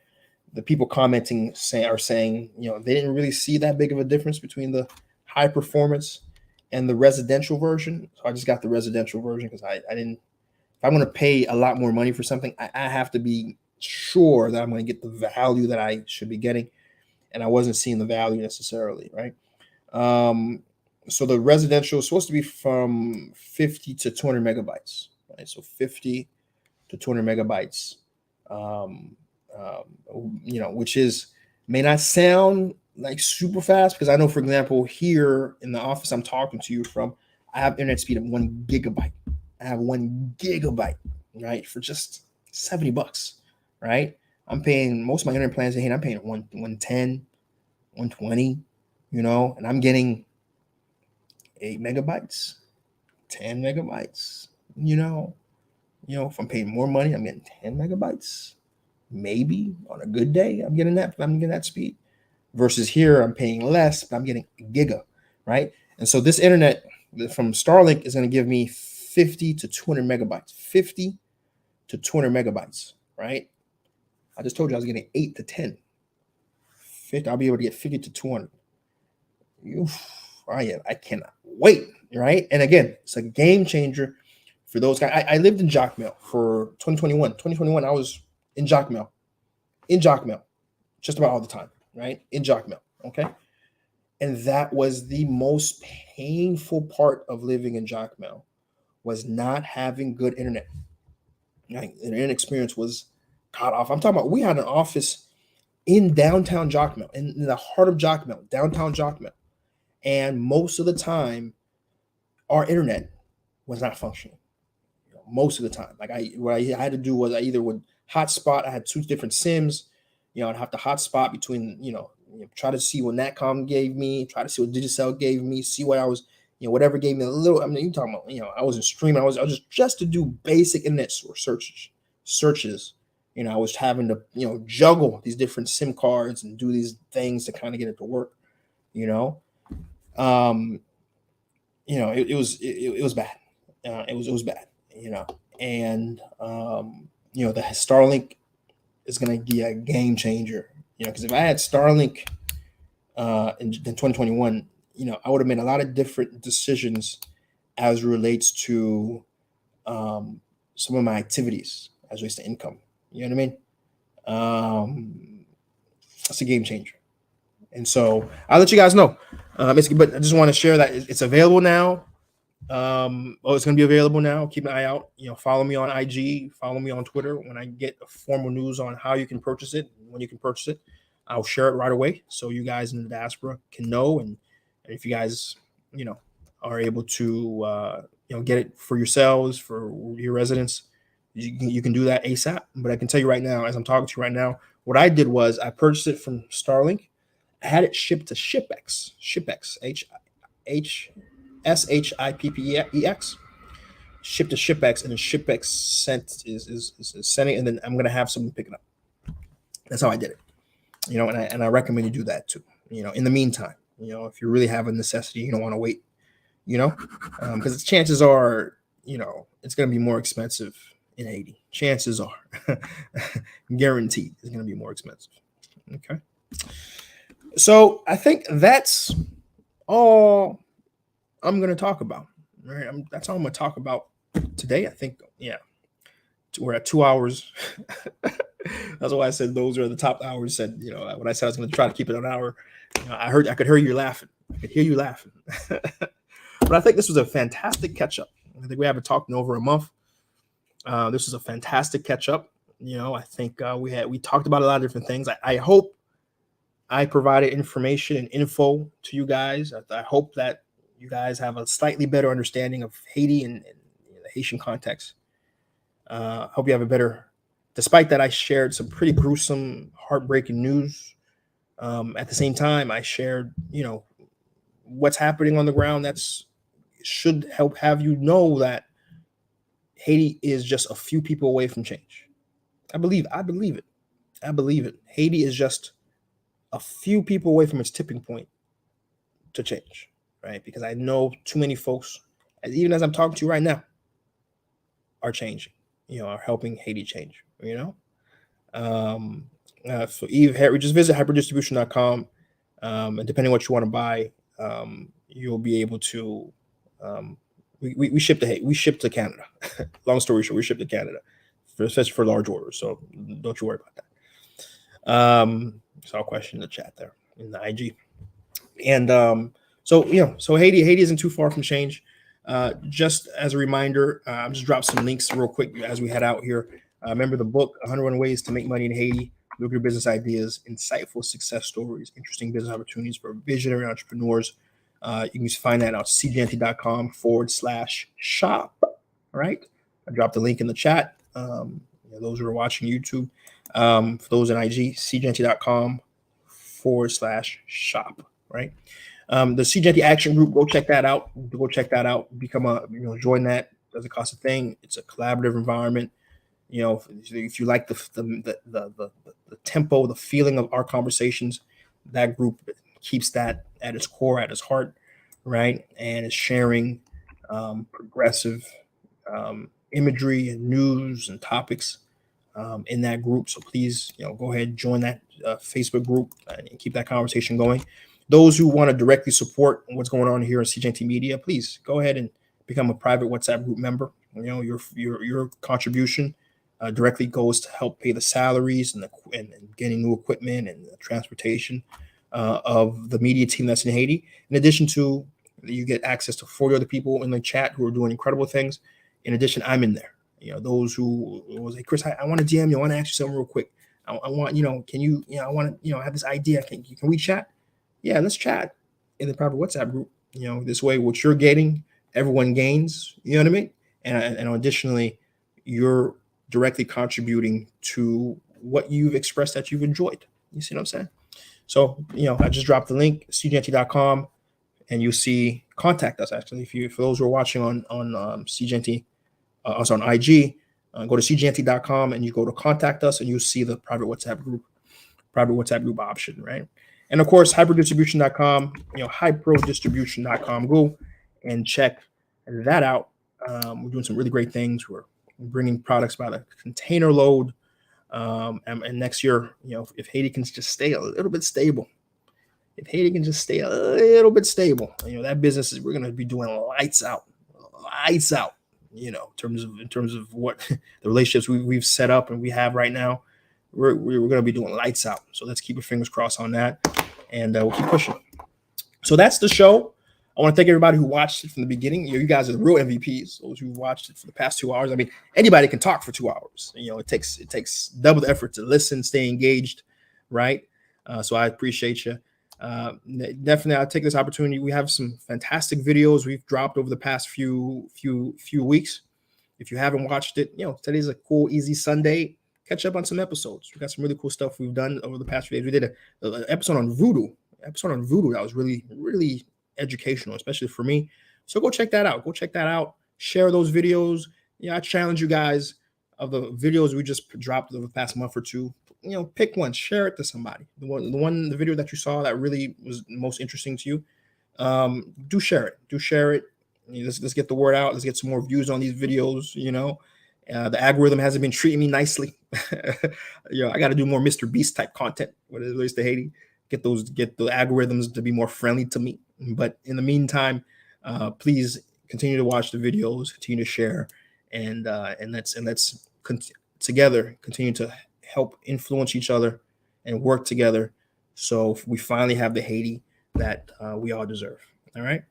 the people commenting are saying they didn't really see that big of a difference between the high performance and the residential version. So I just got the residential version because I didn't. If I'm going to pay a lot more money for something, I have to be sure that I'm going to get the value that I should be getting, and I wasn't seeing the value necessarily, right? So the residential is supposed to be from 50 to 200 megabytes, right? So 50 to 200 megabytes, which may not sound like super fast, because I know, for example, here in the office I'm talking to you from, I have internet speed of 1 gigabyte. I have 1 gigabyte, right, for just $70, right? I'm paying most of my internet plans in here. I'm paying 110, 120, and I'm getting 8 megabytes, 10 megabytes, if I'm paying more money, I'm getting 10 megabytes. Maybe on a good day, I'm getting that speed. Versus here, I'm paying less, but I'm getting a giga, right? And so this internet from Starlink is going to give me 50 to 200 megabytes, 50 to 200 megabytes, right? I just told you I was getting 8 to 10. 50, I'll be able to get 50 to 200. I cannot wait, right? And again, it's a game changer For those guys, I lived in Jacmel for 2021. 2021, I was in Jacmel, just about all the time, right? In Jacmel, okay? And that was the most painful part of living in Jacmel, was not having good internet. Like, the internet experience was cut off. I'm talking about, we had an office in downtown Jacmel, in the heart of Jacmel, downtown Jacmel. And most of the time, our internet was not functioning. Most of the time, like what I had to do was I either would hotspot. I had 2 different SIMs. I'd have to hotspot between, try to see what Natcom gave me, try to see what Digicel gave me, see what I was, whatever gave me a little. I mean, you talking about, I wasn't streaming. I was just to do basic internet searches. I was having to, juggle these different SIM cards and do these things to kind of get it to work. It was bad. It was bad. And the Starlink is going to be a game changer. Because if I had Starlink in 2021, I would have made a lot of different decisions as relates to some of my activities as relates to income. You know what I mean? It's a game changer. And so I'll let you guys know. But I just want to share that it's available now. It's going to be available now. Keep an eye out. Follow me on IG, follow me on Twitter. When I get formal news on how you can purchase it, when you can purchase it, I'll share it right away so you guys in the diaspora can know. And if you guys, are able to, get it for yourselves, for your residents, you can do that ASAP. But I can tell you right now, as I'm talking to you right now, what I did was I purchased it from Starlink. I had it shipped to Shipex, SHIPPEX, shipped to Shipex, and then Shipex is sending, and then I'm gonna have someone pick it up. That's how I did it, and I recommend you do that too. In the meantime, if you really have a necessity, you don't want to wait, because chances are, it's gonna be more expensive in Haiti. Chances are, guaranteed, it's gonna be more expensive. Okay, so I think that's all I'm going to talk about. Right? That's all I'm going to talk about today. I think, we're at 2 hours. That's why I said those are the top hours. Said, when I said I was going to try to keep it an hour, I could hear you laughing. But I think this was a fantastic catch up. I think we haven't talked in over a month. This was a fantastic catch up. I think we talked about a lot of different things. I hope I provided information and info to you guys. I hope that you guys have a slightly better understanding of Haiti and the Haitian context. Hope you have a better, despite that I shared some pretty gruesome, heartbreaking news. At the same time, I shared, what's happening on the ground. That's should help have you know that Haiti is just a few people away from change. I believe it. Haiti is just a few people away from its tipping point to change, right? Because I know too many folks, even as I'm talking to you right now, are changing, are helping Haiti change, So just visit hyperdistribution.com, and depending on what you want to buy, you'll be able to, we ship to Canada. Long story short, we ship to Canada, especially for large orders. So don't you worry about that. Saw a question in the chat there in the IG. And so Haiti isn't too far from change. Just as a reminder, I'm just drop some links real quick as we head out here. Remember the book, 101 Ways to Make Money in Haiti, lucrative business ideas, insightful success stories, interesting business opportunities for visionary entrepreneurs. You can just find that out SeeJeanty.com/shop. All right. I dropped the link in the chat. Those who are watching YouTube, for those in IG, SeeJeanty.com/shop. Right. The SeeJeanty Action Group, go check that out. Become join that. Doesn't cost a thing. It's a collaborative environment. If you like the tempo, the feeling of our conversations, that group keeps that at its core, at its heart, right? And it's sharing progressive imagery and news and topics in that group. So please, go ahead and join that Facebook group and keep that conversation going. Those who want to directly support what's going on here at SeeJeanty Media, please go ahead and become a private WhatsApp group member. your contribution directly goes to help pay the salaries and getting new equipment and the transportation of the media team that's in Haiti. In addition to, you get access to 40 other people in the chat who are doing incredible things. In addition, I'm in there. Those who was like, Chris, I want to DM you. I want to ask you something real quick. I want, can you, I want to, have this idea. Can we chat? Yeah, let's chat in the private WhatsApp group. This way, what you're getting, everyone gains. You know what I mean? And additionally, you're directly contributing to what you've expressed that you've enjoyed. You see what I'm saying? So, I just dropped the link, SeeJeanty.com, and you see contact us. Actually, for those who are watching on SeeJeanty, us on IG, go to SeeJeanty.com and you go to contact us, and you see the private WhatsApp group option, right? And of course, hyperdistribution.com, hyprodistribution.com. Go and check that out. We're doing some really great things. We're bringing products by the container load. And next year, if Haiti can just stay a little bit stable, that business we're going to be doing lights out, in terms of what the relationships we've set up and we have right now. We're going to be doing lights out. So let's keep our fingers crossed on that, and we'll keep pushing. So that's the show. I want to thank everybody who watched it from the beginning. You guys are the real MVPs. Those who watched it for the past 2 hours. I mean, anybody can talk for 2 hours. It takes double the effort to listen, stay engaged, right? So I appreciate you. Definitely, I'll take this opportunity. We have some fantastic videos we've dropped over the past few weeks. If you haven't watched it, today's a cool, easy Sunday. Catch up on some episodes. We got some really cool stuff we've done over the past few days. We did an episode on voodoo. That was really, really educational, especially for me. So go check that out. Share those videos. I challenge you guys, of the videos we just dropped over the past month or two. Pick one, share it to somebody. The video that you saw that really was most interesting to you. Do share it. Let's get the word out. Let's get some more views on these videos. The algorithm hasn't been treating me nicely. I got to do more Mr. Beast type content when it relates to Haiti. Get the algorithms to be more friendly to me. But in the meantime, please continue to watch the videos, continue to share, and let's together continue to help influence each other and work together, so we finally have the Haiti that we all deserve. All right.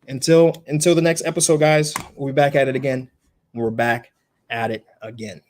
Until the next episode, guys, we'll be back at it again. We're back at it again.